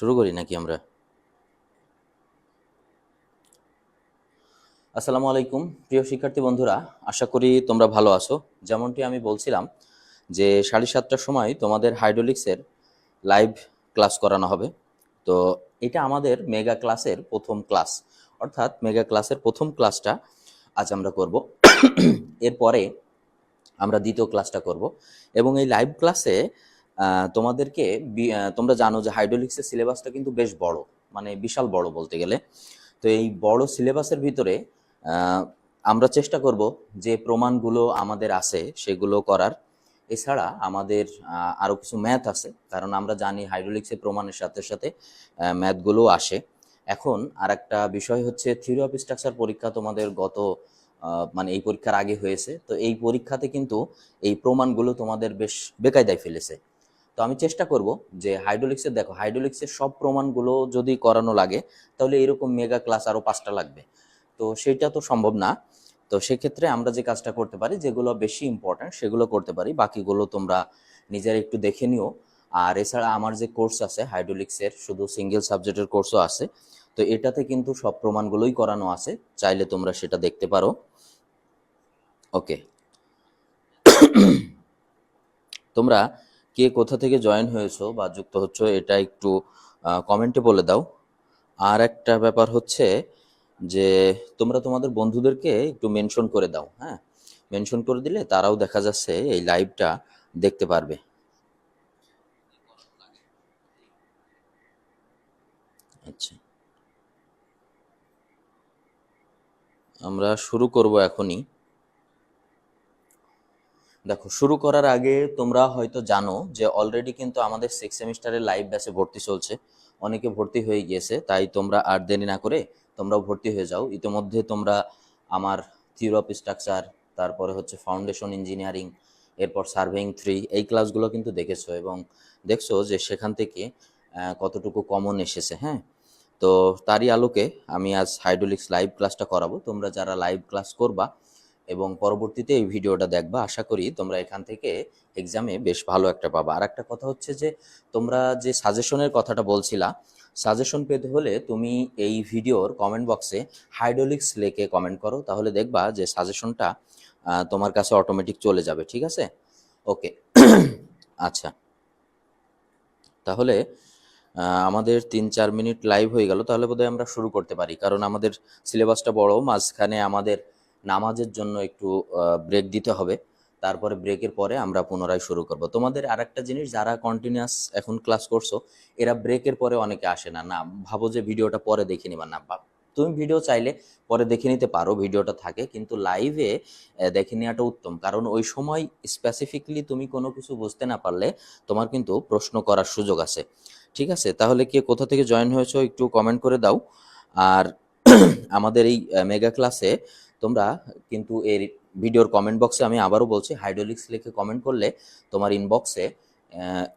শুরু করি নাকি আমরা? আসসালামু আলাইকুম প্রিয় শিক্ষার্থী বন্ধুরা, আশা করি তোমরা ভালো আছো। যেমনটি আমি বলছিলাম যে 7:30টার সময় তোমাদের হাইড্রোলিক্সের লাইভ ক্লাস করানো হবে। তো এটা আমাদের মেগা ক্লাসের প্রথম ক্লাস, অর্থাৎ মেগা ক্লাসের প্রথম ক্লাসটা আজ আমরা করব। এরপরে আমরা দ্বিতীয় ক্লাসটা করব এবং এই লাইভ ক্লাসে তোমাদেরকে তোমরা জানো যে হাইড্রোলিক্সের সিলেবাসটা কিন্তু বেশ বড়, মানে বিশাল বড় বলতে গেলে। তো এই বড় সিলেবাসের ভিতরে আহ, আমরা চেষ্টা করব যে প্রমাণগুলো আমাদের আছে সেগুলো করার। এছাড়া আমাদের আরও কিছু ম্যাথ আছে, কারণ আমরা জানি হাইড্রোলিক্সের প্রমাণের সাথে সাথে ম্যাথগুলোও আসে। এখন আর একটা বিষয় হচ্ছে থিওরি অফ স্ট্রাকচার পরীক্ষা তোমাদের গত মানে এই পরীক্ষার আগে হয়েছে। তো এই পরীক্ষাতে কিন্তু এই প্রমাণগুলো তোমাদের বেশ বেকায়দায় ফেলেছে। তো আমি চেষ্টা করব যে হাইড্রোলিক্সের, দেখো হাইড্রোলিক্সের সব প্রমাণগুলো যদি করানো লাগে তাহলে এরকম মেগা ক্লাস আরও 5টা লাগবে। তো সেটা তো সম্ভব না। তো সেক্ষেত্রে আমরা যে কাজটা করতে পারি, যেগুলো বেশি ইম্পর্ট্যান্ট সেগুলো করতে পারি, বাকিগুলো তোমরা নিজেরা একটু দেখে নিও। আর এছাড়া আমার যে কোর্স আছে হাইড্রোলিক্সের, শুধু সিঙ্গেল সাবজেক্টের কোর্সও আছে। তো এটাতে কিন্তু সব প্রমাণগুলোই করানো আছে, চাইলে তোমরা সেটা দেখতে পারো। ওকে, তোমরা কে কোথা থেকে জয়েন হয়েছো বা যুক্ত হচ্ছ এটা একটু কমেন্টে বলে দাও। আর একটা ব্যাপার হচ্ছে যে তোমরা তোমাদের বন্ধুদেরকে একটু মেনশন করে দাও। হ্যাঁ, মেনশন করে দিলে তারাও দেখা যাচ্ছে এই লাইভটা দেখতে পারবে। আচ্ছা, আমরা শুরু করব এখনই। দেখো, শুরু করার আগে তোমরা হয়তো জানো যে অলরেডি কিন্তু আমাদের 6 সেমিস্টারের লাইভ ব্যাচে ভর্তি চলছে। অনেকে ভর্তি হয়ে গিয়েছে, তাই তোমরা আর দেরি না করে তোমরাও ভর্তি হয়ে যাও। ইতিমধ্যে তোমরা আমার থিওরি অফ স্ট্রাকচার, তারপরে হচ্ছে ফাউন্ডেশন ইঞ্জিনিয়ারিং, এরপর সার্ভেইং 3 এই ক্লাসগুলো কিন্তু দেখেছো এবং দেখছো যে সেখান থেকে কতটুকু কমন এসেছে। হ্যাঁ, তো তারই আলোকে আমি আজ হাইড্রোলিক্স লাইভ ক্লাসটা করাবো। তোমরা যারা লাইভ ক্লাস করবা এবং পরবর্তীতে এই ভিডিওটা দেখবা, আশা করি তোমরা এখান থেকে এক্সামে বেশ ভালো একটা পাবা। আর একটা কথা হচ্ছে যে তোমরা যে সাজেশনের কথাটা বলছিলা, সাজেশন পেতে হলে তুমি এই ভিডিওর কমেন্ট বক্সে হাইড্রোলিক্স লিখে কমেন্ট করো, তাহলে দেখবা যে সাজেশনটা তোমার কাছে অটোমেটিক চলে যাবে। ঠিক আছে? ওকে। আচ্ছা, তাহলে আমাদের 3-4 মিনিট লাইভ হয়ে গেল, তাহলে বোধহয় আমরা শুরু করতে পারি, কারণ আমাদের সিলেবাসটা বড়। মাঝখানে আমাদের নামাজের জন্য একটু ব্রেক দিতে হবে, তারপরে ব্রেকের পরে আমরা পুনরায় শুরু করব। তোমাদের আরেকটা জিনিস, যারা কন্টিনিউয়াস এখন ক্লাস করছো এরা ব্রেকের পরে অনেকে আসে না, না ভাবো যে ভিডিওটা পরে দেখে নিবা, না তুমি ভিডিও চাইলে পরে দেখে নিতে পারো, ভিডিওটা থাকে, কিন্তু লাইভে দেখে নেওয়াটা উত্তম, কারণ ওই সময় স্পেসিফিকলি তুমি কোনো কিছু বুঝতে না পারলে তোমার কিন্তু প্রশ্ন করার সুযোগ আছে। ঠিক আছে, তাহলে কে কোথা থেকে জয়েন হয়েছো একটু কমেন্ট করে দাও। আর আমাদের এই মেগা ক্লাসে তোমরা কিন্তু এর ভিডিওর কমেন্ট বক্সে, আমি আবারও বলছি, হাইড্রোলিক্স লিখে কমেন্ট করলে তোমার ইনবক্সে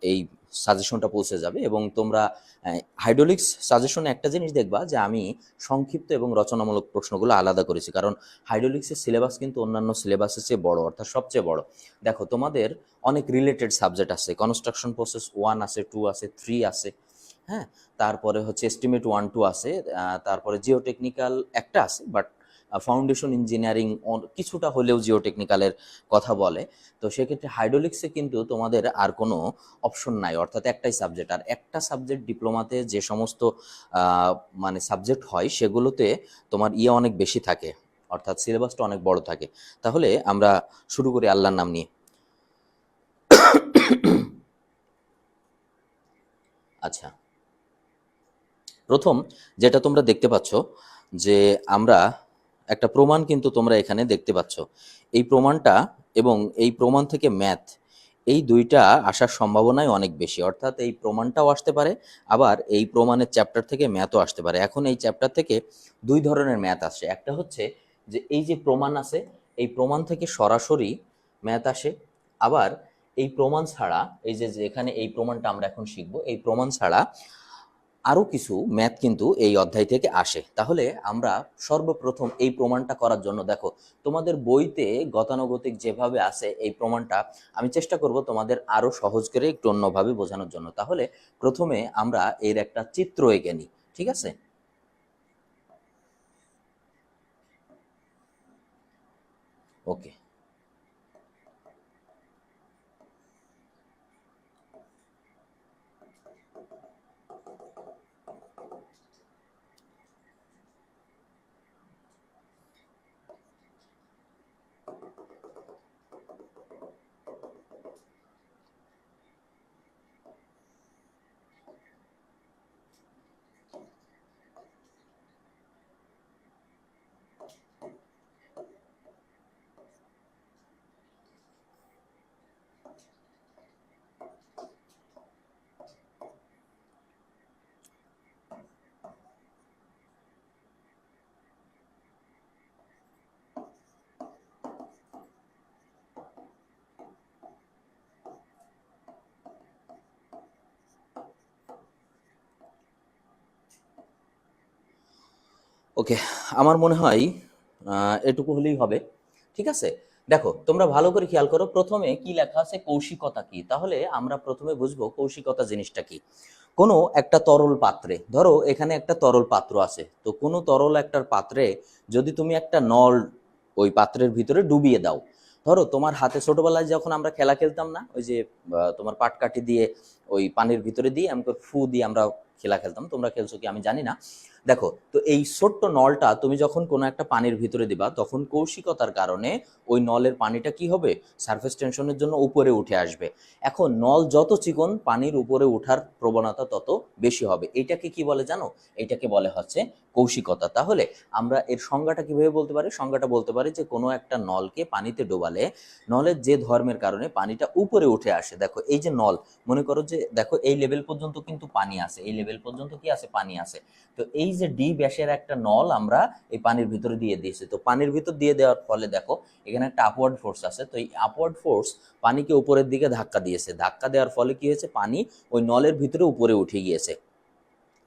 এই সাজেশনটা পৌঁছে যাবে। এবং তোমরা হাইড্রোলিক্স সাজেশনে একটা জিনিস দেখবা যে আমি সংক্ষিপ্ত এবং রচনামূলক প্রশ্নগুলো আলাদা করেছি, কারণ হাইড্রোলিক্সের সিলেবাস কিন্তু অন্যান্য সিলেবাসের চেয়ে বড়, অর্থাৎ সবচেয়ে বড়। দেখো, তোমাদের অনেক রিলেটেড সাবজেক্ট আছে, কনস্ট্রাকশন প্রসেস 1 আছে, 2 আছে, 3 আছে। হ্যাঁ, তারপরে হচ্ছে এস্টিমেট 1-2 আছে, তারপরে জিওটেকনিক্যাল একটা আছে, বাট ফাউন্ডেশন ইঞ্জিনিয়ারিং কিছুটা হলেও জিওটেকনিক্যালের কথা বলে। তো সেক্ষেত্রে হাইড্রোলিক্সে কিন্তু তোমাদের আর কোনো অপশন নাই, অর্থাৎ একটাই সাবজেক্ট। আর একটা সাবজেক্ট ডিপ্লোমাতে যে সমস্ত আহ, মানে সাবজেক্ট হয় সেগুলোতে তোমার অনেক বেশি থাকে, অর্থাৎ সিলেবাসটা অনেক বড় থাকে। তাহলে আমরা শুরু করি আল্লাহর নাম নিয়ে। আচ্ছা, প্রথম যেটা তোমরা দেখতে পাচ্ছ যে আমরা একটা প্রমাণ কিন্তু তোমরা এখানে দেখতে পাচ্ছ। এই প্রমাণটা এবং এই প্রমাণ থেকে ম্যাথ, এই দুইটা আসার সম্ভাবনাই অনেক বেশি, অর্থাৎ এই প্রমাণটাও আসতে পারে, আবার এই প্রমাণের চ্যাপ্টার থেকে ম্যাথও আসতে পারে। এখন এই চ্যাপ্টার থেকে দুই ধরনের ম্যাথ আসে, একটা হচ্ছে যে এই যে প্রমাণ আছে, এই প্রমাণ থেকে সরাসরি ম্যাথ আসে। আবার এই প্রমাণ ছাড়া, এই যে যেখানে এই প্রমাণটা আমরা এখন শিখবো, এই প্রমাণ ছাড়া আরও কিছু ম্যাথ কিন্তু এই অধ্যায় থেকে আসে। তাহলে আমরা সর্বপ্রথম এই প্রমাণটা করার জন্য দেখো, তোমাদের বইতে গতানুগতিক যেভাবে আছে এই প্রমাণটা আমি চেষ্টা করব তোমাদের আরো সহজ করে একটু অন্যভাবে বোঝানোর জন্য। তাহলে প্রথমে আমরা এর একটা চিত্র এঁকে নিই, ঠিক আছে? ওকে, ওকে, আমার মনে হয় এটুকু হলেই হবে, ঠিক আছে? দেখো, তোমরা ভালো করে খেয়াল করো, প্রথমে কি লেখা আছে, কৌশিকতা কি। তাহলে আমরা প্রথমে বুঝবো কৌশিকতা জিনিসটা কি। কোনো একটা তরল পাত্রে, ধরো এখানে একটা তরল পাত্র আছে, তো কোনো তরল একটা পাত্রে যদি তুমি একটা নল ওই পাত্রের ভিতরে ডুবিয়ে দাও, ধরো তোমার হাতে ছোটবেলায় যখন আমরা খেলা খেলতাম না, ওই যে তোমার পাটকাঠি দিয়ে ওই পানির ভিতরে দিয়ে আমাকে ফু দিয়ে আমরা খেলা খেলতাম, তোমরা খেলছো কি আমি জানি না। দেখো, তো এই ছোট্ট নলটা তুমি যখন কোনো একটা পানির ভিতরে দিবা, তখন কৌশিকতার কারণে ওই নলের পানিটা কি হবে, সারফেস টেনশনের জন্য উপরে উঠে আসবে। এখন নল যত চিকন, পানির উপরে ওঠার প্রবণতা তত বেশি হবে। এটাকে কি বলে জানো? এটাকে বলে হচ্ছে কৌশিকতা। তাহলে আমরা এর সংজ্ঞাটা কিভাবে বলতে পারি? সংজ্ঞাটা বলতে পারি যে কোনো একটা নলকে পানিতে ডোবালে নলের যে ধর্মের কারণে পানিটা উপরে উঠে আসে। দেখো এই যে নল, মনে করো যে দেখো এই লেভেল পর্যন্ত কিন্তু পানি আছে, এই লেভেল পর্যন্ত কি আছে, পানি আছে। তো এই যে ডি ব্যাসের একটা নল আমরা এই পানির ভিতরে দিয়ে দিয়েছি, তো পানির ভিতর দিয়ে দেওয়ার ফলে দেখো এখানে একটা আপওয়ার্ড ফোর্স আছে, তো এই আপওয়ার্ড ফোর্স পানিকে উপরের দিকে ধাক্কা দিয়েছে, ধাক্কা দেওয়ার ফলে কি হয়েছে, পানি ওই নলের ভিতরে উপরে উঠে গিয়েছে।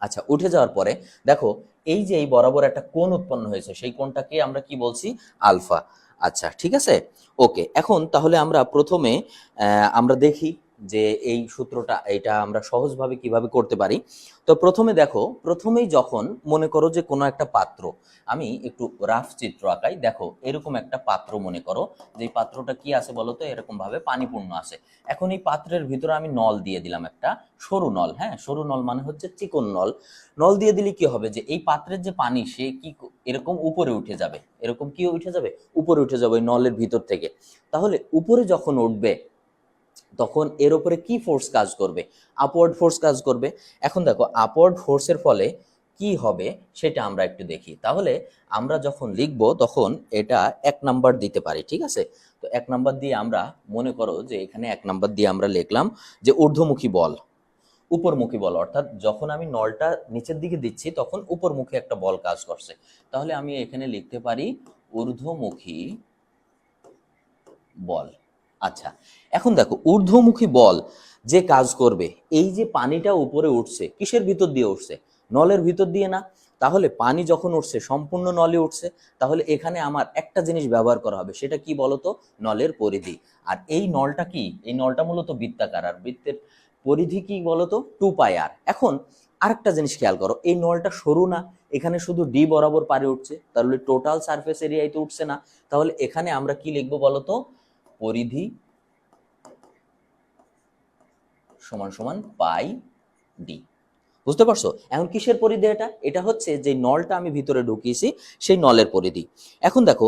আচ্ছা, উঠে যাওয়ার পরে দেখো এই যে এই বরাবর একটা কোণ উৎপন্ন হয়েছে, সেই কোণটাকে আমরা কি বলছি, আলফা। আচ্ছা, ঠিক আছে, ওকে। এখন তাহলে আমরা প্রথমে আমরা দেখি যে এই সূত্রটা এটা আমরা সহজভাবে কিভাবে করতে পারি। তো প্রথমে দেখো, প্রথমেই যখন মনে করো যে কোনো একটা পাত্র, আমি একটু রাফ চিত্র আঁকাই। দেখো এরকম একটা পাত্র মনে করো, যে এই পাত্রটা কি আছে বলো তো, এরকম ভাবে পানিপূর্ণ আছে। এখন এই পাত্রের ভিতরে আমি নল দিয়ে দিলাম, একটা সরু নল, হ্যাঁ সরু নল মানে হচ্ছে চিকন নল। নল দিয়ে দিলে কি হবে, যে এই পাত্রের যে পানি সে কি এরকম উপরে উঠে যাবে, এরকম কি উঠে যাবে, উপরে উঠে যাবে ওই নলের ভিতর থেকে। তাহলে উপরে যখন উঠবে তখন এর উপরে কি ফোর্স কাজ করবে, আপওয়ার্ড ফোর্স কাজ করবে। এখন দেখো আপওয়ার্ড ফোর্সের ফলে কি হবে সেটা আমরা একটু দেখি। তাহলে আমরা যখন লিখব তখন এটা 1 নাম্বার দিতে পারি, ঠিক আছে? তো 1 নাম্বার দিয়ে আমরা মনে করো যে এখানে 1 নাম্বার দিয়ে আমরা লিখলাম যে ঊর্ধ্বমুখী বল, উপরমুখী বল, অর্থাৎ যখন আমি নলটা নিচের দিকে দিচ্ছি তখন উপরমুখী একটা বল কাজ করছে। তাহলে আমি এখানে লিখতে পারি ঊর্ধ্বমুখী বল। আচ্ছা, এখন দেখো ঊর্ধ্বমুখী বল যে কাজ করবে, এই যে পানিটা উপরে উঠছে কিসের ভিতর দিয়ে উঠছে, নলের ভিতর দিয়ে না? তাহলে পানি যখন উঠছে সম্পূর্ণ নলে উঠছে, তাহলে এখানে আমার একটা জিনিস ব্যবহার করা হবে, সেটা কি বলতো, নলের পরিধি। আর এই নলটা কি, এই নলটা মূলত বৃত্তাকার, আর বৃত্তের পরিধি কি বলতো, 2πr। এখন আরেকটা জিনিস খেয়াল করো, এই নলটা সরু না, এখানে শুধু ডি বরাবর পারে উঠছে, তাহলে টোটাল সারফেস এরিয়ায় তো উঠছে না। তাহলে এখানে আমরা কি লিখবো বলতো, পরিধি সমান সমান পাই ডি। বুঝতে পারছো? এখন কিসের পরিধি এটা, এটা হচ্ছে যে নলটা আমি ভিতরে ঢুকিয়েছি সেই নলের পরিধি। এখন দেখো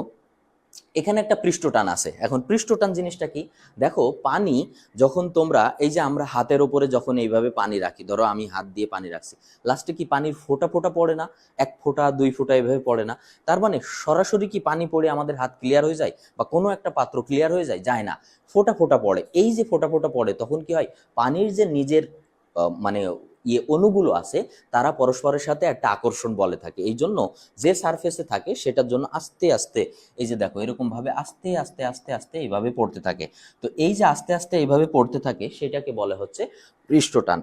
এখানে একটা পৃষ্ঠটান আছে। এখন পৃষ্ঠটান জিনিসটা কি, দেখো পানি যখন তোমরা এই যে আমরা হাতের উপরে যখন এইভাবে পানি রাখি, ধরো আমি হাত দিয়ে পানি রাখছি, লাস্টে কি পানির ফোঁটা ফোঁটা পড়ে না, 1 ফোঁটা 2 ফোঁটা এভাবে পড়ে না? তার মানে সরাসরি কি পানি পড়ে আমাদের হাত ক্লিয়ার হয়ে যায় বা কোনো একটা পাত্র ক্লিয়ার হয়ে যায়, যায় না, ফোঁটা ফোঁটা পড়ে। এই যে ফোঁটা ফোঁটা পড়ে তখন কি হয়, পানির যে নিজের মানে অণুগুলো আছে তারা পরস্পরের সাথে একটা আকর্ষণ বলে থাকে, এই জন্য যে সারফেসে থাকে সেটার জন্য আস্তে আস্তে, এই যে দেখো এরকম ভাবে আস্তে আস্তে আস্তে আস্তে এইভাবে পড়তে থাকে। তো এই যে আস্তে আস্তে এইভাবে পড়তে থাকে সেটাকে বলে হচ্ছে পৃষ্ঠটান।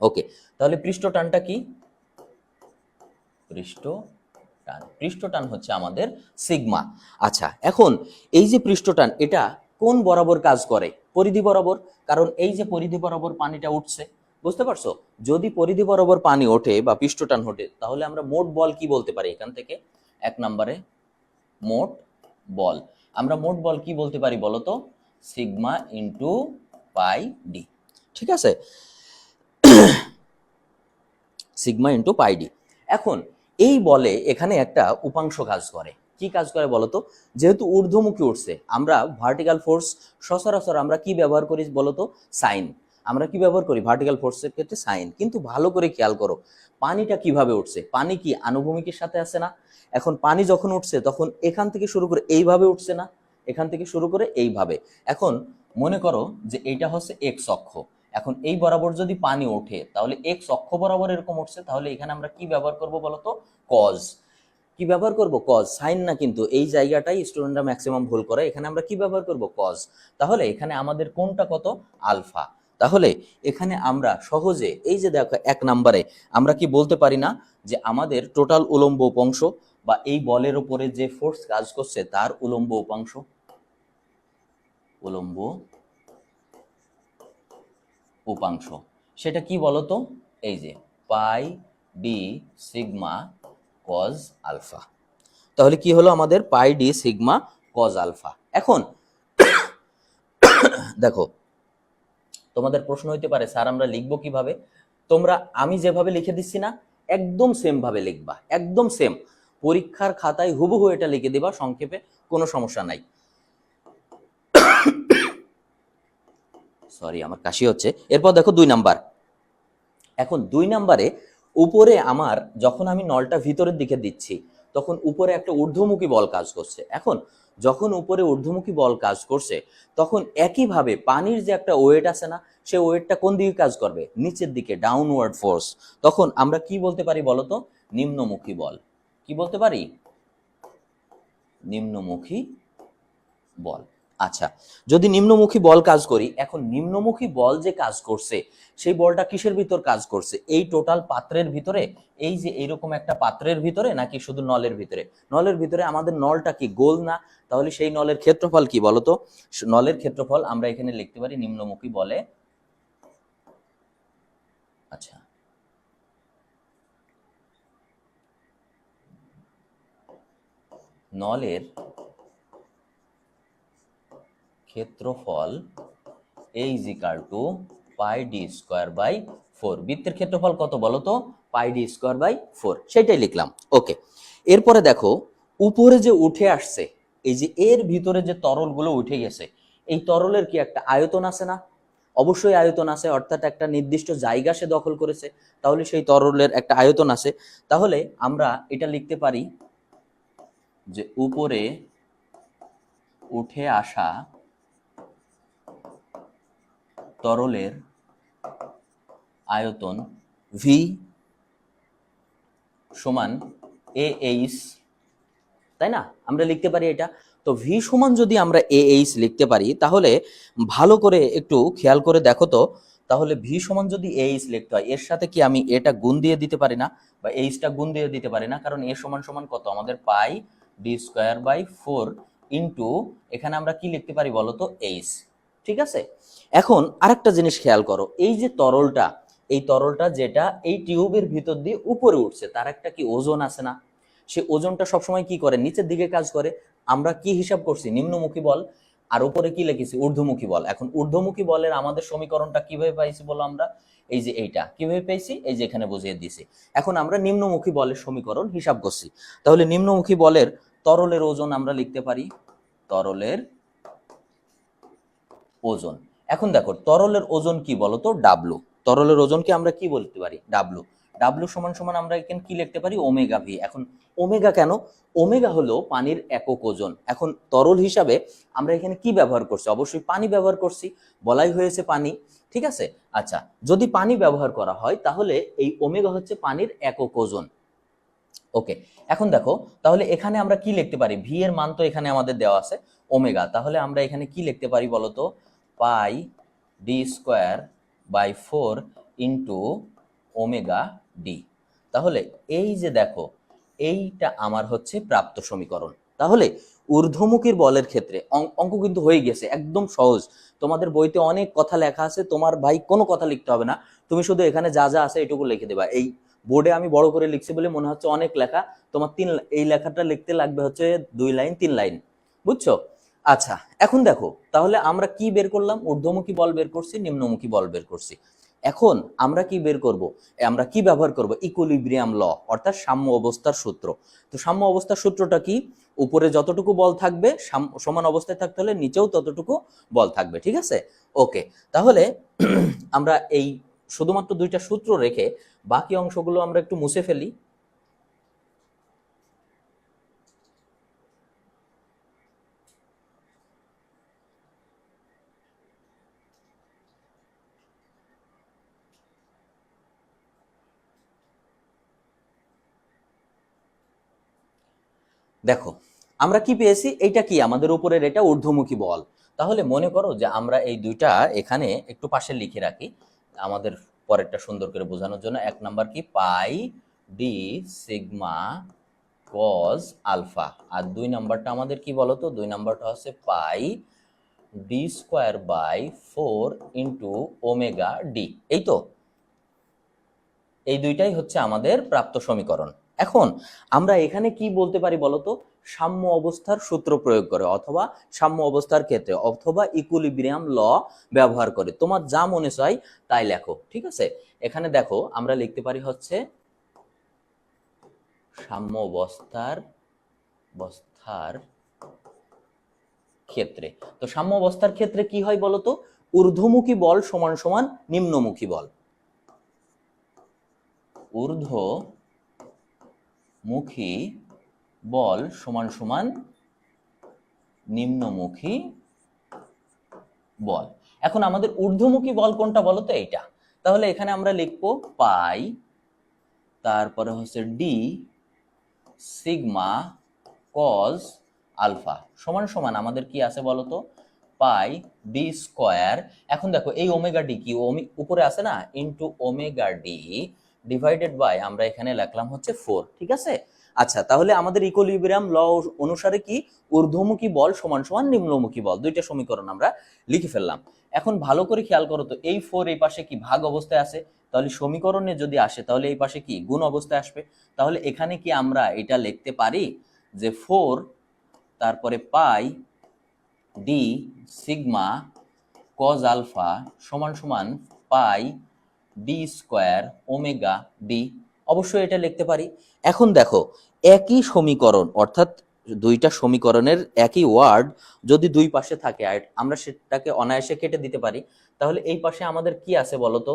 ওকে, তাহলে পৃষ্ঠটানটা কি? পৃষ্ঠটান হচ্ছে আমাদের সিগমা। আচ্ছা, এখন এই যে পৃষ্ঠটান এটা কোন বরাবর কাজ করে? পরিধি বরাবর, কারণ এই যে পরিধি বরাবর পানিটা উঠছে, বুঝতে পারছো? যদি পরিধি বরাবর পানি ওঠে বা পৃষ্ঠটান ওঠে তাহলে আমরা মোট বল কি বলতে পারি? এখান থেকে 1 নম্বরে মোট বল, আমরা মোট বল কি বলতে পারি বলতো? সিগমা ইন্টু পাই ডি। ঠিক আছে, সিগমা ইন্টু পাই ডি। এখন এই বলে এখানে একটা উপাংশ কাজ করে। কি কাজ করে বলতো? যেহেতু ঊর্ধ্বমুখী উঠছে, আমরা ভার্টিক্যাল ফোর্স সচরাচর আমরা কি ব্যবহার করি বলতো? সাইন। আমরা কি ব্যবহার করি ভার্টিক্যাল ফোর্সের ক্ষেত্রে? সাইন। কিন্তু ভালো করে খেয়াল করো পানিটা কিভাবে উঠছে। পানি কি আনুভূমিকের সাথে আছে না? এখন পানি যখন উঠছে তখন এখান থেকে শুরু করে এইভাবে উঠছে না? এখান থেকে শুরু করে এইভাবে। এখন মনে করো যে এইটা হচ্ছে এক্স অক্ষ, এখন এই বরাবর যদি পানি ওঠে তাহলে এক্স অক্ষ বরাবর এরকম উঠছে, তাহলে এখানে আমরা কি ব্যবহার করব বলতো? কজ। কি ব্যবহার করব? কজ। সাইন না, কিন্তু এই জায়গাটাই স্টুডেন্টরা ম্যাক্সিমাম ভুল করে। এখানে আমরা কি ব্যবহার করব? কজ। তাহলে এখানে আমাদের কোনটা কত? আলফা। তাহলে এখানে আমরা সহজে এই যে দেখো 1 নম্বরে আমরা কি বলতে পারি না যে আমাদের টোটাল উলম্ব উপাংশ বা এই বলের উপরে যে ফোর্স কাজ করছে তার উলম্ব উপাংশ, উলম্ব উপাংশ সেটা কি বলতো? এই যে পাই ডি সিগমা কজ আলফা। তাহলে কি হলো আমাদের? পাই ডি সিগমা কজ আলফা। এখন দেখো তোমাদের প্রশ্ন হইতে পারে স্যার আমরা লিখবো কিভাবে? তোমরা আমি যেভাবে লিখে দিচ্ছি না একদম সেম ভাবে লিখবা, একদম সেম। পরীক্ষার খাতায় হুবহু এটা লিখে দিবা সংক্ষেপে, কোনো সমস্যা নাই। সরি আমার কাশি হচ্ছে। এরপর দেখো 2 নাম্বার। এখন 2 নাম্বারে উপরে আমার যখন আমি নলটা ভিতরের দিকে দিচ্ছি তখন উপরে একটা ঊর্ধ্বমুখী বল কাজ করছে। এখন যখন উপরে ঊর্ধ্বমুখী বল কাজ করছে তখন একইভাবে পানির যে একটা ওয়েট আছে না, সেই ওয়েটটা কোন দিকে কাজ করবে? নিচের দিকে, ডাউনওয়ার্ড ফোর্স। তখন আমরা কি বলতে পারি বলতো? নিম্নমুখী বল। কি বলতে পারি? নিম্নমুখী বল। আচ্ছা, যদি নিম্নমুখী বল কাজ করি, এখন নিম্নমুখী বল যে কাজ করছে সেই বলটা কিসের ভিতর কাজ করছে? এই টোটাল পাত্রের ভিতরে, এই যে এইরকম একটা পাত্রের ভিতরে, নাকি শুধু নলের ভিতরে? নলের ভিতরে। আমাদের নলটা কি গোল না? তাহলে সেই নলের ক্ষেত্রফল কি বলতো? নলের ক্ষেত্রফল আমরা এখানে লিখতে পারি নিম্নমুখী বলে। আচ্ছা, নলের ক্ষেত্রফল is equal to pi D square by 4। বৃত্তের ক্ষেত্রফল কত বলতো? পাই ডি স্কোয়ার বাই 4, সেটাই লিখলাম। ওকে, এরপরে দেখো উপরে যে উঠে আসছে, এই যে এর ভিতরে যে তরলগুলো উঠে গেছে, এই তরলের কি একটা আয়তন আছে না? অবশ্যই আয়তন আছে, অর্থাৎ একটা নির্দিষ্ট জায়গা সে দখল করেছে, তাহলে সেই তরলের একটা আয়তন আছে। তাহলে আমরা এটা লিখতে পারি যে উপরে উঠে আসা তরলের আয়তন ভি সমান এ এইচ, তাই না? আমরা লিখতে পারি এটা। তো ভি সমান যদি আমরা এ এইচ লিখতে পারি তাহলে ভালো করে একটু খেয়াল করে দেখো তো, তাহলে ভি সমান যদি এ এইচ লিখতে হয় এর সাথে কি আমি এটা গুণ দিয়ে দিতে পারি না, বা এইচটা গুণ দিয়ে দিতে পারি না? কারণ এ সমান সমান কত আমাদের? পাই ডি স্কোয়ার বাই 4 ইন্টু এখানে আমরা কি লিখতে পারি বলতো? এইচ। ঠিক আছে, এখন আরেকটা জিনিস খেয়াল করো, এই যে তরলটা, এই তরলটা যেটা এই টিউবের ভিতর দিয়ে উপরে উঠছে তার একটা কি ওজন আছে না? সে ওজনটা সবসময় কি করে? নিচের দিকে কাজ করে। আমরা কি হিসাব করছি? নিম্নমুখী বল, আর উপরে কি লিখেছি? ঊর্ধ্বমুখী বল। এখন ঊর্ধ্বমুখী বলের আমাদের সমীকরণটা কিভাবে পাইছি বলো আমরা? এই যে এইটা কিভাবে পেয়েছি, এই যে এখানে বুঝিয়ে দিছি। এখন আমরা নিম্নমুখী বলের সমীকরণ হিসাব করছি। তাহলে নিম্নমুখী বলের তরলের ওজন আমরা লিখতে পারি তরলের ওজন। এখন দেখো তরলের ওজন কি বলতো? ডাব্লু। তরলের ওজনকে আমরা কি বলতে পারি? ডাব্লু। ডাব্লু সমান সমান আমরা এখানে কি লিখতে পারি? Omega V. এখন ওমেগা কেন? ওমেগা হলো পানির একক ওজন। এখন তরল হিসাবে আমরা এখানে কি ব্যবহার করছি? অবশ্যই পানি ব্যবহার করছি, বলাই হয়েছে পানি। ঠিক আছে, আচ্ছা, যদি পানি ব্যবহার করা হয় তাহলে এই ওমেগা হচ্ছে পানির একক ওজন। ওকে, এখন দেখো তাহলে এখানে আমরা কি লিখতে পারি? ভি এর মান তো এখানে আমাদের দেওয়া আছে ওমেগা, তাহলে আমরা এখানে কি লিখতে পারি বলতো? Pi D square by 4 into omega d. তাহলে এই যে দেখো, এইটা আমার হচ্ছে প্রাপ্ত সমীকরণ। তাহলে ঊর্ধ্বমুখীর বলের ক্ষেত্রে অঙ্ক কিন্তু হয়ে গেছে, একদম সহজ। তোমাদের বইতে অনেক কথা লেখা আছে, তোমার ভাই কোনো কথা লিখতে হবে না, তুমি শুধু এখানে যা যা আছে এটুকু লিখে দেবা। এই বোর্ডে আমি বড় করে লিখছি বলে মনে হচ্ছে অনেক লেখা, তোমার এই লেখাটা লিখতে লাগবে হচ্ছে 2 লাইন 3 লাইন, বুঝছো? আচ্ছা, এখন দেখো তাহলে আমরা কি বের করলাম, ঊর্ধ্বমুখী বল বের করছি, নিম্নমুখী বল বের করছি। এখন আমরা কি বের করব, আমরা কি ব্যবহার করব, ইকুইলিব্রিয়াম ল, অর্থাৎ সাম্য অবস্থার সূত্র। তো সাম্য অবস্থার সূত্রটা কি, উপরে যতটুকু বল থাকবে সমান অবস্থায় থাকতে হলে নিচেও ততটুকু বল থাকবে, ঠিক আছে? ওকে, তাহলে আমরা এই শুধুমাত্র দুইটা সূত্র রেখে বাকি অংশগুলো আমরা একটু মুছে ফেলি। দেখো আমরা কি পেয়েছি, এইটা কি আমাদের উপরের এটা ঊর্ধ্বমুখী বল। তাহলে মনে করো যে আমরা এই দুইটা এখানে একটু পাশে লিখে রাখি আমাদের পরেরটা সুন্দর করে বোঝানোর জন্য। এক নাম্বার কি, pi d sigma cos alpha, আর দুই নাম্বারটা আমাদের কি বলতো, দুই নাম্বারটা হচ্ছে pi D square by 4 into omega d. এই তো, এই দুইটাই হচ্ছে আমাদের প্রাপ্ত সমীকরণ। এখন আমরা এখানে কি বলতে পারি বলতো, সাম্য অবস্থার সূত্র প্রয়োগ করে, অথবা সাম্য অবস্থার ক্ষেত্রে, অথবা ইকুইলিব্রিয়াম ল ব্যবহার করে, তোমার যা মনে চায় তাই লেখো, ঠিক আছে? এখানে দেখো আমরা লিখতে পারি হচ্ছে সাম্য অবস্থার ক্ষেত্রে। তো সাম্য অবস্থার ক্ষেত্রে কি হয় বলতো, ঊর্ধ্বমুখী বল সমান সমান নিম্নমুখী বল, ঊর্ধ্বমুখী বল সমান সমান নিম্নমুখী বল। এখন আমাদের ঊর্ধ্বমুখী বল কোনটা বলতো, এইটা। তাহলে এখানে আমরা লিখবো পাই, তারপরে হচ্ছে ডি সিগমা কজ আলফা সমান সমান আমাদের কি আছে বলতো, পাই ডি স্কোয়ার। এখন দেখো এই ওমেগা ডি কি উপরে আছে না, into omega D divided by আমরা এখানে লিখলাম হচ্ছে 4, ঠিক আছে? আচ্ছা, তাহলে আমাদের ইকুইলিব্রিয়াম ল অনুসারে কি, ঊর্ধ্বমুখী বল সমান সমান নিম্নমুখী বল, দুইটা সমীকরণ আমরা লিখে ফেললাম। এখন ভালো করে খেয়াল করো তো, এই 4 এই পাশে কি ভাগ অবস্থায় আছে, তাহলে সমীকরণে যদি আসে তাহলে এই পাশে কি গুণ অবস্থায় আসবে। তাহলে এখানে কি আমরা এটা লিখতে পারি যে 4 তারপরে পাই ডি সিগমা কজ আলফা সমান সমান পাই ডি স্কোয়ার ওমেগা ডি, অবশ্যই এটা লিখতে পারি। এখন দেখো একই সমীকরণ, অর্থাৎ দুইটা সমীকরণের একই ওয়ার্ড যদি দুই পাশে থাকে, আর আমরা সেটাকে অনায়াসে কেটে দিতে পারি, তাহলে এই পাশে আমাদের কি আছে বলতো,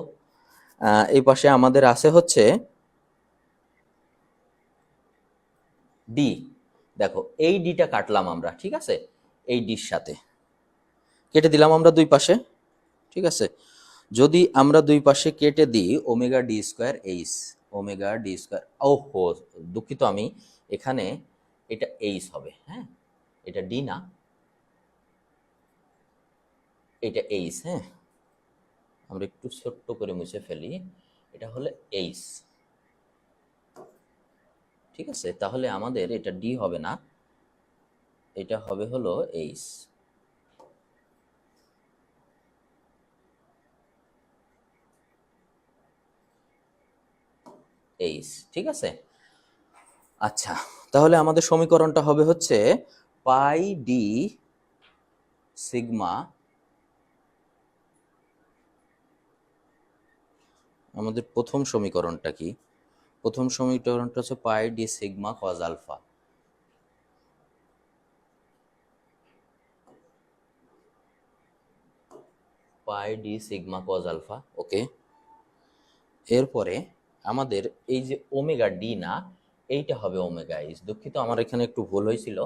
এই পাশে আমাদের আছে হচ্ছে ডি। দেখো এই ডিটা কাটলাম আমরা, ঠিক আছে? এই ডির সাথে কেটে দিলাম আমরা দুই পাশে, ঠিক আছে? যদি আমরা দুই পাশে কেটে দিই omega d square H, omega d square, ওহো দুঃখিত, আমি এখানে এটা এইচ হবে, হ্যাঁ এটা ডি না, এটা এইচ, হ্যাঁ আমরা একটু ছোট্ট করে মুছে ফেলি, এটা হলো এইচ, ঠিক আছে? তাহলে আমাদের এটা ডি হবে না, এটা হবে হলো এইচ, এইচ, ঠিক আছে? আচ্ছা, তাহলে আমাদের সমীকরণটা হবে হচ্ছে পাই ডি সিগমা, আমাদের প্রথম সমীকরণটা কি, প্রথম সমীকরণটা হচ্ছে pi d sigma cos alpha, পাই ডি সিগমা কজ আলফা, ওকে। এরপরে আমাদের এই যে ওমেগা ডি না, এইটা হবে ওমেগা এইচ, দুঃখিত আমার এখানে একটু ভুল হয়েছিল,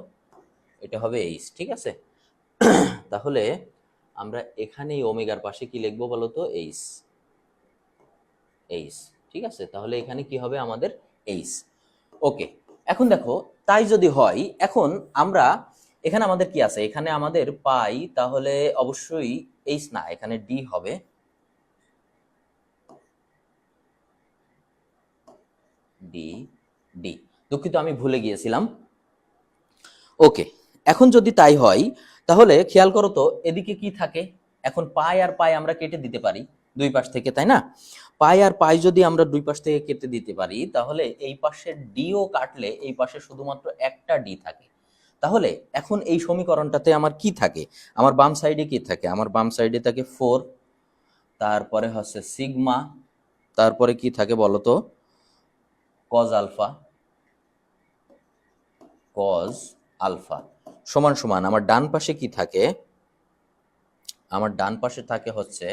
এটা হবে এইচ, ঠিক আছে? তাহলে আমরা এখানে এই ওমেগার পাশে কি লিখবো বলতো, এইচ, এইচ, ঠিক আছে? তাহলে এখানে কি হবে আমাদের এইচ, ওকে। এখন দেখো তাই যদি হয়, এখন আমরা এখানে আমাদের কি আছে, এখানে আমাদের পাই, তাহলে অবশ্যই এইচ না, এখানে ডি হবে, ডি ডি। দুঃখিত, আমি ভুলে গিয়েছিলাম। ওকে, এখন যদি তাই হয় তাহলে খেয়াল করো তো এদিকে কি থাকে। এখন পাই আর পাই আমরা কেটে দিতে পারি দুই পাশ থেকে, তাই না? পাই আর পাই যদি আমরা দুই পাশ থেকে কেটে দিতে পারি তাহলে এই পাশের ডিও কাটলে এই পাশে শুধুমাত্র একটা ডি থাকে। তাহলে এখন এই সমীকরণটাতে আমার কি থাকে? আমার বাম সাইডে কি থাকে? আমার বাম সাইডে থাকে 4, তারপরে হচ্ছে সিগমা, তারপরে কি থাকে বলো তো? কজ আলফা, কজ আলফা সমান সমান আমার ডান পাশে কি থাকে? আমার ডান পাশে থাকে হচ্ছে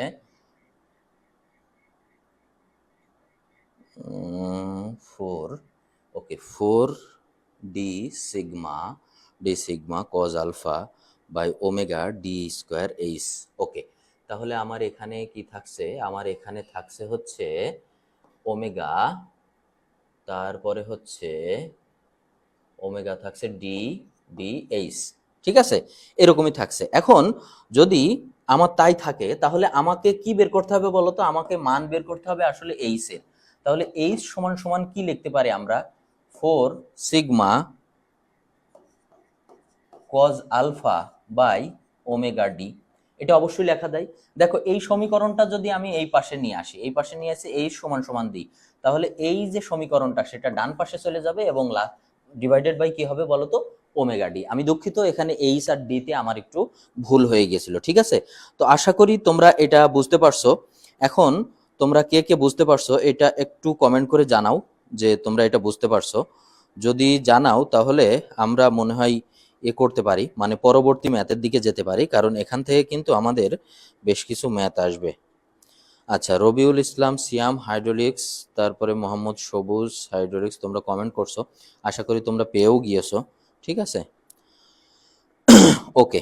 4, okay, 4 d sigma cos alpha by omega d square h. Okay, তাহলে আমার এখানে কি থাকছে? আমার এখানে থাকছে হচ্ছে ওমেগা, তারপরে হচ্ছে ওমেগা থাকছে ডি ডি এইচ, ঠিক আছে? এরকমই থাকছে। এখন যদি আমার তাই থাকে তাহলে আমাকে কি বের করতে হবে বলো তো? আমাকে মান বের করতে হবে আসলে এইচ এর। তাহলে এইচ সমান সমান কি লিখতে পারি আমরা? 4 sigma cos alpha by omega D. এটা অবশ্যই লেখা যায়। দেখো এই সমীকরণটা যদি আমি এই পাশে নিয়ে আসি, এই পাশে নিয়ে এসে এইচ সমান সমান দিই, তাহলে এই যে সমীকরণটা সেটা ডান পাশে চলে যাবে এবং ডিভাইডেড বাই কি হবে বলো তো? Omega D. আমি দুঃখিত, এখানে এইচ আর ডি তে আমার একটু ভুল হয়ে গেছিল, ঠিক আছে? তো আশা করি তোমরা এটা বুঝতে পারছো। এখন তোমরা কে কে বুঝতে পারছো এটা একটু কমেন্ট করে জানাও যে তোমরা এটা বুঝতে পারছো। যদি জানাও তাহলে আমরা মনে হয় করতে পারি, মানে পরবর্তী ম্যাথের দিকে যেতে পারি, কারণ এখান থেকে কিন্তু আমাদের বেশ কিছু ম্যাথ আসবে। আচ্ছা, রবিউল ইসলাম সিয়াম হাইড্রোলিক্স, তারপরে মোহাম্মদ সবুজ হাইড্রোলিক্স, তোমরা কমেন্ট করছো, আশা করি তোমরা পেয়েও গিয়েছো, ঠিক আছে? ওকে,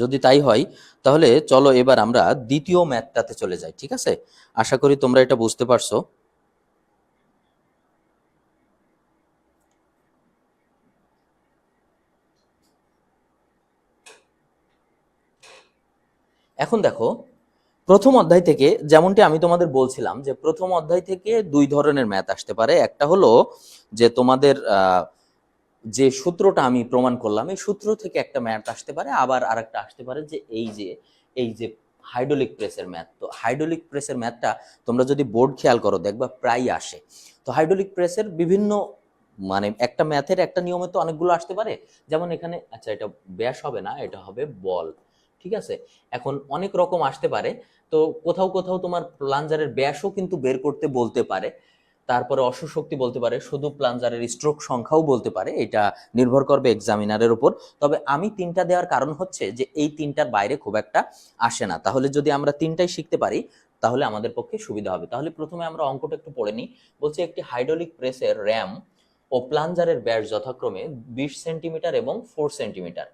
যদি তাই হয় তাহলে চলো এবার আমরা দ্বিতীয় ম্যাথটাতে চলে যাই, ঠিক আছে? আশা করি তোমরা এটা বুঝতে পারছো। এখন দেখো, প্রথম অধ্যায় থেকে যেমনটি আমি তোমাদের বলছিলাম যে প্রথম অধ্যায় থেকে দুই ধরনের ম্যাথ আসতে পারে। একটা হলো যে তোমাদের যে সূত্রটা আমি প্রমাণ করলাম এই সূত্র থেকে একটা ম্যাথ আসতে পারে, আবার আরেকটা আসতে পারে যে এই যে হাইড্রোলিক প্রেসের ম্যাথ। তো হাইড্রোলিক প্রেসের ম্যাথটা তোমরা যদি বোর্ড খেয়াল করো দেখবা প্রায় আসে। তো হাইড্রোলিক প্রেসের বিভিন্ন মানে একটা ম্যাথের একটা নিয়মে তো অনেকগুলো আসতে পারে। যেমন এখানে, আচ্ছা এটা ব্যাস হবে না, এটা হবে বল, ঠিক আছে? এখন অনেক রকম আসতে পারে। তো কোথাও কোথাও তোমার প্লাঞ্জারের ব্যাসও কিন্তু বের করতে বলতে পারে, তারপরে অশ্বশক্তি বলতে পারে, শুধু প্লাঞ্জারের স্ট্রোক সংখ্যাও বলতে পারে, এটা নির্ভর করবে এক্সামিনারের উপর। তবে আমি তিনটা দেওয়ার কারণ হচ্ছে যে এই তিনটার বাইরে খুব একটা আসে না। তাহলে যদি আমরা তিনটাই শিখতে পারি তাহলে আমাদের পক্ষে সুবিধা হবে। তাহলে প্রথমে আমরা অঙ্কটা একটু পড়ে নিই। বলছে একটি হাইড্রোলিক প্রেসের র্যাম ও প্লাঞ্জারের ব্যাস যথাক্রমে 20 সেন্টিমিটার এবং 4 সেন্টিমিটার।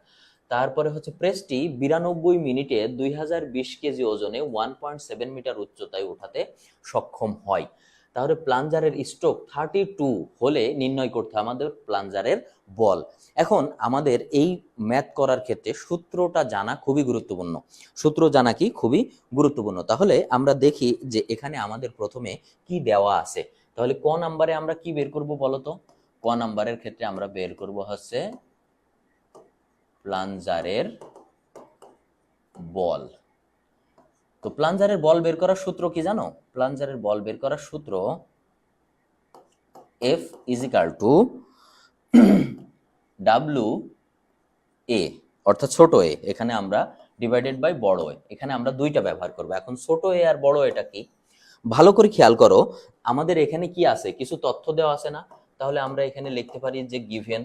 তারপরে হচ্ছে প্রেসটি 92 মিনিটে 2020 কেজি ওজনে 1.7 মিটার উচ্চতায় উঠাতে সক্ষম হয়। তাহলে প্লাঞ্জারের স্ট্রোক 32 হলে নির্ণয় করতে আমাদের প্লাঞ্জারের বল। এখন আমাদের এই ম্যাথ করার ক্ষেত্রে সূত্রটা জানা খুবই গুরুত্বপূর্ণ। সূত্র জানা কি খুবই গুরুত্বপূর্ণ। তাহলে আমরা দেখি যে এখানে আমাদের প্রথমে কি দেওয়া আছে। তাহলে ক নাম্বারে আমরা কি বের করব বলতো? ক নাম্বারের ক্ষেত্রে আমরা বের করব হচ্ছে প্লাঞ্জারের বল। তো প্লাঞ্জারের বল বের করার সূত্র কি জানো? প্লাঞ্জারের বল বের করার সূত্র F = W A, অর্থাৎ ছোট এ, এখানে আমরা ডিভাইডেড বাই বড় এ, এখানে আমরা দুইটা ব্যবহার করব। এখন ছোট এ আর বড় এটা কি ভালো করে খেয়াল করো। আমাদের এখানে কি আছে? কিছু তথ্য দেওয়া আছে না? তাহলে আমরা এখানে লিখতে পারি যে গিভেন।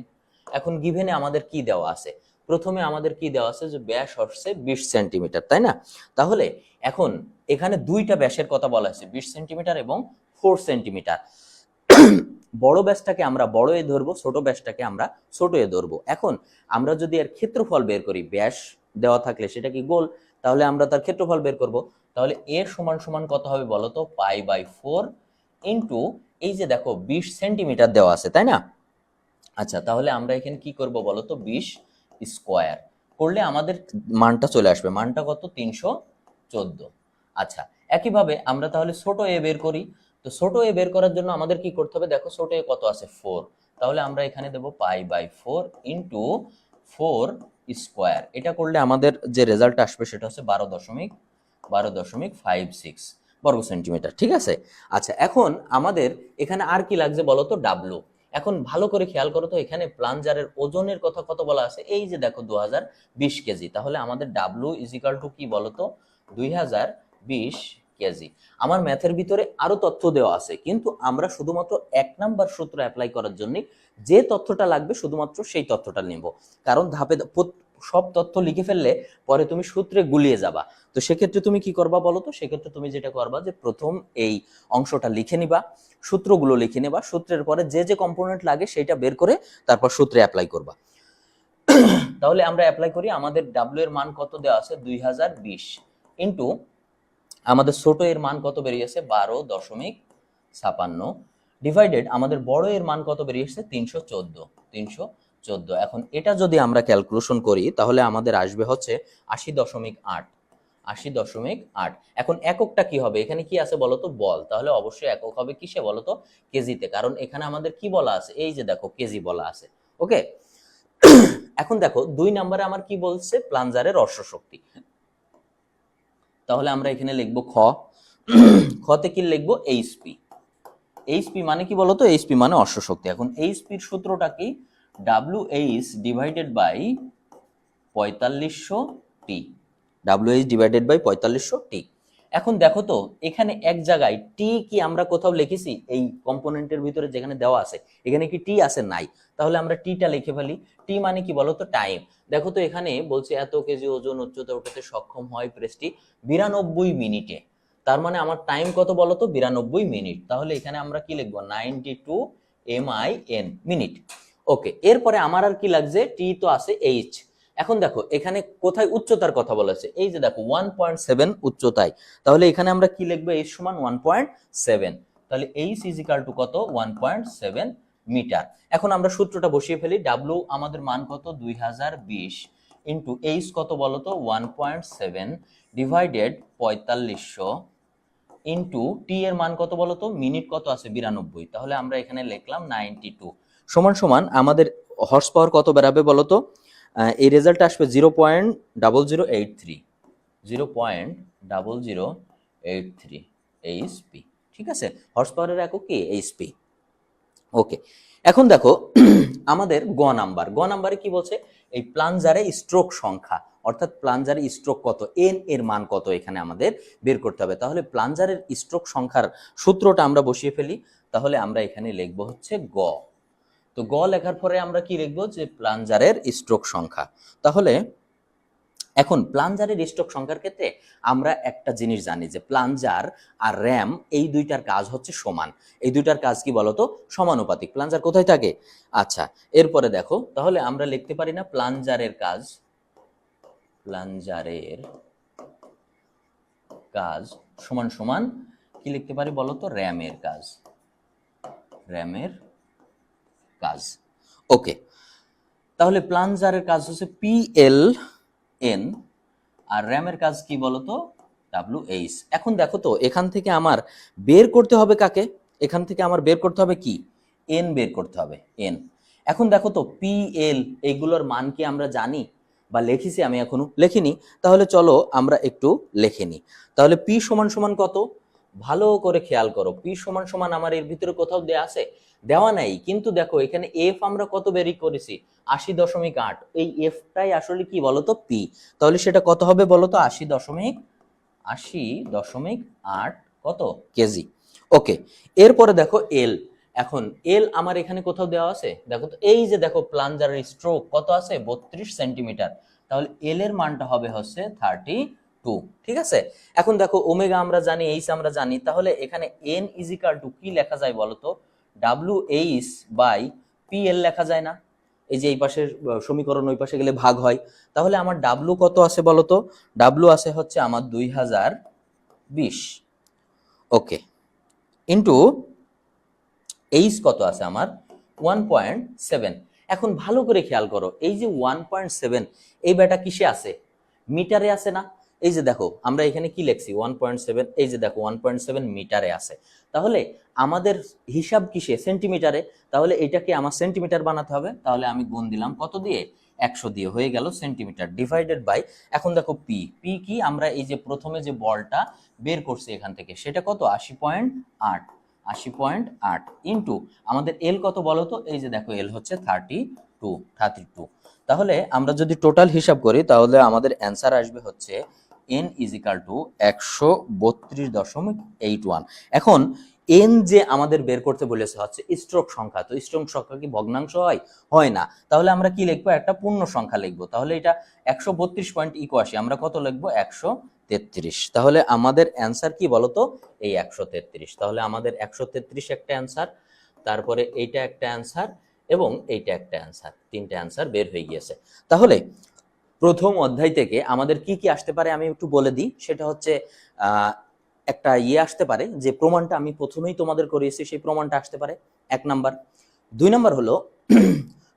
এখন গিভেনে আমাদের কি দেওয়া আছে? প্রথমে আমাদের কি দেওয়া আছে যে ব্যাস হচ্ছে 20 সেন্টিমিটার, তাই না? তাহলে এখন এখানে দুইটা ব্যাসের কথা বলা আছে, 20 সেন্টিমিটার এবং 4 সেন্টিমিটার। বড় ব্যাসটাকে আমরা বড় এ ধরবো, ছোট ব্যাসটাকে আমরা ছোট এ ধরবো। এখন আমরা যদি এর ক্ষেত্রফল বের করি, ব্যাস দেওয়া থাকলে সেটা কি গোল, তাহলে আমরা তার ক্ষেত্রফল বের করব। তাহলে এ সমান সমান কত হবে বলতো? π/4 ইন্টু এই যে দেখো 20 সেন্টিমিটার দেওয়া আছে, তাই না? আচ্ছা, তাহলে আমরা এখানে কি করব বলতো? 20 স্কোয়ার করলে আমাদের মানটা চলে আসবে। মানটা কত? 314। আচ্ছা, একইভাবে আমরা তাহলে ছোট এ বের করি। তো ছোট এ বের করার জন্য আমাদের কি করতে হবে, দেখো ছোট এ কত আছে 4, তাহলে আমরা এখানে দেব π/4 ইন্টু 4 স্কোয়ার। এটা করলে আমাদের যে রেজাল্ট আসবে সেটা হচ্ছে 12.56 বর্গ সেন্টিমিটার। ঠিক আছে, আচ্ছা এখন আমাদের এখানে আর কি লাগছে বলো তো, ডাব্লু। এখন ভালো করে খেয়াল করো তো, এখানে প্লাঞ্জারের ওজনের কথা কত বলা আছে, এই যে দেখো 2020 কেজি। তাহলে আমাদের ডাব্লু ইজিক্যাল টু কি বলো তো, 2020 কেজি। আমার ম্যাথের ভিতরে আরো তথ্য দেওয়া আছে, কিন্তু আমরা শুধুমাত্র 1 নাম্বার সূত্র অ্যাপ্লাই করার জন্য যে তথ্যটা লাগবে শুধুমাত্র সেই তথ্যটা নিব, কারণ ধাপে সব তথ্য লিখে ফেললে পরে তুমি সূত্রে গুলিয়ে যাবা। তো সেক্ষেত্রে তুমি কি করবা বলো তো, সেক্ষেত্রে তুমি যেটা করবা যে প্রথম এই অংশটা লিখে নিবা, সূত্রগুলো লিখে নেবা, সূত্রের পরে যে যে কম্পোনেন্ট লাগে সেটা বের করে তারপর সূত্রে অ্যাপ্লাই করবা। তাহলে আমরা অ্যাপ্লাই করি, আমাদের ডাব্লিউ এর মান কত দেওয়া আছে 2020 ইন্টু আমাদের ছোট এর মান কত বেরিয়েছে 12.56 ডিভাইডেড আমাদের বড় এর মান কত বেরিয়েছে 314। এখন এটা যদি আমরা ক্যালকুলেশন করি তাহলে আমাদের আসবে হচ্ছে 80.8। এখন এককটা কি হবে, এখানে কি আছে বলতো, বল, তাহলে অবশ্যই একক হবে কিসে বলতো, কেজিতে, কারণ এখানে আমাদের কি বলা আছে, এই যে দেখো কেজি বলা আছে। ওকে, এখন দেখো 2 নম্বরে আমার কি বলছে, প্লাঞ্জারের অশ্ব শক্তি। তাহলে আমরা এখানে লিখবো খতে কি লিখবো, এইচপি। এইচপি মানে কি বলতো, এইচপি মানে অশ্ব শক্তি। এখন এইচপির সূত্রটা কি, WH ডিভাইডেড বাই 4500 টি, WH ডিভাইডেড বাই 4500 টি। এখন দেখো তো এখানে এক জায়গায় টি কি আমরা কোথাও লিখেছি, এই কম্পোনেন্টের ভিতরে যেখানে দেওয়া আছে এখানে কি টি আছে, নাই। তাহলে আমরা টিটা লিখে ফেলি। টি মানে কি বলতো, টাইম। দেখো তো এখানে বলছে এত কেজি ওজন উচ্চতা উঠাতে সক্ষম হয় প্রেসটি 92 মিনিটে, তার মানে আমার টাইম কত বলতো, 92 মিনিট। তাহলে এখানে আমরা কি লিখবো, 92 MIN মিনিট। ওকে, এরপরে আমার আর কি লাগছে, টি তো আছে, এইচ। এখন দেখো এখানে কোথায় উচ্চতার কথা বলেছে, এই যে দেখো 1.7 উচ্চতায়, তাহলে এখানে আমরা কি লিখবো, এইচ সমান 1.7, তাহলে এইচ ইজ ইকুয়াল টু কত, 1.7 মিটার। এখন আমরা সূত্রটা বসিয়ে ফেলি, ডাব্লিউ আমাদের মান কত 2020 ইন্টু এইচ কত বলতো 1.7 ডিভাইডেড 4500 ইন্টু টি এর মান কত বলতো, মিনিট কত আছে 92, তাহলে আমরা এখানে লিখলাম 92 সমান সমান আমাদের হর্স পাওয়ার কত বেরাবে বলতো, এই রেজাল্ট আসবে 0.0083 0.0083 এইচপি। ঠিক আছে, হর্স পাওয়ারের একক কি, এইচপি। ওকে, এখন দেখো আমাদের গ নাম্বারে কি বলছে, এই প্লাঞ্জারে স্ট্রোক সংখ্যা, অর্থাৎ প্লাঞ্জারে স্ট্রোক কত, এন এর মান কত এখানে আমাদের বের করতে হবে। তাহলে প্লাঞ্জারের স্ট্রোক সংখ্যার সূত্রটা আমরা বসিয়ে ফেলি, তাহলে আমরা এখানে লিখবো হচ্ছে গ। তো গ লেখার পরে আমরা কি লিখবো, যে প্লাঞ্জারের স্ট্রোক সংখ্যা। তাহলে এখন প্লাঞ্জারের স্ট্রোক সংখ্যার ক্ষেত্রে আমরা একটা জিনিস জানি, যে প্লাঞ্জার আর র্যাম এই দুইটার কাজ হচ্ছে সমান। এই দুইটার কাজ কি বলতো, সমানুপাতিক। প্লাঞ্জার কোথায় থাকে, আচ্ছা এরপরে দেখো, তাহলে আমরা লিখতে পারি না প্লাঞ্জারের কাজ সমান সমান কি লিখতে পারি বলতো, র্যামের কাজ। ওকে, তাহলে প্লাঞ্জারের কাজ হচ্ছে PLN আর র্যামের কাজ কি বলতো, WH। এখন দেখো তো এখান থেকে আমার বের করতে হবে কাকে, এখান থেকে আমার বের করতে হবে কি, N বের করতে হবে, N। এখন দেখো তো PL এইগুলোর মান কি আমরা জানি বা লিখেছি, আমি এখনো লিখিনি, তাহলে চলো আমরা একটু লিখে নিই। তাহলে P সমান সমান কত, ভালো করে খেয়াল করো, P সমান সমান আমার এর ভিতরে কোথাও দেওয়া আছে, দেওয়া নাই, কিন্তু দেখো এখানে F আমরা কত বের করেছি 80.8, এই Fটাই আসলে কি বলতো, P। তাহলে সেটা কত হবে বলতো, 80.8 কত কেজি। ওকে, এরপরে দেখো এল। এখন এল আমার এখানে কোথাও দেওয়া আছে, দেখো তো এই যে দেখো প্লাঞ্জারের স্ট্রোক কত আছে 32 সেন্টিমিটার, তাহলে এল এর মানটা হবে হচ্ছে 32। ঠিক আছে, এখন দেখো ওমেগা আমরা জানি, এইচ আমরা জানি, তাহলে এখানে এন ইজিক্যাল টু কি লেখা যায় বলতো, WH বাই PL লেখা যায় না, এই যে এই পাশের সমীকরণ ওই পাশে গেলে ভাগ হয়। তাহলে আমার ডাব্লু কত আছে বলতো, ডাব্লু আছে হচ্ছে আমার 2020। ওকে, ইন্টু এইচ কত আছে আমার 1.7। এখন ভালো করে খেয়াল করো, এই যে 1.7 এই বেটা কিসে আছে, মিটারে আছে না, এই যে দেখো আমরা এখানে কি লিখছি 1.7, এই যে দেখো 1.7 মিটারে আছে। তাহলে আমাদের হিসাব কিসে? সেন্টিমিটারে। তাহলে এটাকে আমার সেন্টিমিটার বানাতে হবে, তাহলে আমি গুণ দিলাম কত দিয়ে? 100 দিয়ে, হয়ে গেল সেন্টিমিটার ডিভাইডেড বাই, এখন দেখো পি, পি কি? আমরা এই যে প্রথমে যে বলটা বের করছি এখান থেকে সেটা কত? 80.8, 80.8 ইন্টু আমাদের এল কত বলো তো? এই যে দেখো এল হচ্ছে 32। তাহলে আমরা যদি টোটাল হিসাব করি তাহলে আমাদের অ্যান্সার আসবে হচ্ছে n ইজিক্যাল টু 132.81। এখন এন যে আমাদের বের করতে বলেছে হচ্ছে স্ট্রোক সংখ্যা, তো স্ট্রোক সংখ্যা কি ভগ্নাংশ হয়? হয় না। তাহলে আমরা কি লিখবো? একটা পূর্ণ সংখ্যা লিখবো। তাহলে এটা 132.81, আমরা কত লিখবো? 133। তাহলে আমাদের অ্যান্সার কি বলতো? এই 133। তাহলে আমাদের 133 একটা অ্যান্সার, তারপরে এইটা একটা অ্যান্সার এবং এইটা একটা অ্যান্সার, তিনটা অ্যান্সার বের হয়ে গিয়েছে। তাহলে প্রথম অধ্যায় থেকে আমাদের কি কি আসতে পারে আমি একটু বলে দিই। সেটা হচ্ছে একটা আসতে পারে যে প্রমাণটা আমি প্রথমেই তোমাদের করিয়েছি, সেই প্রমাণটা আসতে পারে, 1 নাম্বার। 2 নাম্বার হলো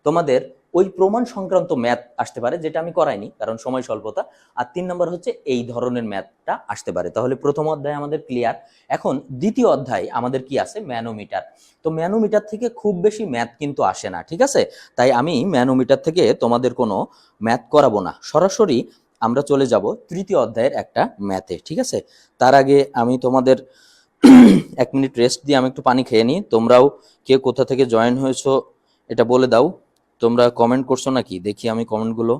তোমাদের ওই প্রমাণ সংক্রান্ত ম্যাথ আসতে পারে, যেটা আমি করাইনি কারণ সময় স্বল্পতা। আর 3 নাম্বার হচ্ছে এই ধরনের ম্যাথটা আসতে পারে। তাহলে প্রথম অধ্যায় আমাদের ক্লিয়ার। এখন দ্বিতীয় অধ্যায় আমাদের কি আছে? ম্যানোমিটার। তো ম্যানোমিটার থেকে খুব বেশি ম্যাথ কিন্তু আসে না, ঠিক আছে? তাই আমি ম্যানোমিটার থেকে তোমাদের কোনো ম্যাথ করাবো না, সরাসরি আমরা চলে যাব তৃতীয় অধ্যায়ের একটা ম্যাথে, ঠিক আছে? তার আগে আমি তোমাদের 1 মিনিট রেস্ট দিয়ে আমি একটু পানি খেয়ে নিই। তোমরাও কে কোথা থেকে জয়েন হয়েছো এটা বলে দাও। তোমরা কমেন্ট করছো নাকি? দেখি আমি কমেন্টগুলো।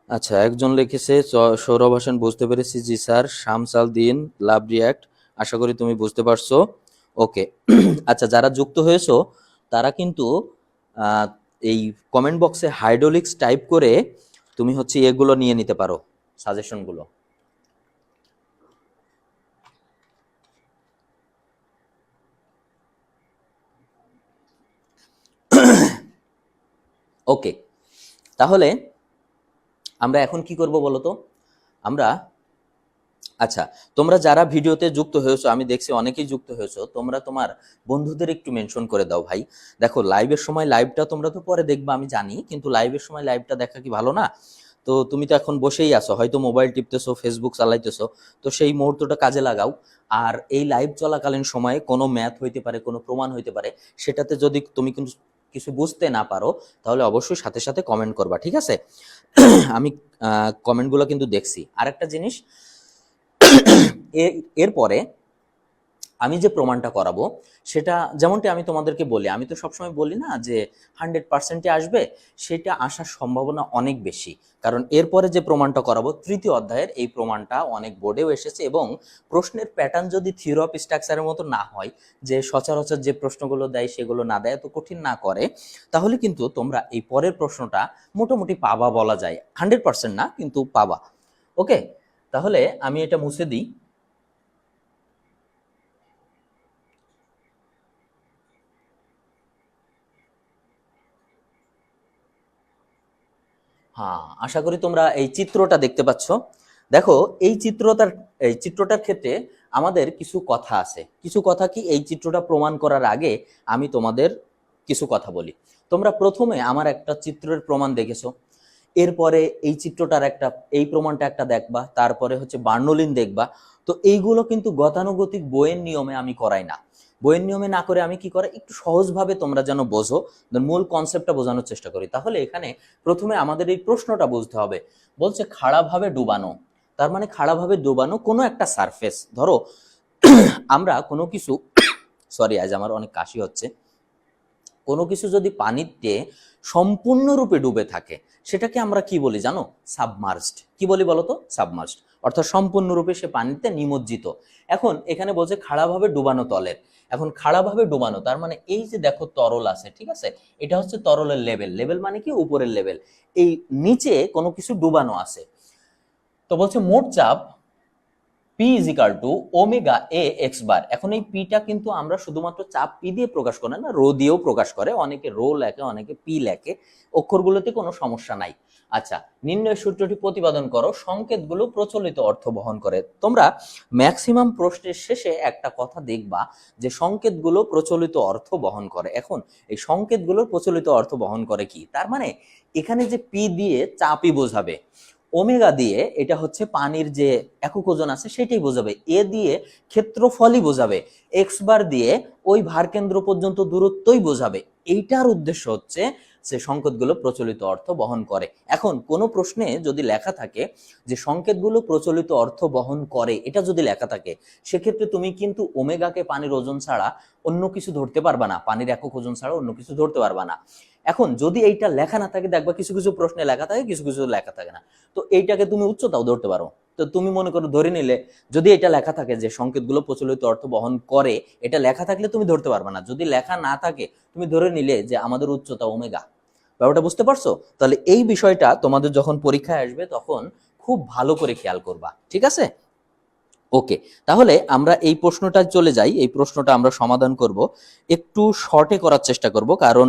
আচ্ছা, একজন লিখেছে সৌরভ হাসান, বুঝতে পেরেছি জি স্যার। শামসাল দিন, লাভ রিয়াক্ট, আশা করি তুমি বুঝতে পারছো। ওকে। আচ্ছা, যারা যুক্ত হয়েছো তারা কিন্তু এই কমেন্ট বক্সে হাইড্রোলিক্স টাইপ করে তুমি হচ্ছে এগুলো নিয়ে নিতে পারো, সাজেশনগুলো। ওকে, তাহলে আমরা এখন কি করব বলো তো? আমরা আচ্ছা, তোমরা যারা ভিডিওতে যুক্ত হয়েছো, আমি দেখছি অনেকেই যুক্ত হয়েছো, তোমরা তোমার বন্ধুদের একটু মেনশন করে দাও ভাই। দেখো লাইভের সময় লাইভটা তোমরা তো পরে দেখবা আমি জানি, কিন্তু লাইভের সময় লাইভটা দেখা কি ভালো না? তো তুমি তো এখন বসেই আছো, হয়তো মোবাইল টিপতেছো, ফেসবুক চালাইতেছো, তো সেই মুহূর্তটা কাজে লাগাও। আর এই লাইভ চলাকালীন সময়ে কোনো ম্যাথ হইতে পারে, কোনো প্রমাণ হইতে পারে, সেটাতে যদি তুমি কিন্তু কিছু বুঝতে না পারো তাহলে অবশ্যই সাথে সাথে কমেন্ট করবা, ঠিক আছে? আমি কমেন্টগুলো কিন্তু দেখছি। আরেকটা জিনিস, এরপরে আমি যে প্রমাণটা করাবো সেটা যেমনটি আমি তোমাদেরকে বলি, আমি তো সবসময় বলি না যে 100%-ই আসবে, সেটা আসার সম্ভাবনা অনেক বেশি। কারণ এরপরে যে প্রমাণটা করাবো তৃতীয় অধ্যায়ের, এই প্রমাণটা অনেক বোর্ডেও এসেছে এবং প্রশ্নের প্যাটার্ন যদি থিওরি অফ স্ট্রাকচারের মতো না হয়, যে সচরাচর যে প্রশ্নগুলো দেয় সেগুলো না দেয়, এত কঠিন না করে, তাহলে কিন্তু তোমরা এই পরের প্রশ্নটা মোটামুটি পাবা বলা যায়। 100% না, কিন্তু পাবা। ওকে, তাহলে আমি এটা মুছে দিই। হ্যাঁ, আশা করি তোমরা এই চিত্রটা দেখতে পাচ্ছ। দেখো এই চিত্রটার ক্ষেত্রে আমাদের কিছু কথা আছে। কিছু কথা কি, এই চিত্রটা প্রমাণ করার আগে আমি তোমাদের কিছু কথা বলি। তোমরা প্রথমে আমার একটা চিত্রের প্রমাণ দেখেছো, এরপরে এই চিত্রটার একটা, এই প্রমাণটা একটা দেখবা, তারপরে হচ্ছে বার্নৌলিন দেখবা। তো এইগুলো কিন্তু গতানুগতিক বইয়ের নিয়মে আমি করাই না। বইয়ের নিয়মে না করে আমি কি করে, একটু সহজভাবে তোমরা যেন বোঝো, মূল কনসেপ্টটা বোঝানোর চেষ্টা করি। তাহলে এখানে প্রথমে আমাদের এই প্রশ্নটা বুঝতে হবে। বলছে খাড়াভাবে ডুবানো, তার মানে খাড়াভাবে ডুবানো কোনো একটা সারফেস। ধরো আমরা কোনো কিছু, সরি আজ আমার অনেক কাশি হচ্ছে, কোনো কিছু যদি পানিতে সম্পূর্ণরূপে ডুবে থাকে সেটাকে আমরা কি বলি জানো? সাবমার্জড। কি বলি বলো তো? সাবমার্জড, অর্থাৎ সম্পূর্ণরূপে সে পানিতে নিমজ্জিত। এখন এখানে বলছে খাড়াভাবে ডুবানো তলের। এখন খাড়াভাবে ডুবানো তার মানে এই যে দেখো তরল আছে, ঠিক আছে, এটা হচ্ছে তরলের লেভেল। লেভেল মানে কি? উপরের লেভেল। এই নিচে কোনো কিছু ডুবানো আছে। তো বলছে মোট চাপ P is equal two omega a x বার। এখন এই পিটা কিন্তু আমরা শুধুমাত্র চাপ পি দিয়ে প্রকাশ করে না, রো দিয়েও প্রকাশ করে, অনেকে রো লেখে, অনেকে পি লেখে, অক্ষরগুলোতে কোনো সমস্যা নাই। আচ্ছা, নির্ণয় সূত্রটি প্রতিপাদন করো, সংকেতগুলো প্রচলিত অর্থ বহন করে। তোমরা ম্যাক্সিমাম প্রশ্নের শেষে একটা কথা দেখবা যে সংকেতগুলো প্রচলিত অর্থ বহন করে। এখন এই সংকেতগুলোর প্রচলিত অর্থ বহন করে কি, তার মানে এখানে যে পি দিয়ে চাপই বোঝাবে, ওমেগা দিয়ে এটা হচ্ছে পানির যে একক ওজন আছে সেটাই বোঝাবে, এ দিয়ে ক্ষেত্রফলই বোঝাবে, এক্স বার দিয়ে ওই ভারকেন্দ্র পর্যন্ত দূরত্বই বোঝাবে। এইটার উদ্দেশ্য হচ্ছে যে সংকেতগুলো প্রচলিত অর্থ বহন করে। এখন কোনো প্রশ্নে যদি লেখা থাকে যে সংকেতগুলো প্রচলিত অর্থ বহন করে, এটা যদি লেখা থাকে সেক্ষেত্রে তুমি কিন্তু ওমেগাকে পানির ওজন ছাড়া অন্য কিছু ধরতে পারবা না, পানির একক ওজন ছাড়া অন্য কিছু ধরতে পারবা না। এখন যদি এইটা লেখা না থাকে, দেখবা কিছু কিছু প্রশ্নে লেখা থাকে, কিছু কিছু লেখা থাকে না, তো এইটাকে তুমি উচ্চতাও ধরতে পারো। তো তুমি মনে করো ধরে নিলে যদি এটা লেখা থাকে যে সংকেতগুলো প্রচলিত অর্থ বহন করে, এটা লেখা থাকলে তুমি ধরতে পারবে না। যদি লেখা না থাকে তুমি ধরে নিলে যে আমাদের উচ্চতা ওমেগা। ব্যাপারটা বুঝতে পারছো? তাহলে এই বিষয়টা তোমাদের যখন পরীক্ষায় আসবে তখন খুব ভালো করে খেয়াল করবা, ঠিক আছে? ওকে, তাহলে আমরা এই প্রশ্নটা চলে যাই। এই প্রশ্নটা আমরা সমাধান করব, একটু শর্টে করার চেষ্টা করব, কারণ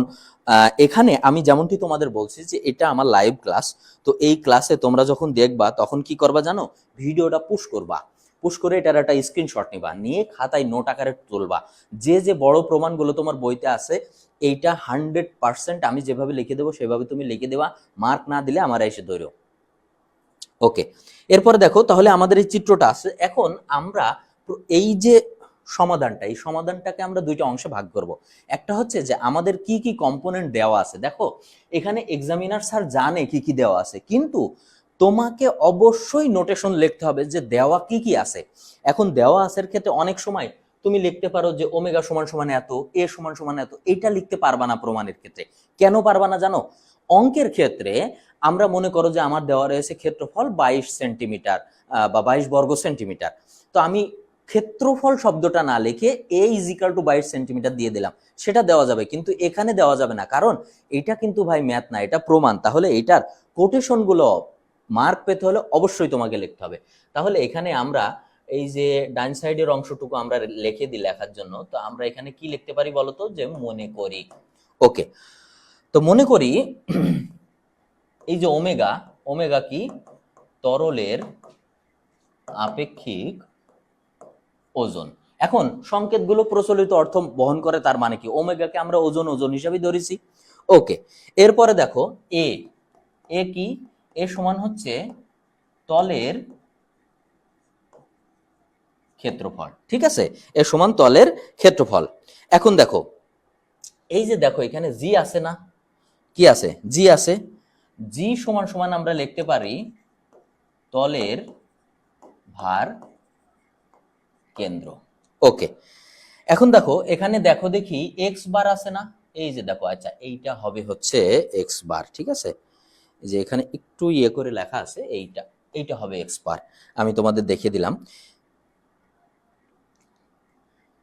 এখানে আমি যেমনটি তোমাদের বলছি যে এটা আমার লাইভ ক্লাস। তো এই ক্লাসে তোমরা যখন দেখবা তখন কি করবা জানো, ভিডিওটা পুশ করবা, পুশ করে এটার একটা স্ক্রিনশট নিবা, নিয়ে খাতায় নোট আকারে তুলবা। যে যে বড় প্রমাণগুলো তোমার বইতে আছে এইটা 100% আমি যেভাবে লিখে দেবো সেভাবে তুমি লিখে দেবা, মার্ক না দিলে আমার এসে ধরো। ওকে, এরপরে দেখো তাহলে আমাদের এই চিত্রটা আছে। এখন আমরা এই যে সমাধানটা, এই সমাধানটাকে আমরা দুইটা অংশে ভাগ করব। একটা হচ্ছে যে আমাদের কি কি কম্পোনেন্ট দেওয়া আছে। দেখো এখানে এক্সামিনার স্যার জানে কি কি দেওয়া আছে, কিন্তু তোমাকে অবশ্যই নোটেশন লিখতে হবে যে দেওয়া কি কি আছে। এখন দেওয়া আছের ক্ষেত্রে অনেক সময় তুমি লিখতে পারো যে ওমেগা সমান সমান এত, এ সমান সমান এত, এইটা লিখতে পারবা না প্রমাণের ক্ষেত্রে। কেন পারবা না জানো? অঙ্কের ক্ষেত্রে আমরা মনে করো যে আমার দেওয়া রয়েছে ক্ষেত্রফল 22 সেন্টিমিটার বা 22 বর্গ সেন্টিমিটার, তো আমি ক্ষেত্রফল শব্দটা না লিখে এ ইজ ইকাল টু 22 সেন্টিমিটার দিয়ে দিলাম, সেটা দেওয়া যাবে, কিন্তু এখানে দেওয়া যাবে না, কারণ এটা কিন্তু ভাই ম্যাথ না, এটা প্রমাণ। তাহলে এটার কোটেশন গুলো মার্ক পেতে হলে অবশ্যই তোমাকে লিখতে হবে। তাহলে এখানে আমরা এই যে ডান সাইডের অংশটুকু আমরা লিখে দিই লেখার জন্য, তো আমরা এখানে কি লিখতে পারি বলতো, যে মনে করি। ওকে, তো মনে করি এই যে ওমেগা, ওমেগা কি, তরলের আপেক্ষিক ওজন। এখন সংকেতগুলো প্রচলিত অর্থ বহন করে, তার মানে কি ওমেগাকে আমরা ওজন ওজন হিসাবে ধরেছি। ওকে, এরপরে দেখো এ, এ কি, এ সমান হচ্ছে তলের ক্ষেত্রফল, ঠিক আছে? এ সমান তলের ক্ষেত্রফল। এখন দেখো এই যে দেখো এখানে জি আছে না, কি আছে, জি আছে, জি সমান সমান আমরা লিখতে পারি তলের ভার কেন্দ্র। ওকে, এখন দেখো এখানে দেখো দেখি এক্স বার আছে না, এই যে দেখো, আচ্ছা এইটা হবে হচ্ছে এক্স বার, ঠিক আছে? যে এখানে একটু ইয়ে করে লেখা আছে, এইটা এইটা হবে এক্স বার, আমি তোমাদের দেখিয়ে দিলাম।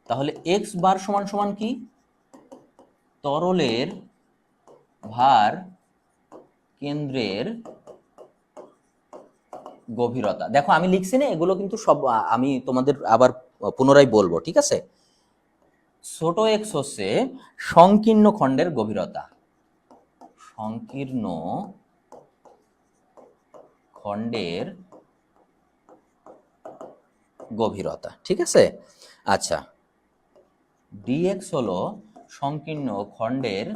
তাহলে এক্স বার সমান সমান কি, তরলের ভার কেন্দ্রের গভীরতা। দেখো আমি লিখছি না, এগুলো কিন্তু সব আমি তোমাদের আবার পুনরায় বলবো, ঠিক আছে? ছোট এক্স হচ্ছে সংকীর্ণ খণ্ডের গভীরতা, সংকীর্ণ খণ্ডের গভীরতা, ঠিক আছে? আচ্ছা, ডিএক্স হলো সংকীর্ণ খণ্ডের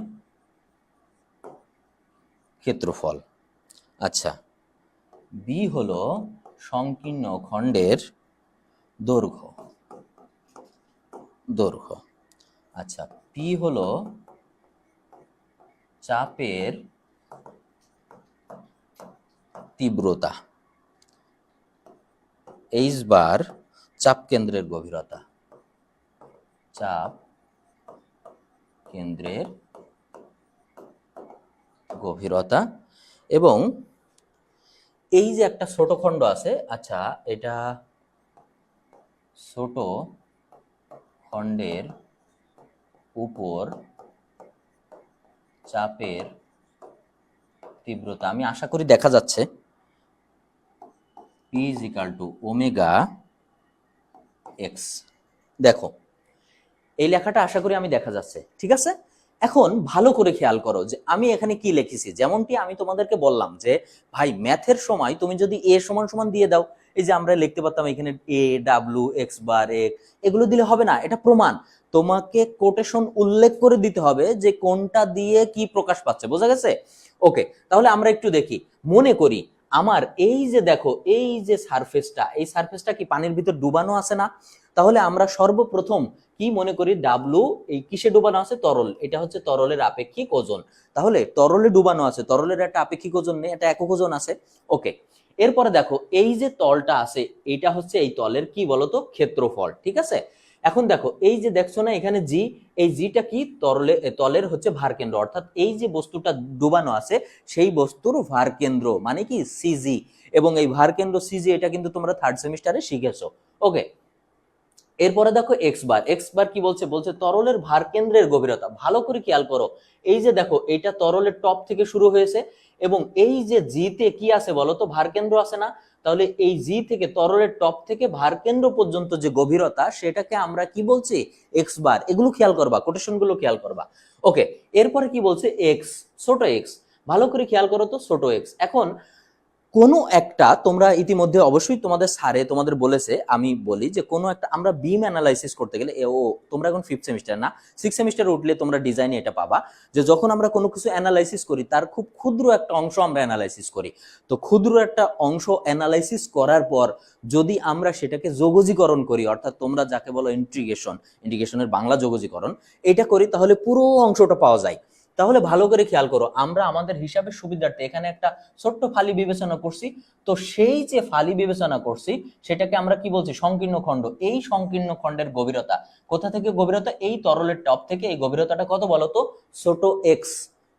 ক্ষেত্রফল। আচ্ছা, বি হলো সংকীর্ণ খণ্ডের দৈর্ঘ্য, দৈর্ঘ্য। আচ্ছা, পি হলো চাপের তীব্রতা, এইচ বার চাপ কেন্দ্রের গভীরতা, চাপ কেন্দ্রের গভীরতা। এবং এই যে একটা ছোট খণ্ড আছে, আচ্ছা এটা ছোট খণ্ডের উপর চাপের তীব্রতা, আমি আশা করি দেখা যাচ্ছে, P is equal to omega x. দেখো এই লেখাটা আশা করি আমি দেখা যাচ্ছে, ঠিক আছে? এখন ভালো করে খেয়াল করো যে আমি এখানে কি লিখেছি। যেমনটি আমি তোমাদেরকে বললাম যে ভাই ম্যাথের সময় তুমি যদি এ সমান সমান দিয়ে দাও, এই যে আমরা লিখতে পারতাম এখানে এ ডাব্লিউ এক্স বার এ, এগুলো দিলে হবে না, এটা প্রমাণ। তোমাকে কোটেশন উল্লেখ করে দিতে হবে যে কোনটা দিয়ে কি প্রকাশ পাচ্ছে, বোঝা গেছে? ওকে, তাহলে আমরা একটু দেখি। মনে করি আমার এই যে দেখো এই যে সারফেসটা, এই সারফেসটা কি পানির ভিতর ডুবানো আছে না? তাহলে আমরা সর্বপ্রথম কি মনে করি, ডাব্লু এই কিসে ডুবানো আছে, তরল, এটা হচ্ছে তরলের আপেক্ষিক ওজন। তাহলে তরলে ডুবানো আছে, তরলের একটা আপেক্ষিক ওজন নেই, এটা একক ওজন আছে। ওকে, এরপরে দেখো এই যে তলটা আছে, এটা হচ্ছে এই তলের কি বলতো, ক্ষেত্রফল। ঠিক আছে, এখন দেখো এই যে দেখছো না এখানে জি, এই জিটা কি, তলের হচ্ছে ভার কেন্দ্র, অর্থাৎ এই যে বস্তুটা ডুবানো আছে সেই বস্তুর ভার কেন্দ্র মানে কি সিজি, এবং এই ভার কেন্দ্র সিজি এটা কিন্তু তোমরা থার্ড সেমিস্টারে শিখেছো। ওকে, এরপরে দেখো এক্স বার, এক্স বার কি বলছে, বলছে তরলের ভার কেন্দ্রের গভীরতা। ভালো করে খেয়াল করো, এই যে দেখো এটা তরলের টপ থেকে শুরু হয়েছে, এবং এই যে জিতে কি আছে বলতো, ভার কেন্দ্র আছে না? তাহলে এই জি থেকে তরলের টপ থেকে ভার কেন্দ্র পর্যন্ত যে গভীরতা সেটাকে আমরা কি বলছি, এক্স বার। এগুলো খেয়াল করবা, কোটেশন গুলো খেয়াল করবা। ওকে, এরপরে কি বলছে, এক্স, ছোট এক্স। ভালো করে খেয়াল করো তো, ছোট এক্স। এখন কোনো একটা, তোমরা ইতিমধ্যে অবশ্যই তোমাদের স্যারে তোমাদের বলেছে, আমি বলি যে কোনো একটা আমরা বিম অ্যানালাইসিস করতে গেলে, তোমরা এখন 5th সেমিস্টার না 6th সেমিস্টারে উঠলে তোমরা ডিজাইনে এটা পাবা, যে যখন আমরা কোনো কিছু অ্যানালাইসিস করি তার খুব ক্ষুদ্র একটা অংশ আমরা অ্যানালাইসিস করি। তো ক্ষুদ্র একটা অংশ অ্যানালাইসিস করার পর যদি আমরা সেটাকে যোগজীকরণ করি, অর্থাৎ তোমরা যাকে বলো ইন্টিগ্রেশনের বাংলা যোগজীকরণ, এটা করি, তাহলে পুরো অংশটা পাওয়া যায়। তাহলে ভালো করে খেয়াল করো, আমরা আমাদের হিসাবের সুবিধার্থে এখানে একটা ছোট্ট ফালি বিবেচনা করছি। তো সেই যে ফালি বিবেচনা করছি সেটাকে আমরা কি বলছি, সংকীর্ণ খণ্ড। এই সংকীর্ণ খণ্ডের গভীরতা কোথা থেকে, গভীরতা এই তরলের টপ থেকে, এই গভীরতাটা কত বলতো, ছোট এক্স।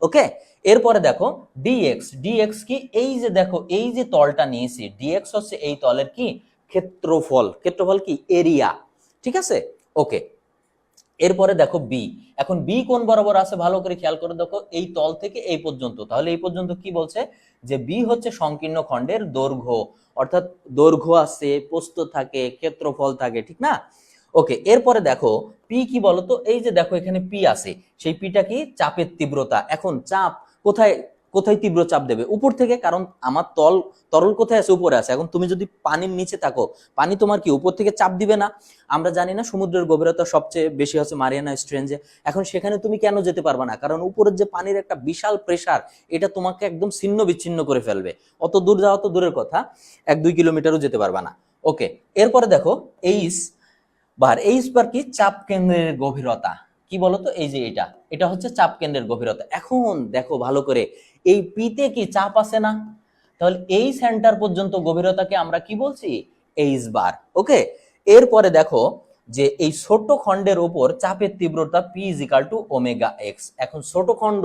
ওকে, এরপরে দেখো ডিএক্স, ডিএক্স কি, এই যে দেখো এই যে তলটা নিয়েছি, ডিএক্স হচ্ছে এই তলের কি, ক্ষেত্রফল। ক্ষেত্রফল কি, এরিয়া। ঠিক আছে, ওকে। এরপরে দেখো বি, এখন বি কোন বরাবর আছে, ভালো করে খেয়াল করে দেখো, এই তল থেকে এই পর্যন্ত। তাহলে এই পর্যন্ত কি বলছে, যে বি হচ্ছে সংকীর্ণ খণ্ডের দৈর্ঘ্য, অর্থাৎ দৈর্ঘ্য আছে, প্রস্থ থাকে, ক্ষেত্রফল থাকে, ঠিক না? ওকে, এরপরে দেখো পি কি বলতো, এই যে দেখো এখানে পি আছে, সেই পিটা কি, চাপের তীব্রতা। এখন চাপ কোথায় কোথায় তীব্র চাপ দেবে, উপর থেকে, কারণ আমার তরল কোথায় আছে, উপরে আছে। এখন তুমি যদি পানির নিচে থাকো, পানি তোমার কি উপর থেকে চাপ দিবে না? আমরা জানি না সমুদ্রের গভীরতা সবচেয়ে বেশি হচ্ছে মারিয়ানা স্ট্রেঞ্জে। এখন সেখানে তুমি কেন যেতে পারবে না, কারণ উপরের যে পানির একটা বিশাল প্রেসার, এটা তোমাকে একদম ছিন্ন বিচ্ছিন্ন করে ফেলবে। অত দূর যাওয়া তো দূরের কথা, 1-2 কিলোমিটারও যেতে পারবে না। ওকে, এরপরে দেখো এইচ বার, এইচ বার কি, চাপ কেন্দ্রের গভীরতা। কি বলতো, এই যে এটা, এটা হচ্ছে চাপ কেন্দ্রের গভীরতা। এখন দেখো ভালো করে, এই পিতে কি চাপ আছে না? তাহলে এই সেন্টার পর্যন্ত গভীরতাকে আমরা কি বলছি, এইচ বার। ওকে, এরপরে দেখো যে এই ছোট খণ্ডের উপর চাপের তীব্রতা P is equal to omega x. এখন ছোট খণ্ড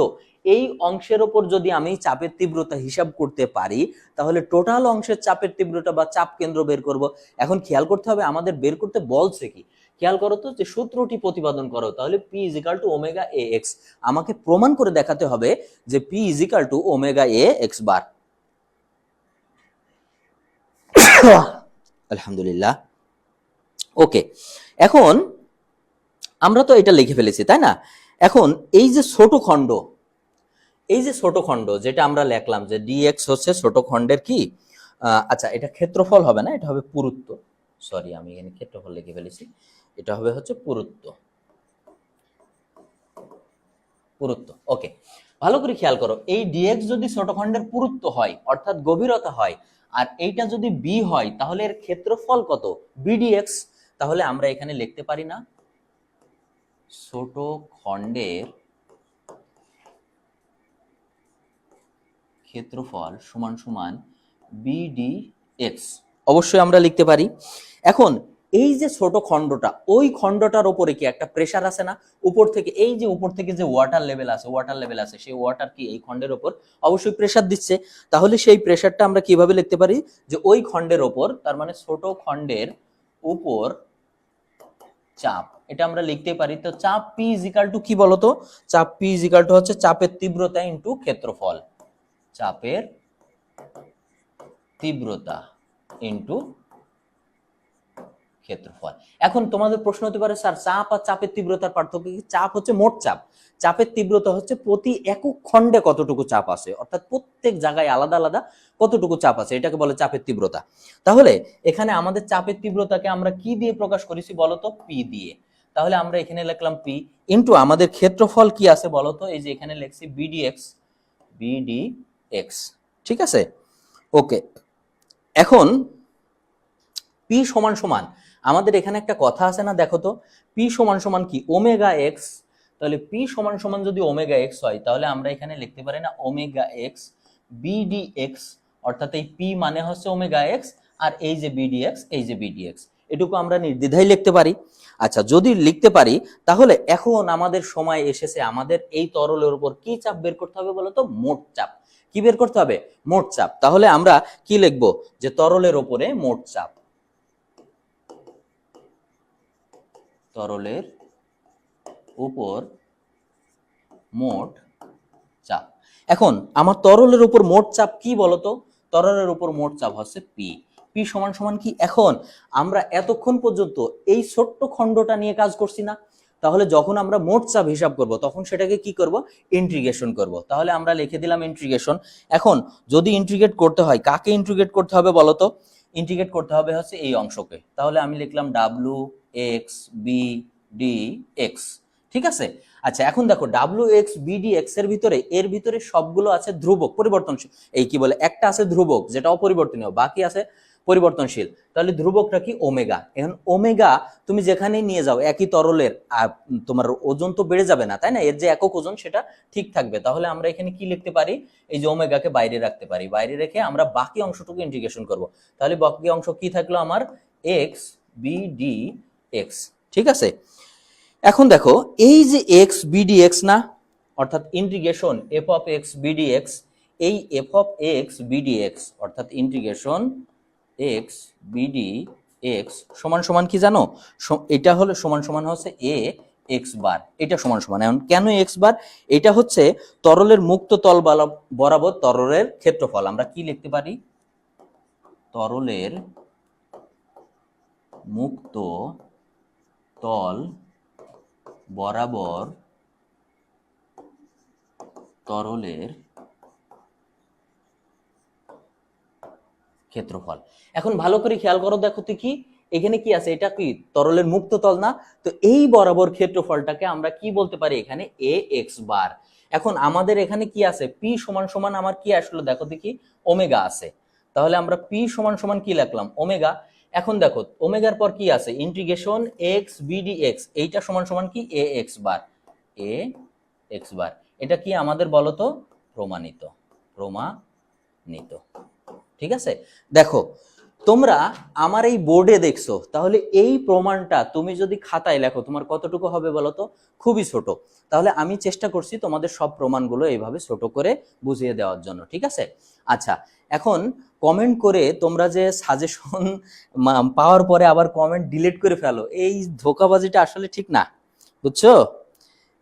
এই অংশের উপর যদি আমি চাপের তীব্রতা হিসাব করতে পারি, তাহলে টোটাল অংশের চাপের তীব্রতা বা চাপ কেন্দ্র বের করব। এখন খেয়াল করতে হবে আমাদের বের করতে বলছে কি, খেয়াল করো তো, যে সূত্রটি প্রতিপাদন করো। তাহলে P is equal to omega a x, আমাকে প্রমাণ করে দেখাতে হবে যে P is equal to omega a x bar. আলহামদুলিল্লাহ। ওকে, এখন আমরা তো এটা লিখে ফেলেছি, তাই না? এখন এই যে ছোট খণ্ড, এই যে ছোট খণ্ড যেটা আমরা লিখলাম যে ডিএক্স হচ্ছে ছোট খণ্ডের কি, আচ্ছা এটা ক্ষেত্রফল হবে না, এটা হবে পুরুত্ব। সরি, আমি এখানে ক্ষেত্রফল লিখে ফেলেছি, এটা হবে হচ্ছে পুরুত্ব। পুরুত্ব। ওকে, ভালো করে খেয়াল করো, এই ডিএক্স যদি ছোট খণ্ডের পুরুত্ব হয়, অর্থাৎ গভীরতা হয়, আর এইটা যদি বি হয়, তাহলে এর ক্ষেত্রফল কত, বিডিএক্স। তাহলে আমরা এখানে লিখতে পারি না, ছোট খণ্ডের ক্ষেত্রফল সমান সমান বিডিএক্স, অবশ্যই আমরা লিখতে পারি। এখন এই যে ছোট খণ্ডটা, ওই খণ্ডটার উপরে কি একটা প্রেসার আছে না, উপর থেকে, এই যে উপর থেকে যে ওয়াটার লেভেল আছে, সেই ওয়াটার কি এই খণ্ডের উপর অবশ্যই প্রেসার দিচ্ছে। তাহলে সেই প্রেসারটা আমরা কিভাবে লিখতে পারি, যে ওই খণ্ডের উপর, তার মানে ছোট খণ্ডের উপর চাপ, এটা আমরা লিখতে পারি। তো চাপ পি ইজ ইকাল টু কি বলতো, চাপ পি ইজ ইকাল টু হচ্ছে চাপের তীব্রতা ইনটু ক্ষেত্রফল, চাপের তীব্রতা ইনটু ক্ষেত্রফল। এখন তোমাদের প্রশ্ন হতে পারে, স্যার চাপ আর চাপের তীব্রতার পার্থক্য কি? চাপ হচ্ছে মোট চাপ, চাপের তীব্রতা হচ্ছে প্রতি একক খণ্ডে কতটুকু চাপ আছে, অর্থাৎ প্রত্যেক জায়গায় আলাদা আলাদা কতটুকু চাপ আছে, এটাকে বলে চাপের তীব্রতা। তাহলে এখানে আমাদের চাপের তীব্রতাকে আমরা কি দিয়ে প্রকাশ করেছি বলতো, পি দিয়ে। তাহলে আমরা এখানে লিখলাম পি ইনটু আমাদের ক্ষেত্রফল কি আছে বলতো, এই যে এখানে লিখছি বিডিএক্স, বিডিএক্স। ঠিক আছে, ওকে, এখন পি সমান সমান আমাদের এখানে একটা কথা আছে না, দেখো তো পি সমান সমান কি ওমেগা এক্স। তাহলে পি সমান সমান যদি ওমেগা এক্স হয় তাহলে আমরা এখানে লিখতে পারি না ওমেগা এক্স বিডি এক্স, অর্থাৎ এই পি মানে হচ্ছে ওমেগা এক্স আর এই যে বিডি এক্স, এই যে বিডি এক্স, এটুকু আমরা নির্দ্বিধায় লিখতে পারি। আচ্ছা, যদি লিখতে পারি তাহলে এখন আমাদের সময় এসেছে আমাদের এই তরলের উপর কি চাপ বের করতে হবে বলতো, মোট চাপ। কি বের করতে হবে, মোট চাপ। তাহলে আমরা কি লিখবো, যে তরলের উপরে মোট চাপ, তরলের উপর মোট চাপ। এখন আমার তরলের উপর মোট চাপ কি বলতো, তরলের উপর মোট চাপ হচ্ছে পি। পি সমান সমান কি, এখন আমরা এতক্ষণ পর্যন্ত এই ছোট্ট খণ্ডটা নিয়ে কাজ করছি না, তাহলে যখন আমরা মোট চাপ হিসাব করব তখন সেটাকে কি করব, ইন্টিগ্রেশন করব। তাহলে আমরা লিখে দিলাম ইন্টিগ্রেশন। এখন যদি ইন্টিগ্রেট করতে হয়, কাকে ইন্টিগ্রেট করতে হবে বলতো, ইন্টিগ্রেট করতে হবে হচ্ছে এই অংশকে। তাহলে আমি লিখলাম W X B D X, ঠিক আছে। আচ্ছা, এখন দেখো ডাব্লিউ এক্স বিডি এক্স এর ভিতরে, এর ভিতরে সবগুলো আছে ধ্রুবক, পরিবর্তনশীল। এই কি বলে, একটা আছে ধ্রুবক যেটা অপরিবর্তনীয়, বাকি আছে পরিবর্তনশীল। তাহলে ধ্রুবকটা কি ওমেগা। এখন ওমেগা তুমি যেখানে নিয়ে যাও একই তরলের, তোমার ওজন তো বেড়ে যাবে না, তাই না, এর যে একক ওজন সেটা ঠিক থাকবে। তাহলে আমরা এখানে কি লিখতে পারি, এই যে ওমেগাকে বাইরে রাখতে পারি, বাইরে রেখে আমরা বাকি অংশটুকু ইন্টিগ্রেশন করব। তাহলে বাকি অংশ কি থাকলো আমার, এক্স বিডি এক্স, ঠিক আছে। এখন দেখো এই যে এক্স বিডি এক্স না, অর্থাৎ integration f of x b d x, এই f of x b d x অর্থাৎ ইন্টিগ্রেশন এক্স বিডি এক্স সমান সমান কি জানো, এটা হলো সমান সমান হচ্ছে এ এক্স বার, এটা সমান সমান। এখন কেন এক্স বার, এটা হচ্ছে তরলের মুক্ত তল বরাবর তরলের ক্ষেত্রফল। আমরা কি লিখতে পারি, তরলের মুক্ত তল বরাবর তরলের ক্ষেত্রফল। এখন ভালো করে খেয়াল করো, দেখো তো কি এখানে কি আছে, এটা কি তরলের মুক্ত তল না, তো এই বরাবর ক্ষেত্রফলটাকে আমরা কি বলতে পারি এখানে, এ এক্স বার। এখন আমাদের এখানে কি আছে, পি সমান সমান আমার কি আসলো, দেখো দেখি ওমেগা আছে। তাহলে আমরা পি সমান সমান কি লিখলাম, ওমেগা। এখন দেখো ওমেগার পর কি আছে, ইন্টিগ্রেশন এক্স বিডি এক্স, এইটা সমান সমান কি এ এক্স বার, এ এক্স বার। এটা কি আমাদের বলতো, প্রমাণিত, প্রমাণিত, ঠিক আছে। দেখো তোমরা আমার এই বোর্ডে দেখছো, তাহলে এই প্রমাণটা তুমি যদি খাতায় লেখো তোমার কতটুকু হবে বলতো, খুবই ছোট। তাহলে আমি চেষ্টা করছি তোমাদের সব প্রমাণগুলো এইভাবে ছোট করে বুঝিয়ে দেওয়ার জন্য, ঠিক আছে। আচ্ছা, এখন কমেন্ট করে তোমরা যে সাজেশন পাওয়ার পরে আবার কমেন্ট ডিলিট করে ফেলো, এই ধোঁকাবাজিটা আসলে ঠিক না, বুঝছো।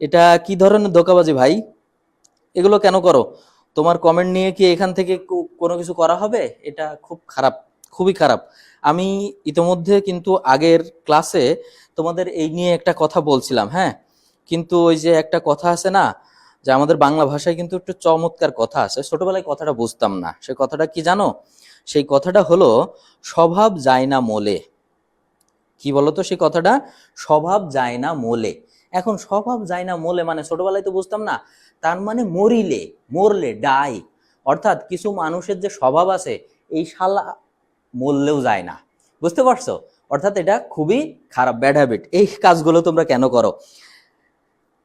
এটা কি ধরনের ধোঁকাবাজি ভাই, এগুলো কেন করো? তোমার কমেন্ট নিয়ে কি এখান থেকে কোনো কিছু করা হবে? এটা খুব খারাপ, খুবই খারাপ। আমি ইতিমধ্যে কিন্তু আগের ক্লাসে তোমাদের এই নিয়ে একটা কথা বলছিলাম, হ্যাঁ, কিন্তু ওই যে একটা কথা আছে না, যে আমাদের বাংলা ভাষায় কিন্তু একটু চমৎকার কথা আছে, ছোটবেলায় কথাটা বুঝতাম না। সে কথাটা কি জানো, সেই কথাটা হলো স্বভাব যায় না মোলে। কি বলতো সেই কথাটা, স্বভাব যায় না মোলে। এখন স্বভাব যায় না মোলে মানে ছোটবেলায় তো বুঝতাম না, তার মানে মরিলে, মরলে ডাই, অর্থাৎ কিছু মানুষের যে স্বভাব আছে এই শালা মরলেও যায় না, বুঝতে পারছো। অর্থাৎ এটা খুবই খারাপ, ব্যাড হ্যাবিট। এই কাজগুলো তোমরা কেন করো?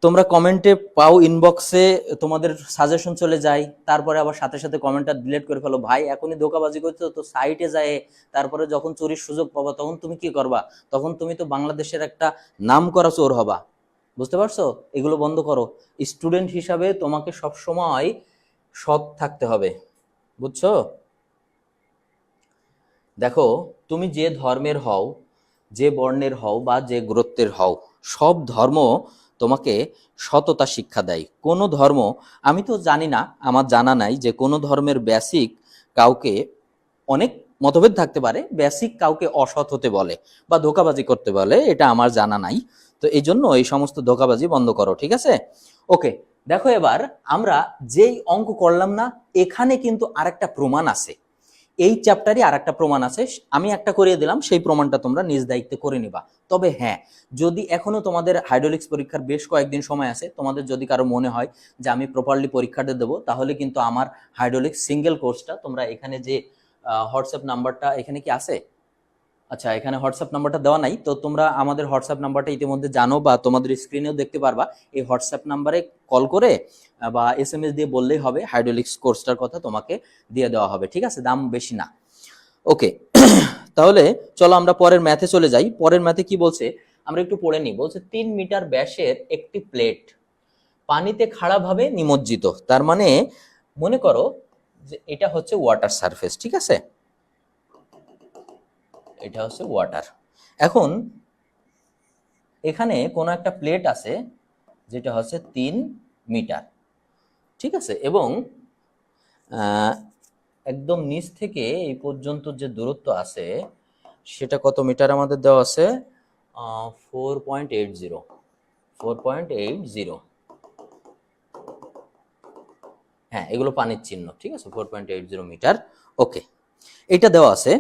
তোমরা কমেন্টে পাও, ইনবক্সে তোমাদের সাজেশন চলে যায়, তারপরে আবার সাথে সাথে কমেন্টটা ডিলিট করে ফেলো। ভাই এখনই ধোকাবাজি করছো তো, সাইটে যায়, তারপরে যখন চুরির সুযোগ পাবা তখন তুমি কি করবা, তখন তুমি তো বাংলাদেশের একটা নাম করা চোর হবা, বুঝতে পারছো। এগুলো বন্ধ করো। স্টুডেন্ট হিসাবে তোমাকে সবসময় সৎ থাকতে হবে, বুঝছো। দেখো তুমি যে ধর্মের হও, যে বর্ণের হও বা যে গোত্রের হও, সব ধর্ম তোমাকে সততা শিক্ষা দেয়। কোনো ধর্ম, আমি তো জানি না, আমার জানা নাই যে কোনো ধর্মের বেসিক কাউকে, অনেক মতভেদ থাকতে পারে, বেসিক কাউকে অসৎ হতে বলে বা ধোঁকাবাজি করতে বলে, এটা আমার জানা নাই। তো এই জন্য এই সমস্ত ধোঁকাবাজি বন্ধ করো, ঠিক আছে। ওকে, দেখো এবার আমরা যেই অঙ্ক করলাম না, এখানে কিন্তু আরেকটা প্রমাণ আছে। এই চ্যাপ্টারই আর একটা প্রমাণ আছে, আমি একটা করিয়ে দিলাম, সেই প্রমাণটা তোমরা নিজ দায়িত্বে করে নিবা। তবে হ্যাঁ, যদি এখনো তোমাদের হাইড্রোলিক্স পরীক্ষার বেশ কয়েকদিন সময় আছে, তোমাদের যদি কারো মনে হয় যে আমি প্রপারলি পরীক্ষাটা দেবো, তাহলে কিন্তু আমার হাইড্রোলিক্স সিঙ্গেল কোর্সটা তোমরা এখানে যে হোয়াটসঅ্যাপ নাম্বারটা এখানে কি আছে, আচ্ছা এখানে হোয়াটসঅ্যাপ নাম্বারটা দেওয়া নাই, তো তোমরা আমাদের হোয়াটসঅ্যাপ নাম্বারটা ইতিমধ্যে জানো বা তোমাদের স্ক্রিনেও দেখতে পারবা। এই হোয়াটসঅ্যাপ নাম্বারে কল করে বা SMS দিয়ে বললেই হবে, হাইড্রোলিক্স কোর্সটার কথা তোমাকে দিয়ে দেওয়া হবে, ঠিক আছে, দাম বেশি না। ওকে, তাহলে চলো আমরা পরের ম্যাথে চলে যাই। পরের ম্যাথে কি বলছে আমরা একটু পড়ে নিই। বলছে 3 মিটার ব্যাসের একটি প্লেট পানিতে খাড়াভাবে নিমজ্জিত। তার মানে মনে করো যে এটা হচ্ছে ওয়াটার সারফেস, ঠিক আছে, এটা হচ্ছে ওয়াটার। এখন এখানে কোনো একটা প্লেট আছে যেটা হচ্ছে 3 মিটার, ঠিক আছে, এবং একদম নিচ থেকে এই পর্যন্ত যে দূরত্ব আছে সেটা কত মিটার আমাদের দেওয়া আছে, 4.80 হ্যাঁ, এগুলো পানির চিহ্ন, ঠিক আছে, 4.80 মিটার। ওকে, এটা দেওয়া আছে।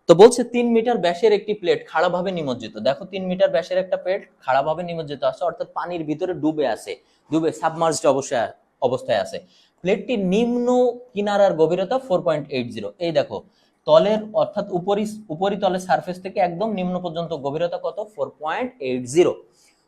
তো বলছে 3 মিটার ব্যাসের একটি প্লেট খাড়াভাবে নিমজ্জিত। দেখো 3 মিটার ব্যাসের একটা প্লেট খাড়াভাবে নিমজ্জিত আছে, অর্থাৎ পানির ভিতরে ডুবে আছে, ডুবে সাবমার্জড অবস্থায় আছে। প্লেটটির নিম্ন কিনারার গভীরতা 4.80। এই দেখো তলের অর্থাৎ উপরিতলের সারফেস থেকে একদম নিম্ন পর্যন্ত গভীরতা কত, 4.80।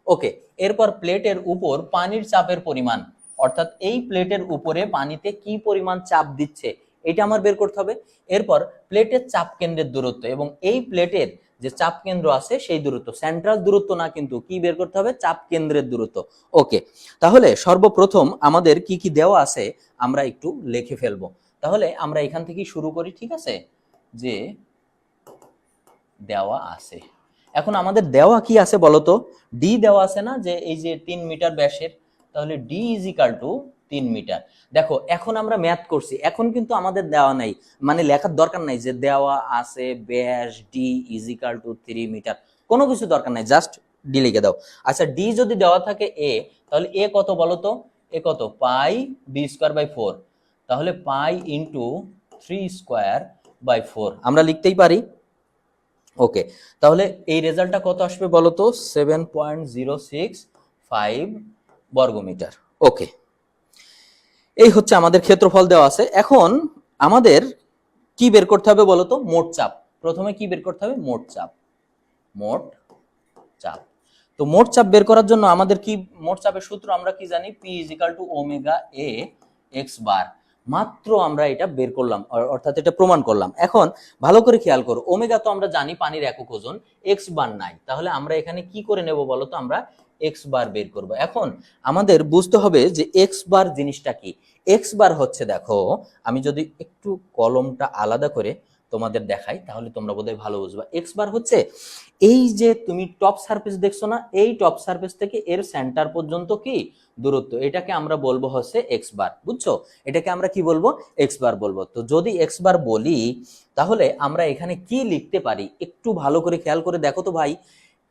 ওকে, এরপর প্লেটের উপর পানির চাপের পরিমাণ, অর্থাৎ এই প্লেটের উপরে পানিতে কি পরিমাণ চাপ দিচ্ছে এটা আমার বের করতে হবে। এরপর প্লেটের চাপ কেন্দ্রের দূরত্ব এবং এই প্লেটের যে চাপ কেন্দ্র আছে সেই দূরত্ব, সেন্ট্রাল দূরত্ব না, কিন্তু কি বের করতে হবে, চাপ কেন্দ্রের দূরত্ব। ওকে, তাহলে সর্বপ্রথম আমাদের কি কি দেওয়া আছে আমরা একটু লিখে ফেলবো। তাহলে আমরা এখান থেকে শুরু করি, ঠিক আছে, যে দেওয়া আছে। এখন আমাদের দেওয়া কি আছে বলতো, ডি দেওয়া আছে না, যে এই যে 3 মিটার ব্যাসের, তাহলে D is equal to 3 metre. দেখো এখন আমরা ম্যাথ করছি, এখন কিন্তু আমাদের দেওয়া নাই, মানে লেখার দরকার নাই যে দেওয়া আছে ব্যাস D is equal to 3 metre, কোনো কিছু দরকার নাই, জাস্ট ডি লিখে দাও। আচ্ছা ডি যদি দেওয়া থাকে এ, তাহলে এ কত বলতো, এ কত, পাই বি স্কোয়ার বাই 4, তাহলে পাই ইন্টু 3 স্কোয়ার বাই 4 আমরা লিখতেই পারি। ওকে, তাহলে এই রেজাল্টটা কত আসবে বলতো, 7.065 বর্গমিটার। ওকে, এই হচ্ছে আমাদের ক্ষেত্রফল দেওয়া আছে। এখন আমাদের কি বের করতে হবে বলতো, মোট চাপ। প্রথমে কি বের করতে হবে, মোট চাপ। মোট চাপ, তো মোট চাপ বের করার জন্য আমাদের কি, মোট চাপের সূত্র আমরা কি জানি, P is equal to omega a x bar. মাত্র আমরা এটা বের করলাম, অর্থাৎ এটা প্রমাণ করলাম। এখন ভালো করে খেয়াল করো, ওমেগা তো আমরা জানি পানির একক ওজন, এক্স বার নাই, তাহলে আমরা এখানে কি করে নেব বলতো, আমরা এক্স বার বের করব। এখন আমাদের বুঝতে হবে যে এক্স বার জিনিসটা কি। এক্স বার হচ্ছে, দেখো আমি যদি একটু কলমটা আলাদা করে তোমাদের দেখাই তাহলে তোমরা বোধহয় ভালো বুঝবা। এক্স বার হচ্ছে এই যে তুমি টপ সারফেস দেখছো না, এই টপ সারফেস থেকে এর সেন্টার পর্যন্ত কি দূরত্ব, এটাকে আমরা বলবো হচ্ছে এক্স বার, বুঝছো, এটাকে আমরা কি বলবো, এক্স বার বলবো। তো যদি এক্স বার বলি তাহলে আমরা এখানে কি লিখতে পারি, একটু ভালো করে খেয়াল করে দেখো তো ভাই,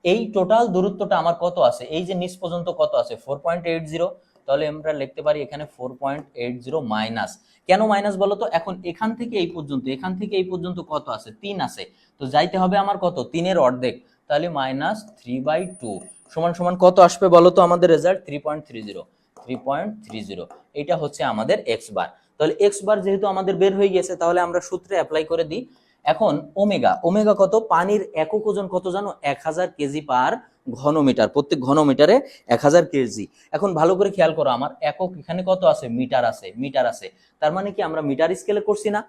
এই টোটাল দূরত্বটা আমার কত আছে, এই যে নিচ পর্যন্ত কত আছে 4.80, তাহলে আমরা লিখতে পারি এখানে 4.80 মাইনাস, কেন মাইনাস বলো তো, এখন এখান থেকে এই পর্যন্ত, এখান থেকে এই পর্যন্ত কত আছে, 3 আছে, তো যাইতে হবে আমার কত, 3 এর অর্ধেক, তাহলে মাইনাস 3/2 সমান সমান কত আসবে বলো তো আমাদের রেজাল্ট, 3.30। এটা হচ্ছে আমাদের এক্স বার। তাহলে এক্স বার যেহেতু আমাদের বের হয়ে গেছে, তাহলে আমরা সূত্রে অ্যাপ্লাই করে দিই। এখন ওমেগা, ওমেগা কত, পানির একক ওজন কত জানো, 1000 কেজি পার ঘনমিটার, প্রত্যেক ঘনমিটারে 1000 কেজি। এখন ভালো করে খেয়াল করো, আমার একক এখানে কত আছে, মিটার আছে, মিটার আছে, তার মানে কি আমরা মিটার স্কেলে করছি না,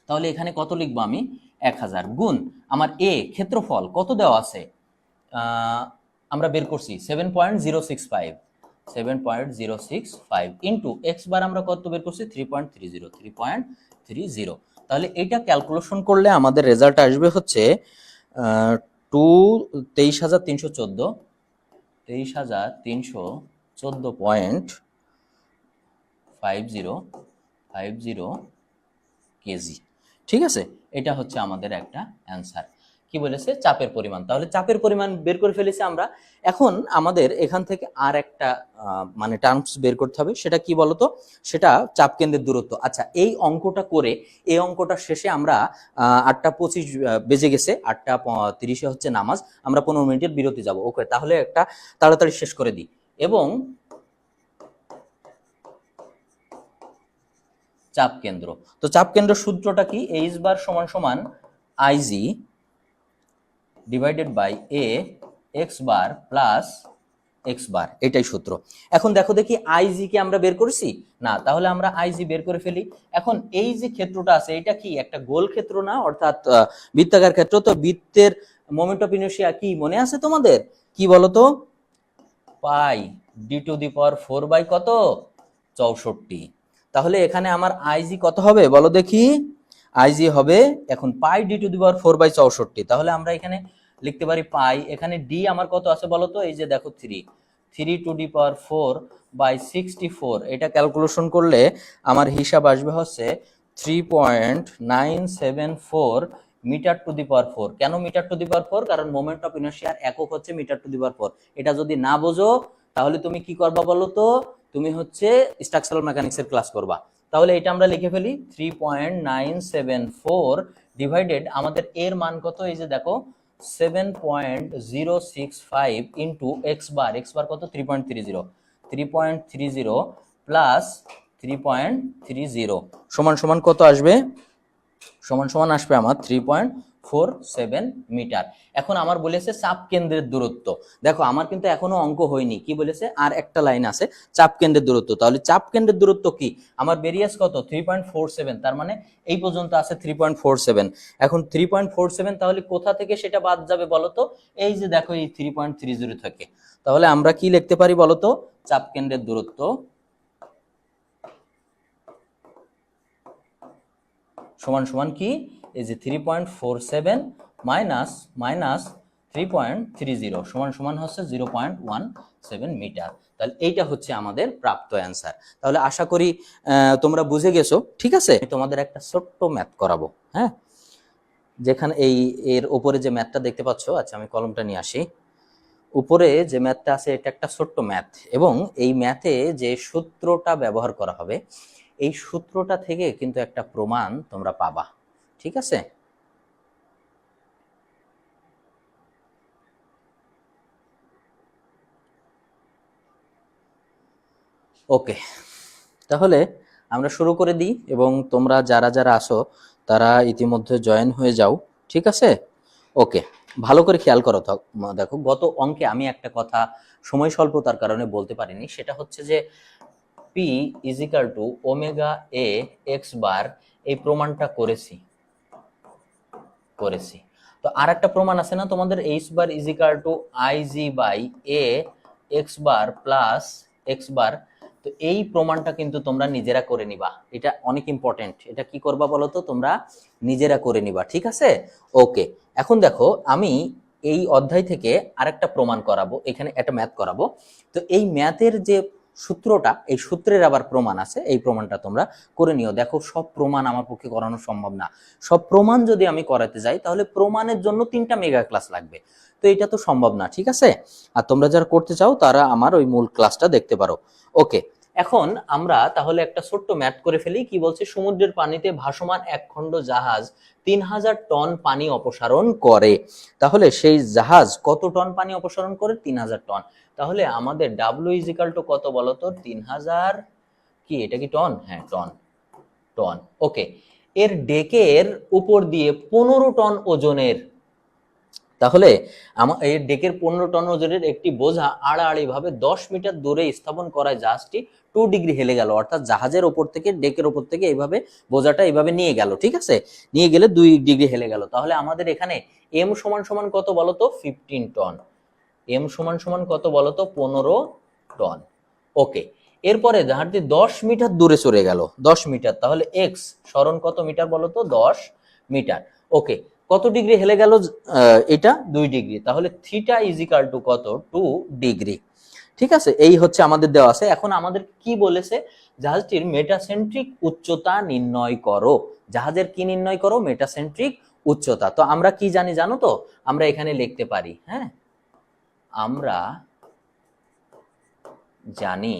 তাহলে এখানে কত লিখবো আমি, 1000 গুণ আমার এ ক্ষেত্রফল কত দেওয়া আছে, আমরা বের করছি 7.065 ইন্টু এক্স বার আমরা কত বের করছি, 3.30। তাহলে এটা ক্যালকুলেশন করলে আমাদের রেজাল্ট আসবে হচ্ছে 23,314.50 কেজি, ঠিক আছে, এটা হচ্ছে আমাদের একটা অ্যান্সার। কি বলেছে, চাপের পরিমাণ। তাহলে চাপের পরিমাণ বের করে ফেলেছি আমরা। এখন আমাদের এখান থেকে আর একটা মানে টার্মস বের করতে হবে, সেটা কি বলতো, সেটা চাপ কেন্দ্রের দূরত্ব। আচ্ছা, এই অঙ্কটা করে এই অঙ্কটা শেষে আমরা 8:25 বেজে গেছে, 8:30 হচ্ছে নামাজ, আমরা 15 মিনিটের বিরতি যাব। ওকে, তাহলে একটা তাড়াতাড়ি শেষ করে দিই। এবং চাপ কেন্দ্র, তো চাপ কেন্দ্র সূত্রটা কি, এইচ বার সমান সমান IG divided by a x bar plus x bar, এটাই সূত্র। এখন দেখো দেখি আইজি কে আমরা বের করেছি না, তাহলে আমরা আইজি বের করে ফেলি। এখন এই যে ক্ষেত্রটা আছে এটা কি একটা গোল ক্ষেত্র না, অর্থাৎ বৃত্তাকার ক্ষেত্র। তো বৃত্তের মোমেন্ট অফ ইনার্শিয়া কি মনে আছে তোমাদের, কি বলতো, pi d to the power 4 by কত, 64। তাহলে এখানে আমার আইজি কত হবে বলো দেখি, আইজি হবে এখন pi d to the power 4 by 64। তাহলে আমরা এখানে লিখতে পারি পাই, এখানে ডি আমার কত আছে বলো তো, এই যে দেখো 3 টু দি পাওয়ার 4 বাই 64। এটা ক্যালকুলেশন করলে আমার হিসাব আসবে হচ্ছে 3.974 মিটার টু দি পাওয়ার 4। কেন মিটার টু দি পাওয়ার 4? কারণ মোমেন্ট অফ ইনার্শিয়ার একক হচ্ছে মিটার টু দি পাওয়ার 4। এটা যদি না বোঝো তাহলে তুমি কি করবা বলো তো, তুমি হচ্ছে স্ট্রাকচারাল মেকানিক্সের ক্লাস করবা। তাহলে এটা আমরা লিখে ফেলি 3.974 ডিভাইডেড আমাদের এর মান কত, এই যে দেখো 7.065 into x bar, x bar কত 3.30 প্লাস 3.30 সমান সমান কত আসবে, সমান সমান আসবে আমার 3.47 মিটার। এখন আমার বলেছে চাপ কেন্দ্রের দূরত্ব। দেখো আমার কিন্তু এখনো অঙ্ক হয়নি, কি বলেছে, আর একটা লাইন আছে, চাপ কেন্দ্রের দূরত্ব। তাহলে চাপ কেন্দ্রের দূরত্ব কি, আমার বেরিয়াস কত 3.47, তার মানে এই পর্যন্ত আছে 3.47। এখন 3.47 তাহলে কোথা থেকে সেটা বাদ যাবে বলতো, এই যে দেখো এই 3.30 থেকে। তাহলে আমরা কি লিখতে পারি বলতো, চাপ কেন্দ্রের দূরত্ব সমান সমান কি, এই যে 3.47 মাইনাস 3.30 সমান সমান হচ্ছে 0.17 মিটার। তাহলে এইটা হচ্ছে আমাদের প্রাপ্ত অ্যান্সার। তাহলে আশা করি তোমরা বুঝে গেছো, ঠিক আছে। তোমাদের একটা ছোট্ট ম্যাথ করাবো, হ্যাঁ, যেখানে এর উপরে যে ম্যাথটা দেখতে পাচ্ছ, আচ্ছা আমি কলমটা নিয়ে আসি। উপরে যে ম্যাথটা আছে এটা একটা ছোট্ট ম্যাথ, এবং এই ম্যাথে যে সূত্রটা ব্যবহার করা হবে এই সূত্রটা থেকে কিন্তু একটা প্রমাণ তোমরা পাবা, ঠিক আছে। ওকে, তাহলে আমরা শুরু করে দিই, এবং তোমরা যারা যারা আসো তারা ইতিমধ্যে জয়েন হয়ে যাও, ঠিক আছে। ওকে, ভালো করে খেয়াল করো। দেখো গত অঙ্কে আমি একটা কথা সময় স্বল্পতার কারণে বলতে পারিনি, সেটা হচ্ছে যে P is equal to omega a x bar, এই প্রমাণটা করেছি। তো আর একটা প্রমাণ আছে না তোমাদের, h bar is equal to IG by a x bar plus x bar. তো এই প্রমাণটা কিন্তু তোমরা নিজেরা করে নিবা, এটা অনেক ইম্পর্টেন্ট। এটা কি করবা বলো তো, তোমরা নিজেরা করে নিবা, ঠিক আছে। ওকে, এখন দেখো আমি এই অধ্যায় থেকে আরেকটা প্রমাণ করাবো, এখানে একটা ম্যাথ করাবো। তো এই ম্যাথের যে সূত্রটা, এই সূত্রের আবার প্রমাণ আছে, এই প্রমাণটা তোমরা করে নিও। দেখো সব প্রমাণ আমার পক্ষে করানো সম্ভব না, সব প্রমাণ যদি আমি করাতে যাই তাহলে প্রমাণের জন্য 3টা মেগা ক্লাস লাগবে, তো এটা তো সম্ভব না, ঠিক আছে। আর তোমরা যারা করতে চাও তারা আমার ওই মূল ক্লাসটা দেখতে পারো। ওকে, এখন আমরা তাহলে একটা ছোট্ট ম্যাথ করে ফেলি। কি বলছে, সমুদ্রের পানিতে ভাসমান এক খণ্ড জাহাজ 3000 টন পানি অপসারণ করে। তাহলে সেই জাহাজ কত টন পানি অপসারণ করে, 3000 টন। তাহলে আমাদের ডাব্লিউ ইজ ইকাল টু কত বলতো, 3000, কি এটা কি টন, হ্যাঁ টন। ওকে, এর ডেকের উপর দিয়ে 15 টন ওজনের, তাহলে এই ডেকের 15 টন ওজনের একটি বোঝা আড়াআড়ি ভাবে 10 মিটার দূরে স্থাপন করায় জাহাজটি 2 ডিগ্রি হেলে গেল। অর্থাৎ জাহাজের ওপর থেকে, ডেকের ওপর থেকে এইভাবে বোঝাটা এইভাবে নিয়ে গেল, ঠিক আছে, নিয়ে গেলে 2 ডিগ্রি হেলে গেল। তাহলে আমাদের এখানে এম সমান সমান কত বলতো, 15 টন। এম সমান সমান কত বলতো, 15 টন। ওকে, এরপরে জাহাজটি 10 মিটার দূরে সরে গেল, 10 মিটার। তাহলে এক্স সরণ কত মিটার বলতো, 10 মিটার। ওকে, কত ডিগ্রি হেলে গেল, এটা 2 ডিগ্রি। তাহলে থিটা ইজ ইকাল টু কত, 2 ডিগ্রি, ঠিক আছে। এই হচ্ছে আমাদের দেওয়া আছে। এখন আমাদের কি বলেছে, জাহাজটির মেটাসেন্ট্রিক উচ্চতা নির্ণয় করো। জাহাজের কি নির্ণয় করো, মেটাসেন্ট্রিক উচ্চতা। তো আমরা কি জানি জানো তো, আমরা এখানে লিখতে পারি, হ্যাঁ, আমরা জানি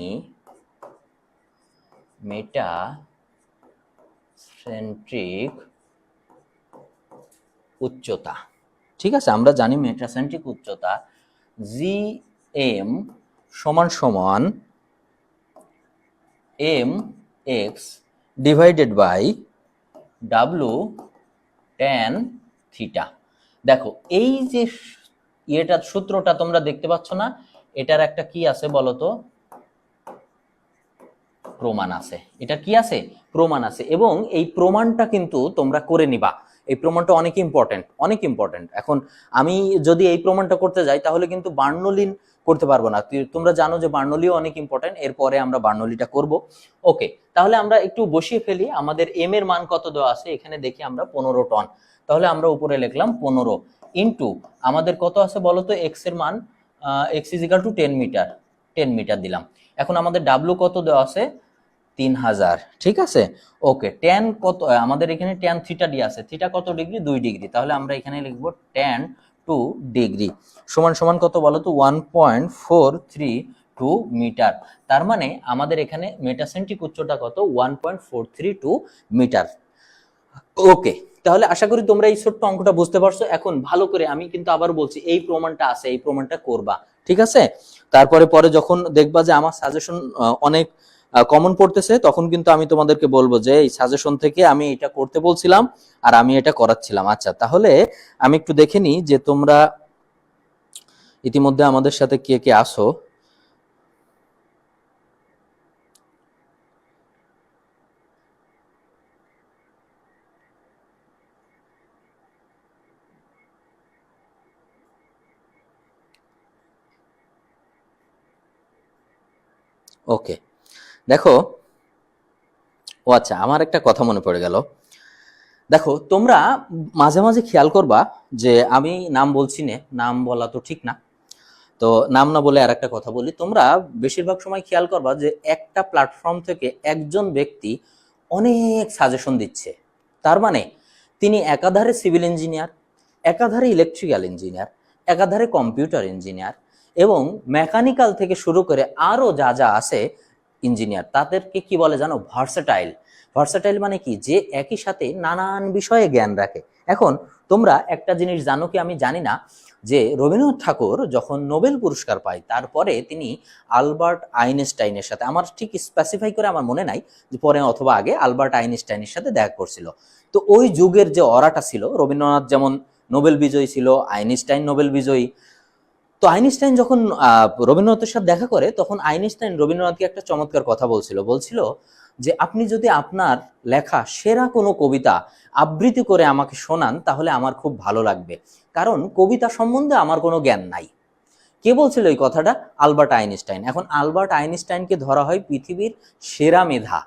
মেটা সেন্ট্রিক উচ্চতা। ঠিক আছে, আমরা জানি মেটাসেন্ট্রিক উচ্চতা জি এম সমান সমান M X divided by W tan theta. দেখো এই যে এটার সূত্রটা তোমরা দেখতে পাচ্ছ না, এটার একটা কি আছে বলো তো, প্রমাণ আছে। এটা কি আছে? প্রমাণ আছে। এবং এই প্রমাণটা কিন্তু তোমরা করে নিবা। এই প্রমাণটা অনেক ইম্পর্টেন্ট, অনেক ইম্পর্টেন্ট। এখন আমি যদি এই প্রমাণটা করতে যাই তাহলে কিন্তু বার্নৌলিন করতে পারবো না। তোমরা জানো যে বার্নৌলিও অনেক ইম্পর্টেন্ট, এরপরে আমরা বার্নৌলিটা করব। ওকে, তাহলে আমরা একটু বসিয়ে ফেলি। আমাদের এম এর মান কত দেওয়া আছে এখানে দেখি আমরা, 15 টন। তাহলে আমরা উপরে লিখলাম 15 ইন্টু আমাদের কত আছে বলো তো, এক্স এর মান, X is equal to 10 metre, 10 metre দিলাম। এখন আমাদের ডাব্লু কত দেওয়া আছে, 3000। ঠিক আছে, ওকে। ট্যান কত আমাদের এখানে, ট্যান থিটা ডি আছে, থিটা কত ডিগ্রি, 2 ডিগ্রি। তাহলে আমরা এখানে লিখবো ট্যান 2 ডিগ্রি সমান সমান কত বলো তো, 1.432 মিটার। তার মানে আমাদের এখানে মেটাসেন্ট্রিক উচ্চতা কত, 1.432 মিটার। ওকে, তাহলে আশা করি তোমরা এই ছোট্ট অঙ্কটা বুঝতে পারছো। এখন ভালো করে আমি কিন্তু আবার বলছি, এই প্রমাণটা আছে, এই প্রমাণটা করবা, ঠিক আছে? তারপরে পরে যখন দেখবা যে আমার সাজেশন অনেক কমন পড়তেছে, তখন কিন্তু আমি তোমাদেরকে বলবো যে এই সাজেশন থেকে আমি এটা করতে বলছিলাম আর আমি এটা করাচ্ছিলাম। আচ্ছা, তাহলে আমি একটু দেখে নিই যে তোমরা ইতিমধ্যে আমাদের সাথে কে কে আসো। ওকে, দেখো, ও আচ্ছা, আমার একটা কথা মনে পড়ে গেল। দেখো তোমরা মাঝে মাঝে খেয়াল করবা যে আমি নাম বলছি না, নাম বলা তো ঠিক না, তো নাম না বলে আর একটা কথা বলি। তোমরা বেশিরভাগ সময় খেয়াল করবা যে একটা প্ল্যাটফর্ম থেকে একজন ব্যক্তি অনেক সাজেশন দিচ্ছে। তার মানে তিনি একাধারে সিভিল ইঞ্জিনিয়ার, একাধারে ইলেকট্রিক্যাল ইঞ্জিনিয়ার, একাধারে কম্পিউটার ইঞ্জিনিয়ার এবং মেকানিক্যাল থেকে শুরু করে আরো যা যা আছে ইঞ্জিনিয়ার, তাদেরকে কি বলে জানো, ভার্সেটাইল। ভার্সেটাইল মানে কি, যে একই সাথে নানান বিষয়ে জ্ঞান রাখে। এখন তোমরা একটা জিনিস জানো কি, আমি জানি না, যে রবীন্দ্রনাথ ঠাকুর যখন নোবেল পুরস্কার পায় তারপরে তিনি আলবার্ট আইনস্টাইনের সাথে, আমার ঠিক স্পেসিফাই করে আমার মনে নাই যে পরে অথবা আগে, আলবার্ট আইনস্টাইনের সাথে দেখা করছিল। তো ওই যুগের যে অরাটা ছিল, রবীন্দ্রনাথ যেমন নোবেল বিজয়ী ছিল, আইনস্টাইন নোবেল বিজয়ী। তো আইনস্টাইন যখন রবীন্দ্রনাথের সাথে দেখা করে, তখন আইনস্টাইন রবীন্দ্রনাথকে একটা চমৎকার কথা বলছিল যে আপনি যদি আপনার লেখা সেরা কোনো কবিতা আবৃত্তি করে আমাকে শোনান তাহলে আমার খুব ভালো লাগবে, কারণ কবিতা সম্বন্ধে আমার কোনো জ্ঞান নাই। কে বলছিল এই কথাটা? Albert Einstein. এখন আলবার্ট আইনস্টাইনকে ধরা হয় পৃথিবীর সেরা মেধা।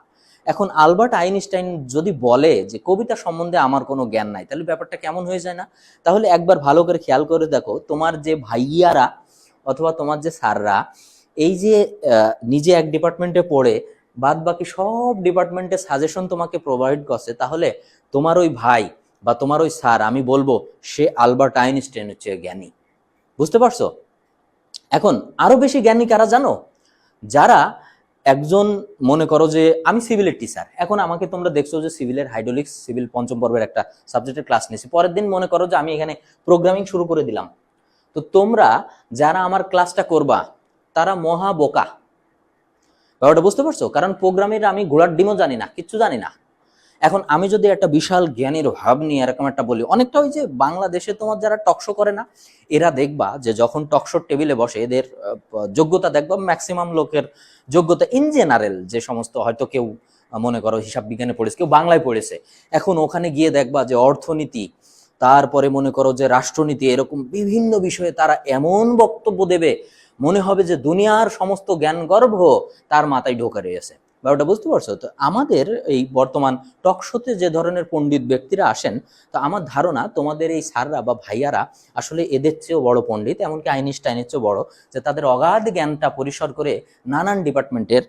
এখন আলবার্ট আইনস্টাইন যদি বলে যে কবিতা সম্বন্ধে আমার কোনো জ্ঞান নাই, তাহলে ব্যাপারটা কেমন হয়ে যায় না? তাহলে একবার ভালো করে খেয়াল করে দেখো, তোমার যে ভাইয়ারা অথবা তোমার যে স্যাররা, এই যে নিজে এক ডিপার্টমেন্টে পড়ে বাদ বাকি সব ডিপার্টমেন্টে সাজেশন তোমাকে প্রোভাইড করছে, তাহলে তোমার ওই ভাই বা তোমার ওই স্যার, আমি বলবো সে আলবার্ট আইনস্টাইন হচ্ছে জ্ঞানী। বুঝতে পারছো? এখন আরো বেশি জ্ঞানী কারা জানো? যারা একজন, মনে করো যে আমি সিভিলের টিচার, এখন আমাকে তোমরা দেখছো যে সিভিলের হাইড্রোলিক্স, সিভিল পঞ্চম পর্বের একটা সাবজেক্টের ক্লাস নিয়েছি, পরের দিন মনে করো যে আমি এখানে প্রোগ্রামিং শুরু করে দিলাম। তো তোমরা যারা আমার ক্লাসটা করবা তারা মহা বোকা। ব্যাপারটা বুঝতে পারছো? কারণ প্রোগ্রামের আমি ঘোড়ার ডিমও জানি না, কিচ্ছু জানি না। এখন আমি যদি একটা বিশাল জ্ঞানের ভাব নিয়ে এরকম একটা বলি, অনেকটা ওই যে বাংলাদেশে তোমার যারা টকশো করে না, এরা দেখবা যে যখন টকশোর টেবিলে বসে এদের যোগ্যতা দেখবা, ম্যাক্সিমাম লোকের যোগ্যতা ইন জেনারেল, যে সমস্ত হয়তো কেউ মনে করো হিসাব বিজ্ঞানে পড়েছে, কেউ বাংলায় পড়েছে, এখন ওখানে গিয়ে দেখবা যে অর্থনীতি, তারপরে মনে করো যে রাষ্ট্রনীতি, এরকম বিভিন্ন বিষয়ে তারা এমন বক্তব্য দেবে মনে হবে যে দুনিয়ার সমস্ত জ্ঞান গর্ভ তার মাথায় ঢোকা রয়েছে। ব্যাপারটা বুঝতে পারছো? তো আমাদের এই বর্তমান টক শোতে যে ধরনের পণ্ডিত ব্যক্তিরা আসেন, তো আমার ধারণা তোমাদের এই স্যাররা বা ভাইয়ারা আসলে এদের চেয়েও বড় পণ্ডিত, এমনকি আইনস্টাইনের চেয়েও বড়, যে তাদের অগাধ জ্ঞানটা পরিসর করে নানান ডিপার্টমেন্টের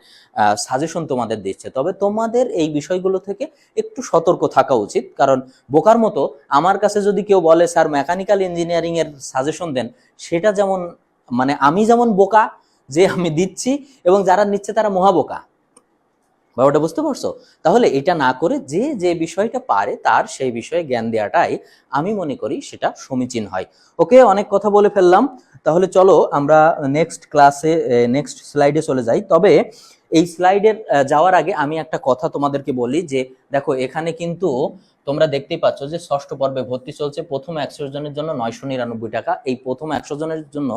সাজেশন তোমাদের দিচ্ছে। তবে তোমাদের এই বিষয়গুলো থেকে একটু সতর্ক থাকা উচিত, কারণ বোকার মতো আমার কাছে যদি কেউ বলে স্যার মেকানিক্যাল ইঞ্জিনিয়ারিং এর সাজেশন দেন, সেটা যেমন মানে আমি যেমন বোকা যে আমি দিচ্ছি, এবং যারা নিচ্ছে তারা মহাবোকা। ব্যাপারটা বুঝতে পারছো? তাহলে এটা না করে যে যে বিষয়টা পারে তার সেই বিষয়ে জ্ঞান দেওয়াটাই আমি মনে করি সেটা সমীচীন হয়। ওকে, অনেক কথা বলে ফেললাম, তাহলে চলো আমরা নেক্সট ক্লাসে নেক্সট স্লাইডে চলে যাই। তবে এই স্লাইডের যাওয়ার আগে আমি একটা কথা তোমাদেরকে বলি যে দেখো এখানে কিন্তু তোমরা দেখতেই পাচ্ছ যে ষষ্ঠ পর্বে ভর্তি চলছে। প্রথম 100 জনের জন্য 999 টাকা। এই প্রথম 100 জনের জন্য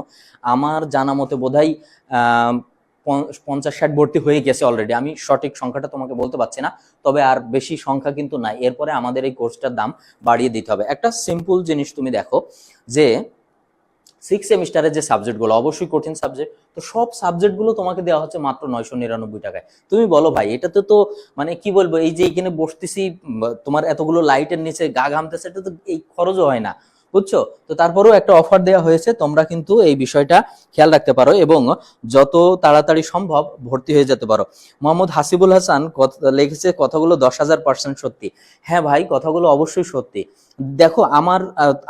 আমার জানা মতে বোধহয় 50-60 ভর্তি হয়ে গেছে অলরেডি। আমি সঠিক সংখ্যাটা তোমাকে বলতে পারছি না, তবে আর বেশি সংখ্যা কিন্তু নাই। এরপরে আমাদের এই কোর্সটার দাম বাড়িয়ে দিতে হবে। একটা সিম্পল জিনিস তুমি দেখো যে 6 সেমিস্টারের যে সাবজেক্টগুলো অবশ্যই কঠিন সাবজেক্ট, তো সব সাবজেক্টগুলো তোমাকে দেওয়া হচ্ছে মাত্র 999 টাকায়। তুমি বলো ভাই, এটাতে তো মানে কি বলবো, এই যে এখানে বসতেছি তোমার এতগুলো লাইটের নিচে গা ঘামতেছে, এটা তো এই খরচও হয় না, বুঝছো? তো তারপরেও একটা অফার দেওয়া হয়েছে, তোমরা কিন্তু এই বিষয়টা খেয়াল রাখতে পারো এবং যত তাড়াতাড়ি সম্ভব ভর্তি হয়ে যেতে পারো। মোহাম্মদ হাসিবুল হাসান লিখেছে কথাগুলো 10,000% সত্যি। হ্যাঁ ভাই, কথাগুলো অবশ্যই সত্যি। দেখো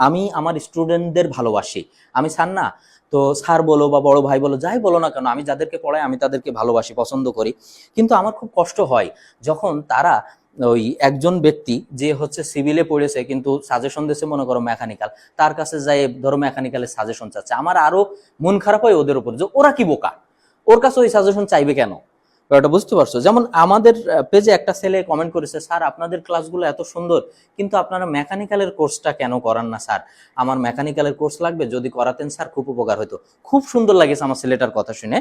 আমি আমার স্টুডেন্টদের ভালোবাসি, আমি স্যার না, তো স্যার বলো বা বড় ভাই বলো, যাই বলো না কেন, আমি যাদেরকে পড়াই আমি তাদেরকে ভালোবাসি, পছন্দ করি। কিন্তু আমার খুব কষ্ট হয় যখন তারা ওই একজন ব্যক্তি যে হচ্ছে সিভিলে পড়েছে কিন্তু সাজেশন দিয়েছে মনে করো মেকানিক্যাল, তার কাছে যাই ধরো মেকানিক্যালের সাজেশন চাচ্ছে, আমার আরো মন খারাপ হয় ওদের উপর, যে ওরা কি বোকা, ওর কাছে ওই সাজেশন চাইবে কেন? ব্যাপারটা বুঝতে পারছো? যেমন আমাদের পেজে একটা ছেলে কমেন্ট করেছে, স্যার আপনাদের ক্লাসগুলো এত সুন্দর, কিন্তু আপনারা মেকানিক্যালের কোর্সটা কেন করান না স্যার? আমার মেকানিক্যালের কোর্স লাগবে, যদি করাতেন স্যার খুব উপকার হতো। খুব সুন্দর লাগেছে আমার ছেলেটার কথা শুনে।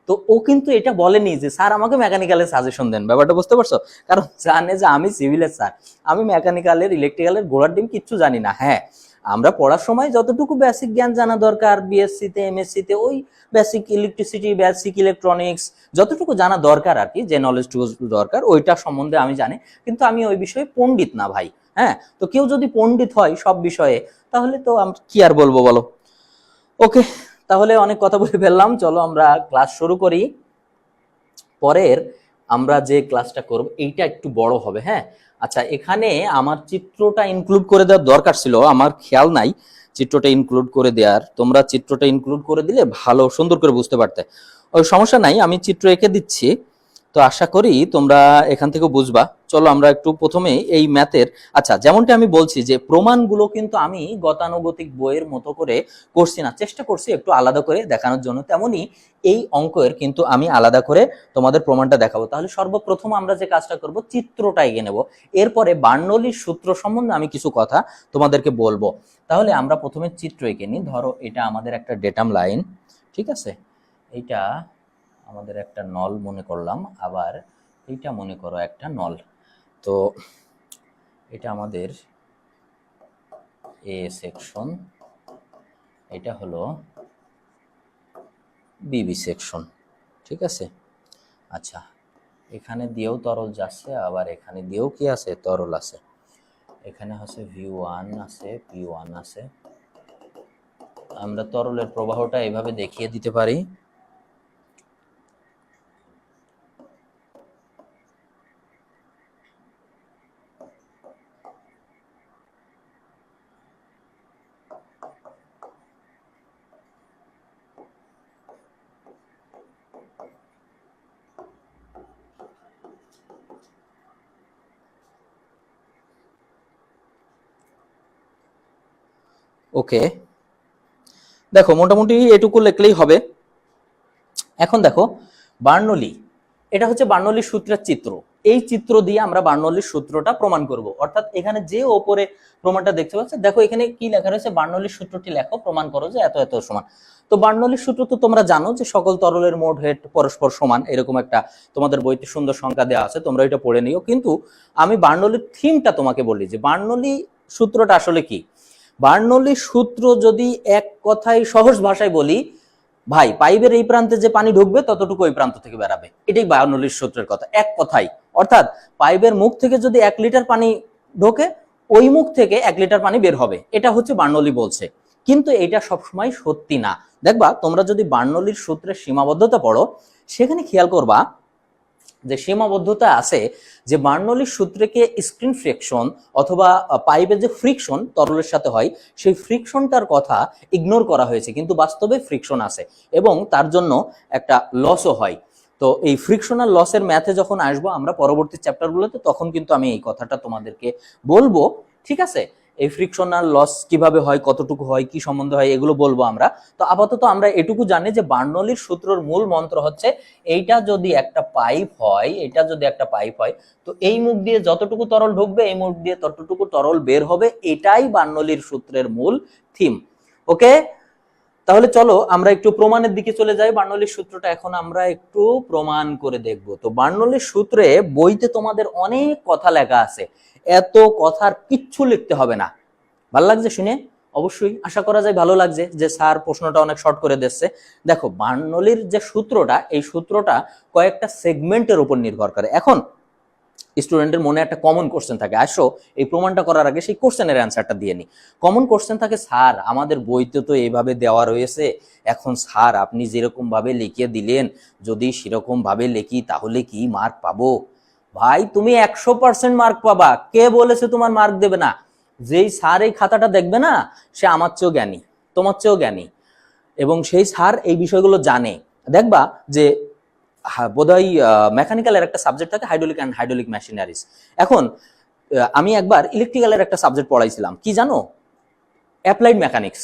তো ও কিন্তু এটা বলেনি যে স্যার আমাকে মেকানিক্যালের সাজেশন দেন। ব্যাপারটা বুঝতে পারছো? কারণ জানে যে আমি সিভিলের স্যার, আমি মেকানিক্যালের ইলেকট্রিক্যালের গোড়ার ডিম কিচ্ছু জানি না। হ্যাঁ, আমরা পড়ার সময় যতটুকু বেসিক জ্ঞান জানা দরকার, বিএসসি তে এমএসসি তে ওই বেসিক ইলেকট্রিসিটি, বেসিক ইলেকট্রনিক্স, যতটুকু জানা দরকার আর কি, যে নলেজটুকু দরকার ওইটা সম্বন্ধে আমি জানি, কিন্তু আমি ওই বিষয়ে পণ্ডিত না ভাই। হ্যাঁ, তো কেউ যদি পণ্ডিত হয় সব বিষয়ে, তাহলে তো আমি কি আর বলবো বলো? ওকে, তাহলে অনেক কথা বলে ফেললাম, চলো আমরা ক্লাস শুরু করি। পরের আমরা যে ক্লাসটা করব এইটা একটু বড় হবে। হ্যাঁ, আচ্ছা, এখানে আমার চিত্রটা ইনক্লুড করে দেওয়ার দরকার ছিল, আমার খেয়াল নাই চিত্রটা ইনক্লুড করে দেওয়ার। তোমরা চিত্রটা ইনক্লুড করে দিলে ভালো সুন্দর করে বুঝতে পারতে। ওই সমস্যা নাই, আমি চিত্র এঁকে দিচ্ছি, তো আশা করি তোমরা এখান থেকে বুঝবা। চলো আমরা একটু প্রথমে এই ম্যাথের, আচ্ছা যেমনটা আমি বলছি যে প্রমাণগুলো কিন্তু আমি গতানুগতিক বইয়ের মতো করে করছি না, চেষ্টা করছি একটু আলাদা করে দেখানোর জন্য, তেমনি এই অঙ্কের কিন্তু আমি আলাদা করে তোমাদের প্রমাণটা দেখাবো। তাহলে সর্বপ্রথম আমরা যে কাজটা করব, চিত্রটা এঁকে নেব, এরপরে বার্নৌলির সূত্র সম্বন্ধে আমি কিছু কথা তোমাদেরকে বলবো। তাহলে আমরা প্রথমে চিত্র এঁকে নিই। ধরো এটা আমাদের একটা ডেটাম লাইন, ঠিক আছে, এইটা আমাদের একটা নল মনে করলাম, আবার এইটা মনে করো একটা নল। তো এটা আমাদের এ সেকশন, এটা হলো বিবি সেকশন, ঠিক আছে। আচ্ছা, এখানে দিয়েও তরল যাচ্ছে, আবার এখানে দিয়েও কি আছে, তরল আছে। এখানে হচ্ছে V1 আছে, P1 আছে। আমরা তরলের প্রবাহটা এভাবে দেখিয়ে দিতে পারি। ওকে, দেখো মোটামুটি এটুকু লিখলেই হবে। এখন দেখো বার্নৌলি, এটা হচ্ছে বার্নৌলির সূত্রের চিত্র। এই চিত্র দিয়ে আমরা বার্নৌলির সূত্রটা প্রমাণ করব। অর্থাৎ এখানে যে ওপরে প্রমাণটা দেখতে পাচ্ছ, দেখো এখানে কি লেখা রয়েছে, বার্নৌলির সূত্রটি লেখো, প্রমাণ করো যে এত এত সমান। তো বার্নৌলির সূত্র তো তোমরা জানো যে সকল তরলের মোট হেড পরস্পর সমান, এরকম একটা তোমাদের বইতে সুন্দর সংখ্যা দেওয়া আছে, তোমরা এটা পড়ে নিও। কিন্তু আমি বার্নৌলির থিমটা তোমাকে বলি যে বার্নৌলি সূত্রটা আসলে কি। বার্নৌলি সূত্র যদি এক কথায় সহজ ভাষায় বলি, ভাই পাইপের এই প্রান্তে যে পানি ঢুকবে ততটুকু ওই প্রান্ত থেকে বেরাবে, এটাই বার্নৌলির সূত্রের কথা এক কথাই। অর্থাৎ পাইপের মুখ থেকে যদি 1 লিটার পানি ঢোকে ওই মুখ থেকে 1 লিটার পানি বের হবে, এটা হচ্ছে বার্নৌলি বলছে। কিন্তু এটা সবসময় সত্যি না। দেখবা তোমরা যদি বার্নৌলির সূত্রের সীমাবদ্ধতা পড়ো সেখানে খেয়াল করবা যে সীমাবদ্ধতা আছে যে বার্নৌলির সূত্রকে স্ক্রিন ফ্রিকশন অথবা পাইপের যে ফ্রিকশন তরলের সাথে হয় সেই ফ্রিকশনটার কথা ইগনোর করা হয়েছে, কিন্তু বাস্তবে ফ্রিকশন আছে এবং তার জন্য একটা লসও হয়। তো এই ফ্রিকশনাল লসের ম্যাথে যখন আসবো আমরা পরবর্তী চ্যাপ্টারগুলোতে তখন কিন্তু আমি এই কথাটা তোমাদেরকে বলবো, ঠিক আছে? এই ফ্রিকশনাল লস কিভাবে হয়, কতটুকু হয়, কি সম্বন্ধ হয়, এগুলো বলবো আমরা। তো আপাতত আমরা এটুকু জানি যে বার্নৌলির সূত্রের মূল মন্ত্র হচ্ছে এইটা যদি একটা পাইপ হয়, এটা যদি একটা পাইপ হয় তো এই মুখ দিয়ে যতটুকু তরল ঢুকবে এই মুখ দিয়ে ততটুকু তরল বের হবে, এটাই বার্নৌলির সূত্রের মূল থিম। ওকে, তাহলে চলো আমরা একটু প্রমাণের দিকে চলে যাই। বার্নৌলির সূত্রটা এখন আমরা একটু প্রমাণ করে দেখব। তো বার্নৌলির সূত্রে বইতে তোমাদের অনেক কথা লেখা আছে, এত কথার কিচ্ছু লিখতে হবে না। ভালো লাগছে শুনে? অবশ্যই আশা করা যায় ভালো লাগছে যে স্যার প্রশ্নটা অনেক শর্ট করে দিচ্ছে। দেখো বার্নৌলির যে সূত্রটা এই সূত্রটা কয়েকটা সেগমেন্টের উপর নির্ভর করে। এখন স্টুডেন্টের মনে একটা কমন কোশ্চেন থাকে, আসো এই প্রমাণটা করার আগে সেই কোশ্চেনের অ্যান্সারটা দিয়ে নি। কমন কোশ্চেন থাকে, স্যার আমাদের বইতে তো এইভাবে দেওয়া রয়েছে, এখন স্যার আপনি যেরকম ভাবে লিখিয়ে দিলেন যদি সেরকম ভাবে লিখি তাহলে কি মার্ক পাবো? ভাই তুমি 100% মার্ক পাবা। কে বলেছে তোমার মার্ক দেবে না? যেই স্যার এই খাতাটা দেখবে না সে আমার চেয়েও জ্ঞানী, তোমার চেয়েও জ্ঞানী, এবং সেই স্যার এই বিষয়গুলো জানে। দেখবা যে বোধহয় মেকানিক্যালের একটা সাবজেক্ট থাকে হাইড্রোলিক অ্যান্ড হাইড্রোলিক মেশিনারিজ। এখন আমি একবার ইলেকট্রিক্যালের একটা সাবজেক্ট পড়াইছিলাম, কি জানো? Applied mechanics.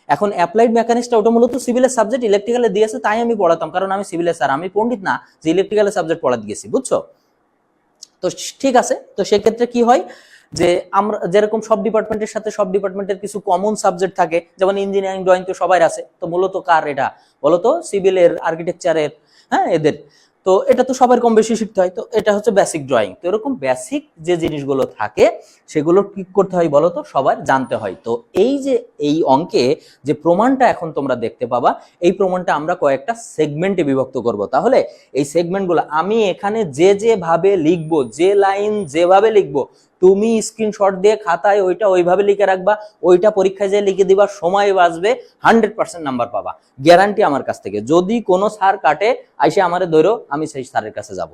এখন অ্যাপ্লাইড মেকানিক্সটা ওটা মূলত সিভিলের সাবজেক্ট, ইলেকট্রিক্যালে দিয়েছে তাই আমি পড়াতাম, কারণ আমি সিভিলের স্যার, আমি পণ্ডিত না যে ইলেকট্রিক্যালের সাবজেক্ট পড়াতে গেছি, বুঝছো? তো ঠিক আছে, তো সেক্ষেত্রে কি হয় যে আমরা যেরকম সব ডিপার্টমেন্টের সাথে সব ডিপার্টমেন্টের কিছু কমন সাবজেক্ট থাকে, যেমন ইঞ্জিনিয়ারিং ড্রয়িং তো সবাই আছে, তো মূলত কার এটা বলতো? সিভিলের, আর্কিটেকচারের, হ্যাঁ এদের। তো এটা তো সবার কম বেশি শিখতে হয়, তো এটা হচ্ছে বেসিক ড্রয়িং। তো এরকম বেসিক যে জিনিসগুলো থাকে সেগুলো কি করতে হয় বলতো? সবার জানতে হয়। তো এই যে এই অঙ্কে যে প্রমাণটা এখন তোমরা দেখতে পাবা এই প্রমাণটা আমরা কয়েকটা সেগমেন্টে বিভক্ত করব। তাহলে এই সেগমেন্টগুলো আমি এখানে যে যেভাবে লিখবো, যে লাইন যেভাবে লিখবো তুমি স্ক্রিনশট দিয়ে খাতায় ওইটা ওইভাবে লিখে রাখবা, ওইটা পরীক্ষায় যে লিখে দিবা, সময় বাঁচবে, 100% নাম্বার পাবা, গ্যারান্টি আমার কাছ থেকে। যদি কোনো স্যার কাটে আইসে আমারে ধরো, আমি সেই স্যারের কাছে যাব।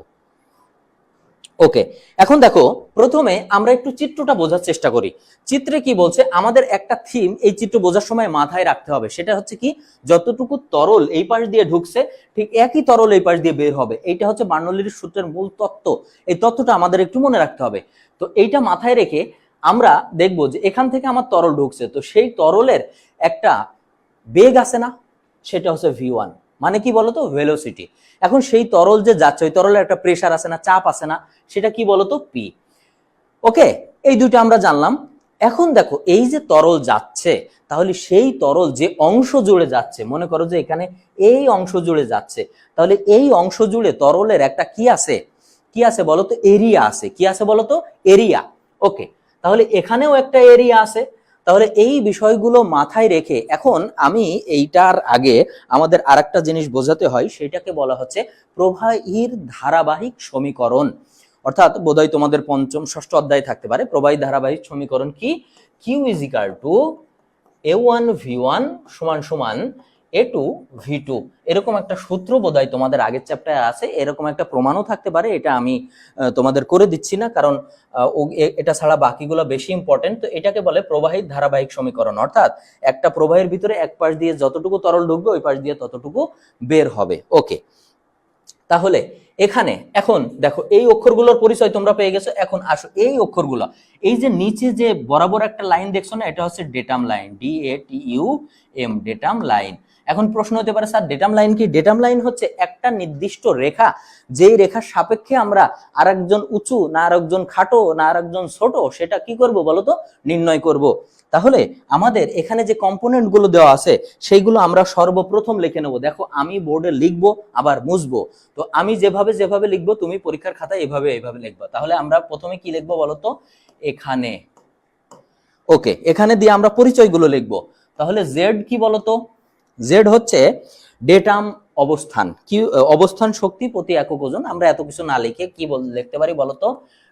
ওকে, এখন দেখো প্রথমে আমরা একটু চিত্রটা বোঝার চেষ্টা করি। চিত্রে কি বলছে? আমাদের একটা থিম এই চিত্র বোঝার সময় মাথায় রাখতে হবে, সেটা হচ্ছে কি, যতটুকু তরল এই পাশ দিয়ে ঢুকছে ঠিক একই তরল এই পাশ দিয়ে বের হবে। এইটা হচ্ছে বার্নৌলির সূত্রের মূল তত্ত্ব। এই তত্ত্বটা আমাদের একটু মনে রাখতে হবে। তো এইটা মাথায় রেখে আমরা দেখব যে এখান থেকে আমার তরল ঢুকছে, তো সেই তরলের একটা বেগ আছে না, সেটা হচ্ছে v1, মানে কি বলতো? ভেলোসিটি। এখন সেই তরল যে যাচ্ছে ওই তরলের একটা প্রেসার আছে না, চাপ আছে না, সেটা কি বলতো? p। ওকে, এই দুটো আমরা জানলাম। এখন দেখো এই যে তরল যাচ্ছে, তাহলে সেই তরল যে অংশ জুড়ে যাচ্ছে, মনে করো যে এখানে এই অংশ জুড়ে যাচ্ছে, তাহলে এই অংশ জুড়ে তরলের একটা কি আছে? কি আছে বলতো? এরিয়া আছে। কি আছে বলতো? এরিয়া। ওকে, তাহলে এখানেও একটা এরিয়া আছে। তাহলে এই বিষয়গুলো মাথায় রেখে এখন আমি এইটার আগে আমাদের আরেকটা জিনিস বোঝাতে হয়, সেটাকে বলা হচ্ছে প্রবাহীর ধারাবাহিক সমীকরণ। অর্থাৎ বোধহয় তোমাদের পঞ্চম ষষ্ঠ অধ্যায় থাকতে পারে প্রবাহী ধারাবাহিক সমীকরণ কি? Q is equal two a1 v1 সমান সমান a2 v2, এরকম একটা সূত্র বোধহয় তোমাদের আগের চ্যাপ্টারে আছে। এরকম একটা প্রমাণও থাকতে পারে, এটা আমি তোমাদের করে দিচ্ছি না, কারণ এটা ছাড়া বাকিগুলো বেশি ইম্পর্টেন্ট। তো এটাকে বলে প্রবাহীর ধারাবাহিক সমীকরণ, অর্থাৎ একটা প্রবাহের ভিতরে এক পাশ দিয়ে যতটুকু তরল ঢুকবে ওই পাশ দিয়ে ততটুকু বের হবে। ওকে, তাহলে এখানে এখন দেখো এই অক্ষরগুলোর পরিচয় তোমরা পেয়ে গেছো। এখন আসো এই অক্ষরগুলো, এই যে নিচে যে বরাবর একটা লাইন দেখছো না, এটা হচ্ছে datum line, DATUM, datum line. এখন প্রশ্ন হতে পারে, স্যার ডেটাম লাইন কি? ডেটাম লাইন হচ্ছে একটা নির্দিষ্ট রেখা, যেই রেখার সাপেক্ষে আমরা আরেকজন উঁচু না আরেকজন খাটো না আরেকজন ছোট সেটা কি করব বলতো? নির্ণয় করব। তাহলে আমাদের এখানে যে কম্পোনেন্ট গুলো দেওয়া আছে সেইগুলো আমরা সর্বপ্রথম লিখে নেব। দেখো আমি বোর্ডে লিখবো আবার মুছবো, তো আমি যেভাবে যেভাবে লিখবো তুমি পরীক্ষার খাতায় এভাবে এইভাবে লিখবো। তাহলে আমরা প্রথমে কি লিখবো বলতো? এখানে। ওকে, এখানে দিয়ে আমরা পরিচয়গুলো লিখবো। তাহলে জেড কি বলতো? জেড হচ্ছে ডেটাম অবস্থান কি, অবস্থান শক্তি প্রতি একক ওজন। আমরা এত কিছু না লিখে কি লিখতে পারি বলতো,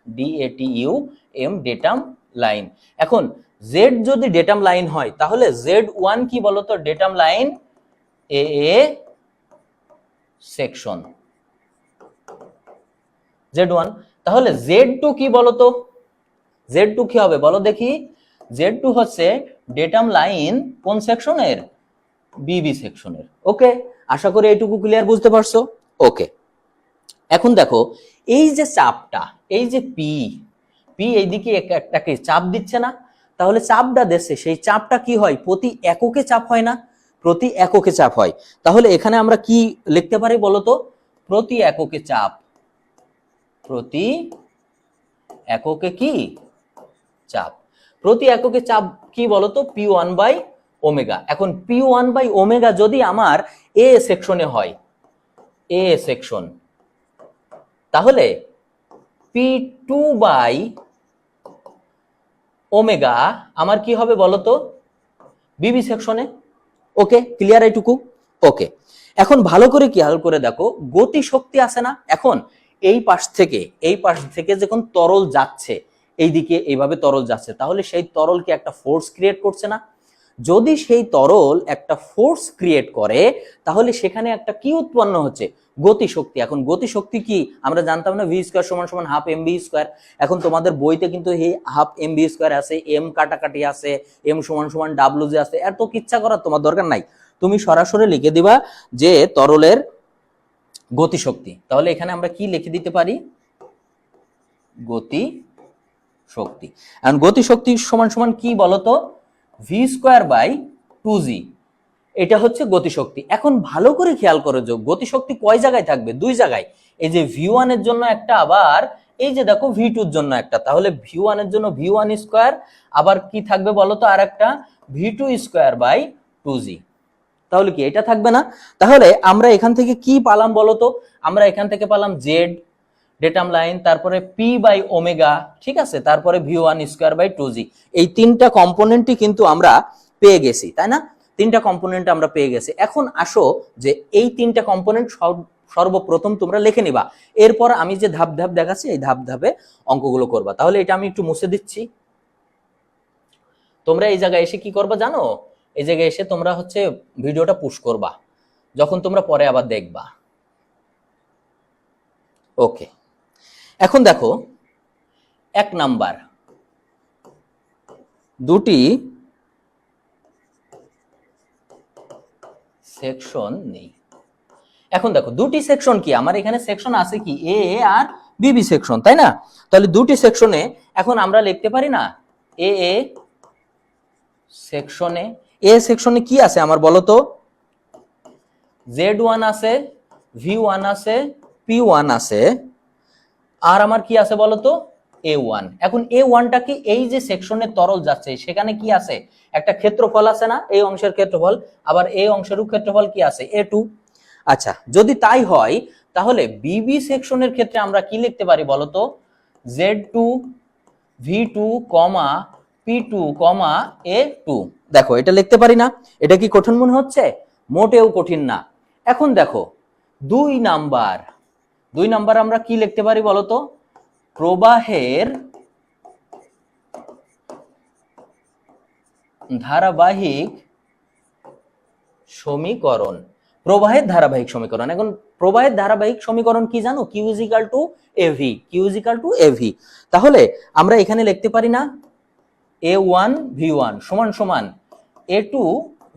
DATUM ডেটাম লাইন। এখন জেড যদি ডেটাম লাইন হয় তাহলে Z1 কি বলতো, ডেটাম লাইন এ সেকশন Z1। তাহলে Z2 কি বলতো, Z2 কি হবে বলো দেখি, Z2 হচ্ছে ডেটাম লাইন কোন সেকশনের, বিবি সেকশনের। ওকে, আশা করি এইটুকু ক্লিয়ার, বুঝতে পারছো? ওকে, এখন দেখো এই যে চাপটা, এই যে পি এইদিকে একটাকে চাপ দিচ্ছে না, তাহলে চাপটা দিচ্ছে, সেই চাপটা কি হয়, প্রতি এককে চাপ হয় না, প্রতি এককে চাপ হয়। তাহলে এখানে আমরা কি লিখতে পারি বলতো, প্রতি এককে চাপ, প্রতি এককে কি চাপ, প্রতি এককে চাপ কি বলতো, P1/ওমেগা। এখন P1/ওমেগা যদি আমার এ সেকশনে হয়, এ সেকশন, তাহলে P2/ওমেগা আমার কি হবে বলতো, বিবি সেকশনে। ওকে, ক্লিয়ার এইটুকু? ওকে, এখন ভালো করে খেয়াল করে দেখো, গতি শক্তি আছে না, এখন এই পাশ থেকে যখন তরল যাচ্ছে, এইদিকে এইভাবে তরল যাচ্ছে, তাহলে সেই তরল কি একটা ফোর্স ক্রিয়েট করছে না? যদি সেই তরল একটা ফোর্স ক্রিয়েট করে তাহলে সেখানে একটা কি উৎপন্ন হচ্ছে, গতি শক্তি। এখন গতি শক্তি কি আমরা জানতাম না, v² = হাফ mv²। এখন তোমাদের বইতে কিন্তু এই হাফ mv² আছে, m কাটাকাটি আছে, m = wg আছে, এত কিচ্ছা করার তোমার দরকার নাই, তুমি সরাসরি লিখে দিবা যে তরলের গতি শক্তি। তাহলে এখানে আমরা কি লিখে দিতে পারি, গতি শক্তি। এখন গতি শক্তি সমান কি বলতো, v²/2g, এটা হচ্ছে গতিশক্তি। এখন ভালো করে খেয়াল করো যে গতিশক্তি কয় জায়গায় থাকবে, দুই জায়গায়, এই যে v1 এর জন্য একটা, আবার এই যে দেখো v2 এর জন্য একটা। তাহলে v1 এর জন্য v1², আবার কি থাকবে বলতো, আর একটা v2²/2g। তাহলে কি এটা থাকবে না? তাহলে আমরা এখান থেকে কি পালাম বলতো, আমরা এখান থেকে পালাম জেড ডেটাম লাইন, তারপরে P/ওমেগা, ঠিক আছে, তারপরে v1²/2g। এই তিনটা কম্পোনেন্টই কিন্তু আমরা পেয়ে গেছি, তাই না? তিনটা কম্পোনেন্ট আমরা পেয়ে গেছি। এখন আসো যে এই তিনটা কম্পোনেন্ট সর্বপ্রথম তোমরা লিখে নিবা, এরপর আমি যে ধাপ ধাপ দেখাচ্ছি এই ধাপ ধাপে অঙ্কগুলো করবা। তাহলে এটা আমি একটু মুছে দিচ্ছি। তোমরা এই জায়গায় এসে কি করবা জানো, এই জায়গায় এসে তোমরা হচ্ছে ভিডিওটা পুশ করবা, যখন তোমরা পরে আবার দেখবা। ওকে, এখন দেখো 1 নাম্বার, দুটি সেকশন নেই। এখন দেখো দুটি সেকশন কি, আমার এখানে সেকশন আছে কি, এ আর বিবি সেকশন, তাই না? তাহলে দুটি সেকশনে এখন আমরা লিখতে পারি না, এ সেকশনে কি আছে আমার বলো তো, Z1 আছে, V1 আছে, P1 আছে, আর আমার কি আছে বলতো, A1। এখন A1টা কি, এই যে সেকশনে তরল যাচ্ছে সেখানে কি আছে, একটা ক্ষেত্রফল আছে না, এই অংশের ক্ষেত্রফল, আবার এই অংশেরও ক্ষেত্রফল কি আছে, A2। আচ্ছা, যদি তাই হয় তাহলে বিবি সেকশনের ক্ষেত্রে আমরা কি লিখতে পারি বলতো, Z2 V2, P2, A2। দেখো এটা লিখতে পারি না, এটা কি কঠিন মনে হচ্ছে? মোটেও কঠিন না। এখন দেখো 2 নাম্বার আমরা কি লিখতে পারি বলতো, প্রবাহের ধারাবাহিক সমীকরণ, প্রবাহের ধারাবাহিক সমীকরণ। এখন প্রবাহের ধারাবাহিক সমীকরণ কি জানো, Q = AV। তাহলে আমরা এখানে লিখতে পারি না, A1 V1 = A2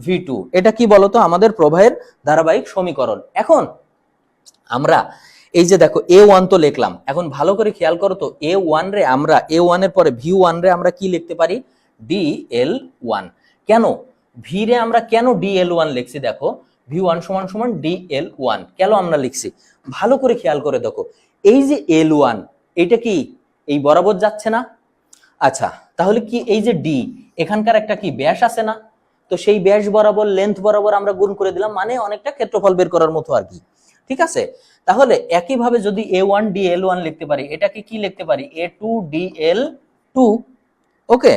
V2। এটা কি বলতো, আমাদের প্রবাহের ধারাবাহিক সমীকরণ। এখন আমরা এই যে দেখো A1 তো লিখলাম, এখন ভালো করে খেয়াল করো তো, A1 রে আমরা, A1 এর পরে V1 রে আমরা কি লিখতে পারি, DL1। কেন V রে আমরা কেন DL1 লিখছি, দেখো V1 = DL1 কেন আমরা লিখছি, ভালো করে খেয়াল করে দেখো, এই যে L1 এটা কি এই বরাবর যাচ্ছে না? আচ্ছা, তাহলে কি এই যে D এখানকার একটা কি ব্যাস আছে না, তো সেই ব্যাস বরাবর, লেন্থ বরাবর আমরা গুণ করে দিলাম, মানে অনেকটা ক্ষেত্রফল বের করার মতো আর কি, ঠিক আছে? তাহলে একইভাবে যদি A1 DL1 লিখতে পারি, এটাকে কি লিখতে পারি, A2 DL2। ওকে,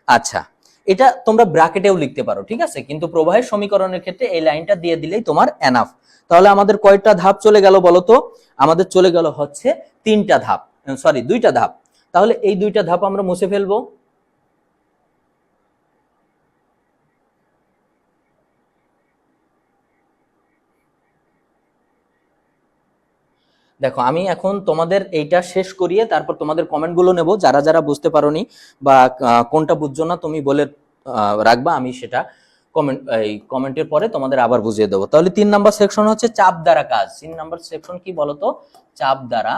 আচ্ছা, এটা তোমরা ব্র্যাকেটেও লিখতে পারো, ঠিক আছে, কিন্তু প্রবাহের সমীকরণের ক্ষেত্রে এই লাইনটা দিয়ে দিলেই তোমার এনাফ। তাহলে আমাদের কয়টা ধাপ চলে গেল বলতো? আমাদের চলে গেল হচ্ছে দুইটা ধাপ। তাহলে এই দুইটা ধাপ আমরা মুছে ফেলবো। দেখো আমি এখন তোমাদের এইটা শেষ করিয়ে তারপর তোমাদের কমেন্টগুলো নেব, যারা যারা বুঝতে পারোনি বা কোনটা বুঝছো না তুমি বলে রাখবা, আমি সেটা কমেন্টের পরে তোমাদের আবার বুঝিয়ে দেবো। তাহলে 3 নাম্বার সেকশন হচ্ছে চাপ দ্বারা কাজ। 3 নাম্বার সেকশন কি বলতো? চাপ দ্বারা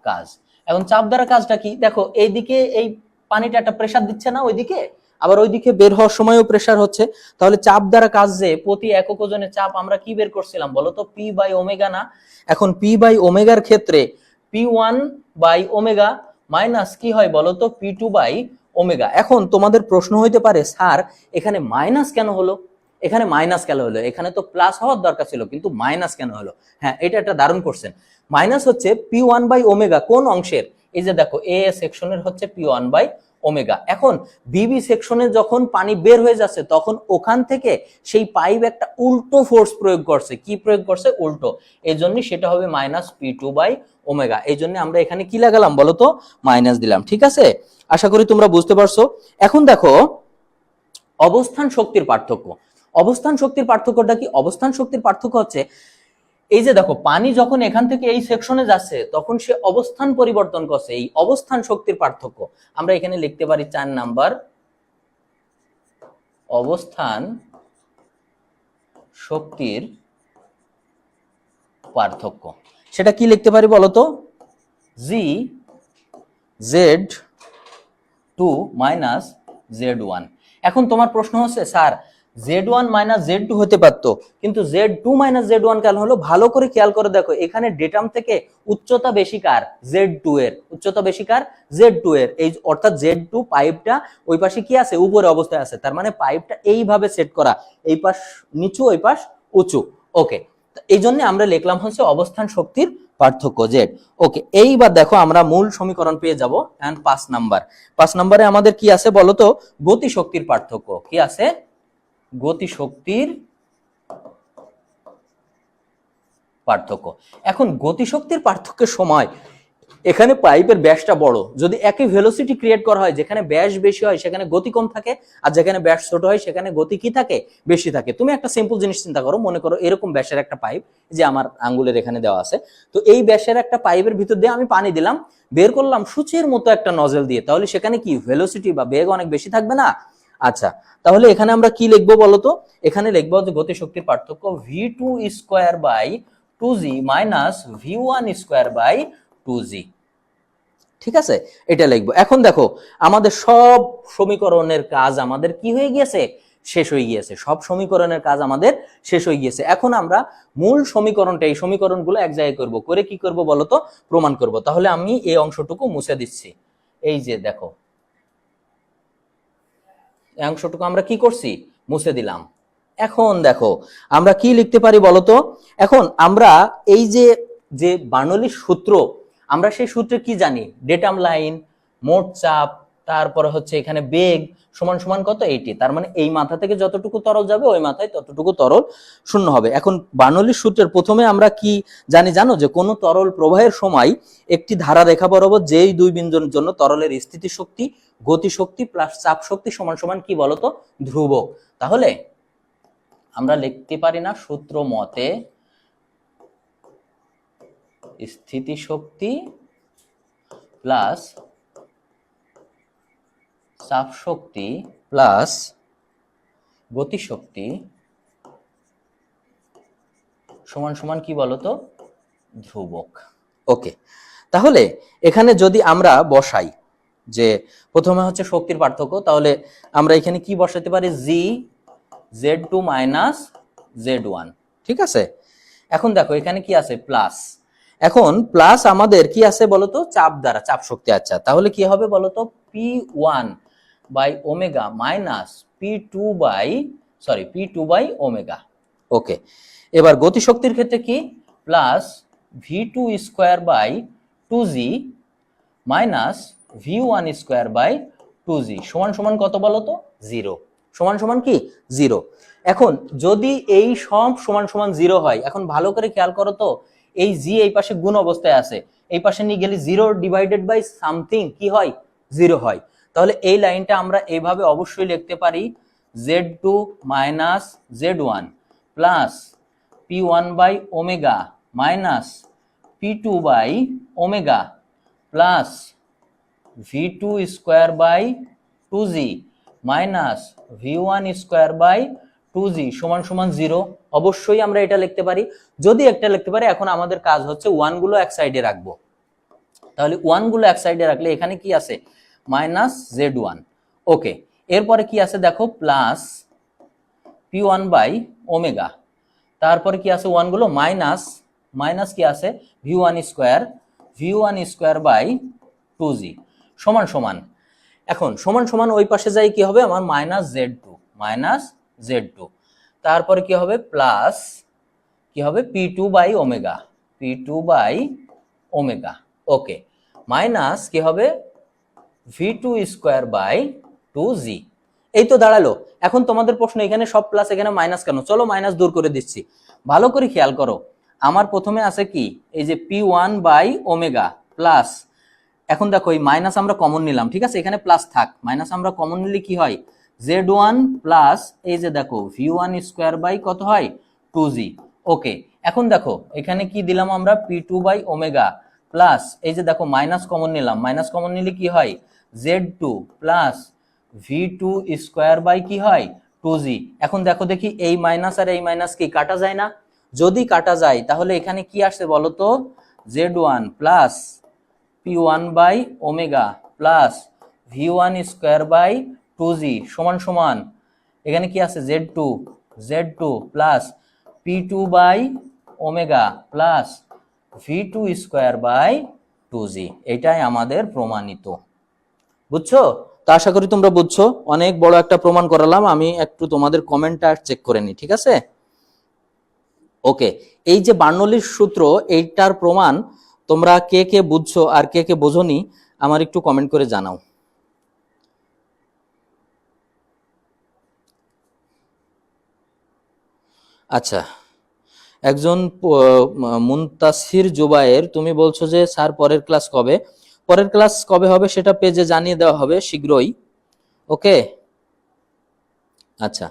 কাজ। এখন চাপ দ্বারা কাজটা কি? দেখো এইদিকে এই পানিটা একটা প্রেসার দিচ্ছে না ওইদিকে, আবার ওইদিকে বের হওয়ার সময়ও প্রেসার হচ্ছে। তাহলে চাপ দ্বারা কাজ যে প্রতি একক ওজনের চাপ আমরা কি বের করছিলাম বলতো? পি বাই ওমেগা না? এখন পি বাই ওমেগার ক্ষেত্রে P1 বাই ওমেগা মাইনাস কি হয় বলতো? P2 by omega. এখন তোমাদের প্রশ্ন হইতে পারে, স্যার এখানে মাইনাস কেন হলো? এখানে মাইনাস কেন হলো? এখানে তো প্লাস হওয়ার দরকার ছিল, কিন্তু মাইনাস কেন হলো? হ্যাঁ, এটা একটা দারুণ কোশ্চেন। মাইনাস হচ্ছে P1 বাই ওমেগা কোন অংশের? এই যে দেখো এ সেকশনের হচ্ছে P1 বাই ওমেগা। এখন বিবি সেকশনে যখন পানি বের হয়ে যাচ্ছে তখন ওখান থেকে সেই পাইপ একটা উল্টো ফোর্স প্রয়োগ করছে। কি প্রয়োগ করছে? উল্টো। এই জন্য সেটা হবে মাইনাস P2 বাই ওমেগা। এই জন্য আমরা এখানে কি লাগালাম বলতো? মাইনাস দিলাম। ঠিক আছে, আশা করি তোমরা বুঝতে পারছো। এখন দেখো অবস্থান শক্তির পার্থক্য। অবস্থান শক্তির পার্থক্যটা কি? অবস্থান শক্তির পার্থক্য হচ্ছে এই যে দেখো পানি যখন এখান থেকে এই সেকশনে যাচ্ছে তখন সে অবস্থান পরিবর্তন করছে, এই অবস্থান শক্তির পার্থক্য। আমরা এখানে লিখতে পারি 4 নাম্বার অবস্থান শক্তির পার্থক্য। সেটা কি লিখতে পারি বলতো? জি Z2 মাইনাস Z1। এখন তোমার প্রশ্ন হচ্ছে, স্যার Z1 মাইনাস Z2 হতে পারতো, কিন্তু Z2 মাইনাস Z1 কেন হলো? ভালো করে খেয়াল করে দেখো, এখানে ডেটাম থেকে উচ্চতা বেশি কার? Z2 এর। উচ্চতা বেশি কার? Z2 এর। এই অর্থাৎ Z2 পাইপটা ওই পাশে কি আছে? উপরে অবস্থায় আছে। তার মানে পাইপটা এইভাবে সেট করা, এই পাশ নিচু ওই পাশ উঁচু। ওকে, এই জন্য আমরা লিখলাম হচ্ছে অবস্থান শক্তির পার্থক্য জেড। ওকে, এইবার দেখো আমরা মূল সমীকরণ পেয়ে যাব। এন্ড 5 নম্বরে আমাদের কি আছে বলতো? গতি শক্তির পার্থক্য। কি আছে? গতি শক্তির পার্থক্য। এখন গতি শক্তির পার্থক্যের সময় এখানে পাইপের ব্যাসটা বড়, যদি একই ভেলোসিটি ক্রিয়েট করা হয়, যেখানে ব্যাস বেশি হয় সেখানে গতি কম থাকে, আর যেখানে ব্যাস ছোট হয় সেখানে গতি কি থাকে? বেশি থাকে। তুমি একটা সিম্পল জিনিস চিন্তা করো, মনে করো এরকম ব্যাসের একটা পাইপ, যে আমার আঙ্গুলের এখানে দেওয়া আছে, তো এই ব্যাসের একটা পাইপের ভিতর দিয়ে আমি পানি দিলাম, বের করলাম সূচের মতো একটা নজেল দিয়ে, তাহলে সেখানে কি ভেলোসিটি বা বেগ অনেক বেশি থাকবে না? আচ্ছা, তাহলে এখানে আমরা কি লিখবো বলতো? এখানে লিখবো যে গতি শক্তির পার্থক্য V2 square by 2G minus V1 square by 2G। ঠিক আছে, এটা লিখবো। এখন দেখো আমাদের সব সমীকরণের কাজ আমাদের কি হয়ে গিয়েছে? শেষ হয়ে গিয়েছে। সব সমীকরণের কাজ আমাদের শেষ হয়ে গিয়েছে। এখন আমরা মূল সমীকরণটা, এই সমীকরণগুলো এক জায়গায় করব, করে কি করব বলতো? প্রমাণ করব। তাহলে আমি এই অংশটুকু মুছে দিচ্ছি। এই যে দেখো এই অংশটুকু আমরা কি করছি? মুছে দিলাম। এখন দেখো আমরা কি লিখতে পারি বলতো? এখন আমরা এই যে যে বার্নৌলির সূত্র, আমরা সেই সূত্রে কি জানি? ডেটাম লাইন, মোট চাপ, তারপরে হচ্ছে এখানে বেগ সমান সমান কত? 80। তার মানে এই মাথা থেকে যতটুকু তরল যাবে ওই মাথায় ততটুকু তরল শূন্য হবে। এখন বার্নৌলির সূত্রের প্রথমে আমরা কি জানি জানো? যে কোনো তরল প্রবাহের সময় একটি ধারা রেখা বরাবর যেই দুই বিন্দুর জন্য তরলের স্থিতি শক্তি, গতি শক্তি প্লাস চাপ শক্তি সমান সমান কি বলতো? ধ্রুবক। তাহলে আমরা লিখতে পারি না সূত্র মতে স্থিতি শক্তি প্লাস চাপ শক্তি প্লাস গতি শক্তি সমান সমান কি বলতো? ধ্রুবক। ওকে, তাহলে এখানে যদি আমরা বসাই যে প্রথমে হচ্ছে শক্তির পার্থক্য, তাহলে আমরা এখানে কি বসাতে পারি? জি Z2 মাইনাস Z1। ঠিক আছে, এখন দেখো এখানে কি আছে? প্লাস। এখন প্লাস আমাদের কি আছে বলতো? চাপ দ্বারা চাপ শক্তি। আচ্ছা, তাহলে কি হবে বলতো? P1 by omega minus P2 by omega. Okay, এবার গতি শক্তির ক্ষেত্রে কি? Plus V2 square by 2G minus V1 square by 2G সমান সমান কত বলতো? জিরো, সমান সমান কি জিরো। এখন যদি এই সব সমান সমান জিরো হয়, এখন ভালো করে খেয়াল করো তো, এই জি এই পাশে গুণ অবস্থায় আছে, এই পাশে নিয়ে গেলে জিরো ডিভাইডেড বাই সামথিং কি হয়, জিরো হয়। তাহলে এই লাইনটা আমরা এইভাবে অবশ্যই লিখতে পারি, z2 minus z1 plus p1 by omega minus p2 by omega plus v2 square by 2g minus v1 square by 2g সমান সমান জিরো। অবশ্যই আমরা এটা লিখতে পারি, যদি একটা লিখতে পারি। এখন আমাদের কাজ হচ্ছে ওয়ান গুলো এক সাইডে রাখবো। তাহলে ওয়ান গুলো এক সাইডে রাখলে এখানে কি আছে, মাইনাস z1। ওকে, এরপরে কি আছে দেখো, প্লাস p1 বাই ওমেগা, তারপরে কি আছে ওয়ান গুলো, মাইনাস মাইনাস কি আছে v1 স্কোয়ার বাই 2g সমান সমান। এখন সমান সমান ওই পাশে যাই কি হবে আমার, মাইনাস z2, তারপরে কি হবে প্লাস কি হবে p2 by omega, okay, minus কি হবে v2 স্কোয়ার বাই 2g। এই তো দাঁড়ালো। এখন তোমাদের প্রশ্ন, এখানে সব প্লাস এখানে মাইনাস কেন? চলো মাইনাস দূর করে দিচ্ছি। ভালো করে খেয়াল করো, আমার প্রথমে আছে কি, এই যে p1 বাই ওমেগা প্লাস, এখন দেখো এই মাইনাস আমরা কমন নিলাম, ঠিক আছে, এখানে প্লাস থাক, মাইনাস আমরা কমন নিলে কি হয়, z1 প্লাস এই যে দেখো v1 স্কোয়ার বাই কত হয় 2g। ওকে, এখন দেখো এখানে কি দিলাম আমরা, p2 বাই ওমেগা প্লাস এই যে দেখো মাইনাস কমন নিলাম, মাইনাস কমন নিলে কি হয় z2 plus v2 square by কি হয় 2g। এখন দেখো দেখি এই মাইনাস আর এই মাইনাস কি কাটা যায় না? যদি কাটা যায় তাহলে এখানে কি আসছে বলো তো, z1 plus p1 by omega plus v1 square by 2g সমান সমান, এখানে কি আছে z2 plus p2 by omega plus v2 square by 2g। এটাই আমাদের প্রমাণিত। বুঝছো? তো আশা করি তোমরা বুঝছো। অনেক বড় একটা প্রমাণ করালাম, আমি একটু তোমাদের কমেন্টটা চেক করে নিই, ঠিক আছে? ওকে, এই যে বার্নৌলির সূত্র, এইটার প্রমাণ তোমরা কে কে বুঝছো আর কে কে বোঝোনি আমার একটু কমেন্ট করে জানাও। আচ্ছা, একজন মুনতাসির জুবায়ের, তুমি বলছো যে স্যার পরের ক্লাস কবে? পরের ক্লাস কবে হবে সেটা পেজে জানিয়ে দেওয়া হবে শীঘ্রই। ওকে, আচ্ছা,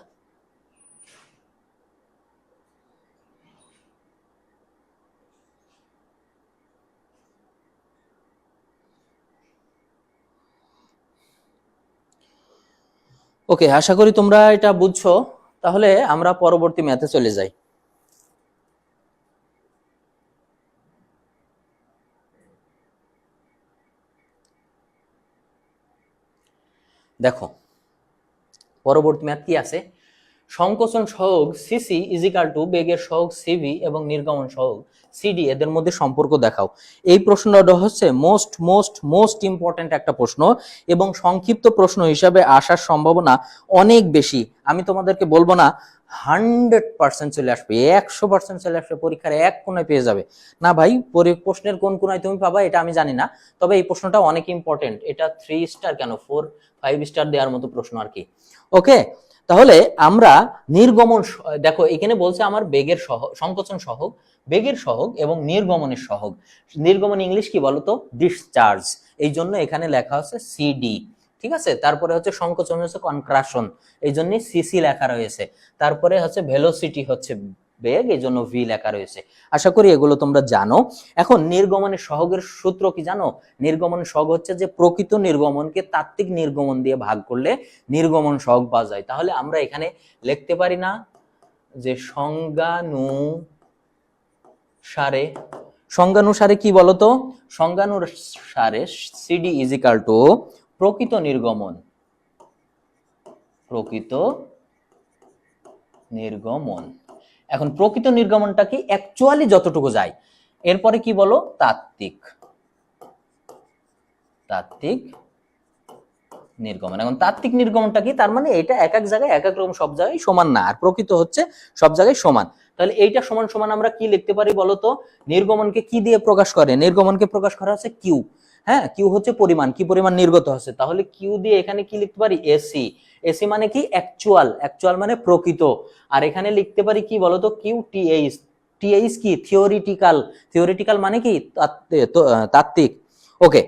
ওকে, আশা করি তোমরা এটা বুঝছো। তাহলে আমরা পরবর্তী ম্যাথে চলে যাই। দেখো পরবর্তী ম্যাথ কি আছে, সংকোচন সহগ সিসি ইজিক্যাল টু বেগের সহগ সিভি এবং নির্গমন সহগ সিডি, এদের মধ্যে সম্পর্ক দেখাও। এই প্রশ্নটা হচ্ছে মোস্ট ইম্পর্টেন্ট একটা প্রশ্ন এবং সংক্ষিপ্ত প্রশ্ন হিসাবে আসার সম্ভাবনা অনেক বেশি। আমি তোমাদেরকে বলবো না 100% চলে আসবে, 100% চলে আসবে, পরীক্ষার এক কোণায় পেয়ে যাবে না ভাই। প্রশ্নের কোন কোণায় তুমি পাবা এটা আমি জানি না, তবে এই প্রশ্নটা অনেক ইম্পর্টেন্ট। এটা 3 স্টার কেন 4-5 স্টার দেওয়ার মতো প্রশ্ন আর কি। ওকে, তাহলে আমরা নির্গমন, দেখো এখানে বলছে আমার বেগের সহগ, সংকোচন সহগ, বেগের সহগ এবং নির্গমনের সহগ। নির্গমন ইংলিশ কি বলতো, ডিসচার্জ, এই জন্য এখানে লেখা হচ্ছে সিডি, ঠিক আছে। তারপরে হচ্ছে সংকোচন হচ্ছে কনট্রাকশন, এই জন্য সিসি লেখা রয়েছে। তারপরে হচ্ছে ভেলোসিটি হচ্ছে বেগ, এই জন্য ভি লেখা রয়েছে। আশা করি এগুলো তোমরা জানো। এখন নির্গমনের সহগের সূত্র কি জানো? নির্গমনের সহগ হচ্ছে যে প্রকৃত নির্গমনকে তাত্ত্বিক নির্গমন দিয়ে ভাগ করলে নির্গমন সহগ পাওয়া যায়। তাহলে আমরা এখানে লিখতে পারি না যে সংজ্ঞানুসারে কি বলতো, সংজ্ঞানুসারে সিডি ইজিক্যাল টু প্রকৃত নির্গমন, এখন প্রকৃত নির্গমনটা কি অ্যাকচুয়ালি যতটুকু যায়, এরপরে কি বলো তাত্ত্বিক নির্গমন। এখন তাত্ত্বিক নির্গমনটা কি, তার মানে এটা এক এক জায়গায় এক এক রকম, সব জায়গায় সমান না, আর প্রকৃত হচ্ছে সব জায়গায় সমান। তাহলে এইটা সমান সমান আমরা কি লিখতে পারি বলতো, নির্গমনকে কি দিয়ে প্রকাশ করে? নির্গমনকে প্রকাশ করা হচ্ছে কিউ। হ্যাঁ, কিউ হচ্ছে পরিমাণ, কি পরিমাণ নির্গত হচ্ছে, তাহলে কিউ দিয়ে এখানে কি লিখতে পারি, এসি। এসি মানে কি, অ্যাকচুয়াল, অ্যাকচুয়াল মানে প্রকৃত। আর এখানে লিখতে পারি কি বলতো, কিউ টিএইচ। টিএইচ কি, থিওরিটিক্যাল। থিওরিটিক্যাল মানে কি, তাত্ত্বিক। ওকে,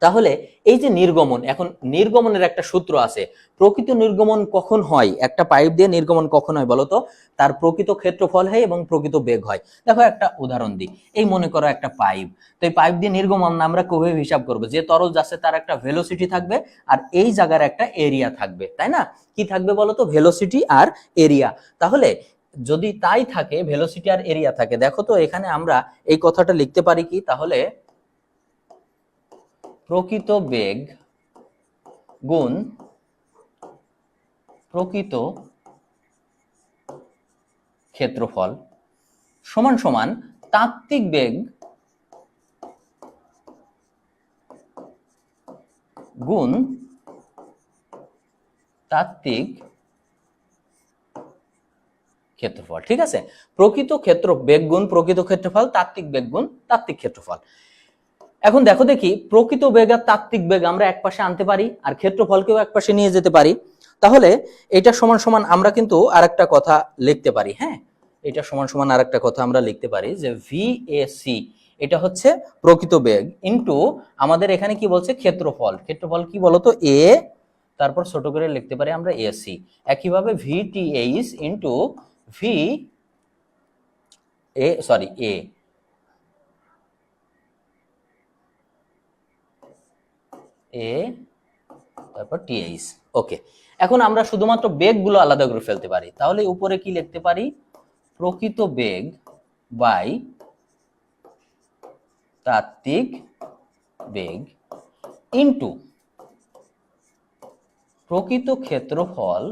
তাহলে এই যে নির্গমন, এখন নির্গমনের একটা সূত্র আছে। প্রকৃত নির্গমন কখন হয়, একটা পাইপ দিয়ে নির্গমন কখন হয় বলতো, তার প্রকৃত ক্ষেত্রফল হয় এবং প্রকৃত বেগ হয়। দেখো একটা উদাহরণ দিই, এই মনে করো একটা পাইপ, তো এই পাইপ দিয়ে নির্গমন আমরা কিভাবে হিসাব করব, যে তরল যাচ্ছে তার একটা ভেলোসিটি থাকবে আর এই জায়গার একটা এরিয়া থাকবে, তাই না? কি থাকবে বলতো, ভেলোসিটি আর এরিয়া। তাহলে যদি তাই থাকে, ভেলোসিটি আর এরিয়া থাকে, দেখো তো এখানে আমরা এই কথাটা লিখতে পারি কি, তাহলে প্রকৃত বেগ গুণ প্রকৃত ক্ষেত্রফল সমান সমান তাত্ত্বিক বেগ গুণ তাত্ত্বিক ক্ষেত্রফল। ঠিক আছে, প্রকৃত বেগ গুণ প্রকৃত ক্ষেত্রফল, তাত্ত্বিক বেগ গুণ তাত্ত্বিক ক্ষেত্রফল। এখন দেখো দেখি, প্রকৃত বেগ আর তাত্ত্বিক বেগ আমরা এক পাশে আনতে পারি আর ক্ষেত্রফলকেও এক পাশে নিয়ে যেতে পারি। তাহলে এটা সমান সমান আমরা কিন্তু আরেকটা কথা লিখতে পারি। হ্যাঁ, এটা সমান সমান আরেকটা কথা আমরা লিখতে পারি যে ভিএসি, এটা হচ্ছে প্রকৃত বেগ ইনটু আমাদের এখানে কি বলছে, ক্ষেত্রফল। ক্ষেত্রফল কি বলতো, এ, তারপর ছোট করে লিখতে পারি আমরা এসি। একইভাবে VTH into V A sorry A A তারপর টিএইচ। ওকে, এখন আমরা শুধুমাত্র বেগগুলো আলাদা করে ফেলতে পারি। তাহলে উপরে কি লিখতে পারি, প্রকৃত বেগ বাই তাত্ত্বিক বেগ ইনটু প্রকৃত ক্ষেত্রফল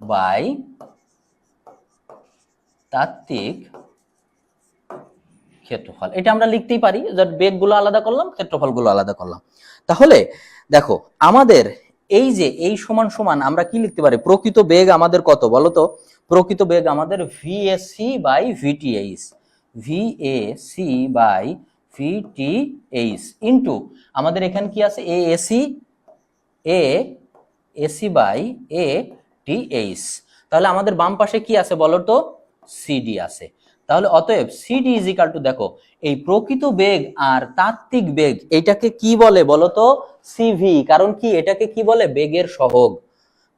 বাই তাত্ত্বিক ক্ষেত্রফল। এটা আমরা লিখতেই পারি, বেগগুলো আলাদা করলাম, ক্ষেত্রফলগুলো আলাদা করলাম। তাহলে দেখো আমাদের এই যে এই সমান সমান আমরা কি লিখতে পারি, প্রকৃত বেগ আমাদের কত বলতো, প্রকৃত বেগ আমাদের VAC by VTH, VAC by VTH into আমাদের এখানে কি আছে, এসি বাই এ টিএইচ। তাহলে আমাদের বাম পাশে কি আছে বলতো, সিডি আছে। তাহলে অতএব সিডি ইজ ইকাল টু, দেখো এই প্রকৃত বেগ আর তাত্ত্বিক বেগ এটাকে কি বলে বলতো, সিভি। কারণ কি, এটাকে কি বলে, বেগের সহগ।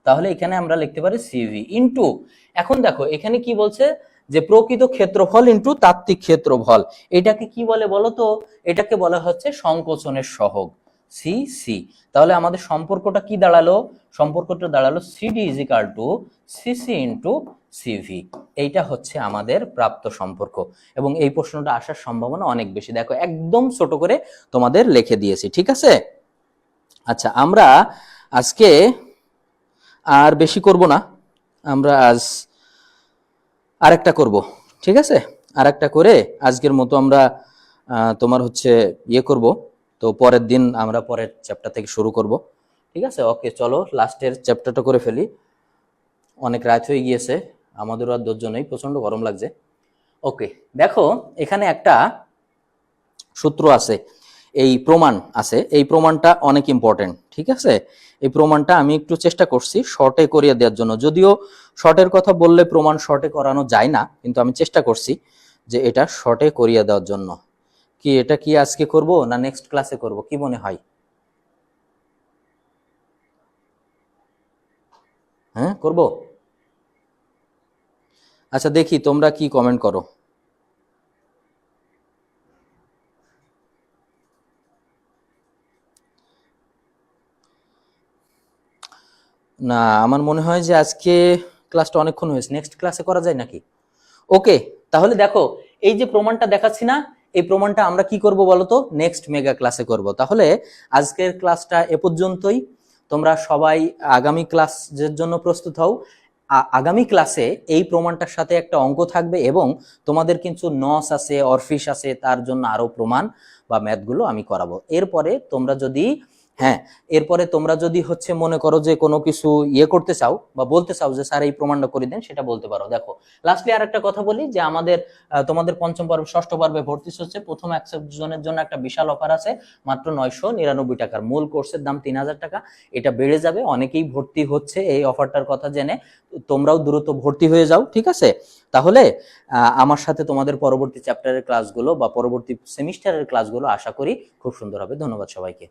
তাহলে এখানে আমরা লিখতে পারি সিভি ইনটু, এখন দেখো এখানে কি বলছে যে প্রকৃত ক্ষেত্রফল ইনটু তাত্ত্বিক ক্ষেত্রফল, এটাকে কি বলে বলতো, এটাকে বলা হচ্ছে সংকোচনের সহগ, সি সি। তাহলে আমাদের সম্পর্কটা কি দাঁড়ালো, সম্পর্কটা দাঁড়ালো CD is equal two CC into CV. এইটা হচ্ছে আমাদের প্রাপ্ত সম্পর্ক এবং এই প্রশ্নটা আসার সম্ভাবনা অনেক বেশি। দেখো একদম ছোট করে তোমাদের লিখে দিয়েছি, ঠিক আছে? আচ্ছা, আমরা আজকে আর বেশি করব না, আমরা আজ আরেকটা করব, ঠিক আছে? আরেকটা করে আজকের মতো আমরা তোমার হচ্ছে ইয়ে করব, তো পরের দিন আমরা পরের চ্যাপ্টার থেকে শুরু করব, ঠিক আছে? ওকে, চলো লাস্টের চ্যাপ্টারটা করে ফেলি, অনেক রাত হয়ে গিয়েছে, আমাদেরও আর ধৈর্য নেই, প্রচন্ড গরম লাগছে। ওকে, দেখো এখানে একটা সূত্র আছে, এই প্রমাণ আছে, এই প্রমাণটা অনেক ইম্পর্টেন্ট, ঠিক আছে? এই প্রমাণটা আমি একটু চেষ্টা করছি শর্টে করিয়ে দেওয়ার জন্য, যদিও শর্টের কথা বললে প্রমাণ শর্টে করানো যায় না, কিন্তু আমি চেষ্টা করছি যে এটা শর্টে করিয়ে দেওয়ার জন্য। কি এটা কি আজকে করব না নেক্সট ক্লাসে করব, কি মনে হয়? হ্যাঁ, করব। আচ্ছা, দেখি তোমরা কি কমেন্ট করো। না, আমার মনে হয় যে আজকে ক্লাসটা অনেকক্ষণ হয়েছে, নেক্সট ক্লাসে করা যায় নাকি? ওকে, তাহলে দেখো এই যে প্রমাণটা দেখাচ্ছি না, এই প্রমাণটা আমরা কি করব বলতো, নেক্সট মেগা ক্লাসে করব। তাহলে আজকের ক্লাসটা এ পর্যন্তই, তোমরা সবাই আগামী ক্লাসের জন্য প্রস্তুত হও। আগামী ক্লাসে এই প্রমাণটার সাথে একটা অঙ্ক থাকবে এবং তোমাদের কিছু নস আছে, অরফিস আছে, তার জন্য আরো প্রমাণ বা ম্যাথগুলো আমি করাবো। এরপরে তোমরা যদি হ্যাঁ, এরপরে তোমরা যদি হচ্ছে মনে করো যে কোনো কিছু ইয়ে করতে চাও বা বলতে চাও যে স্যার এই প্রমাণটা করে দেন, সেটা বলতে পারো। দেখো লাস্টলি আর একটা কথা বলি যে আমাদের তোমাদের পঞ্চম পর্বে ষষ্ঠ পর্বে ভর্তি হচ্ছে, প্রথম 100 জনের জন্য একটা বিশাল অফার আছে, মাত্র 999 টাকার। মূল কোর্সের দাম 3000 টাকা, এটা বেড়ে যাবে, অনেকেই ভর্তি হচ্ছে এই অফারটার কথা জেনে। তোমরাও দ্রুত ভর্তি হয়ে যাও, ঠিক আছে? তাহলে আমার সাথে তোমাদের পরবর্তী চ্যাপ্টারের ক্লাসগুলো বা পরবর্তী সেমিস্টারের ক্লাসগুলো আশা করি খুব সুন্দর হবে। ধন্যবাদ সবাইকে।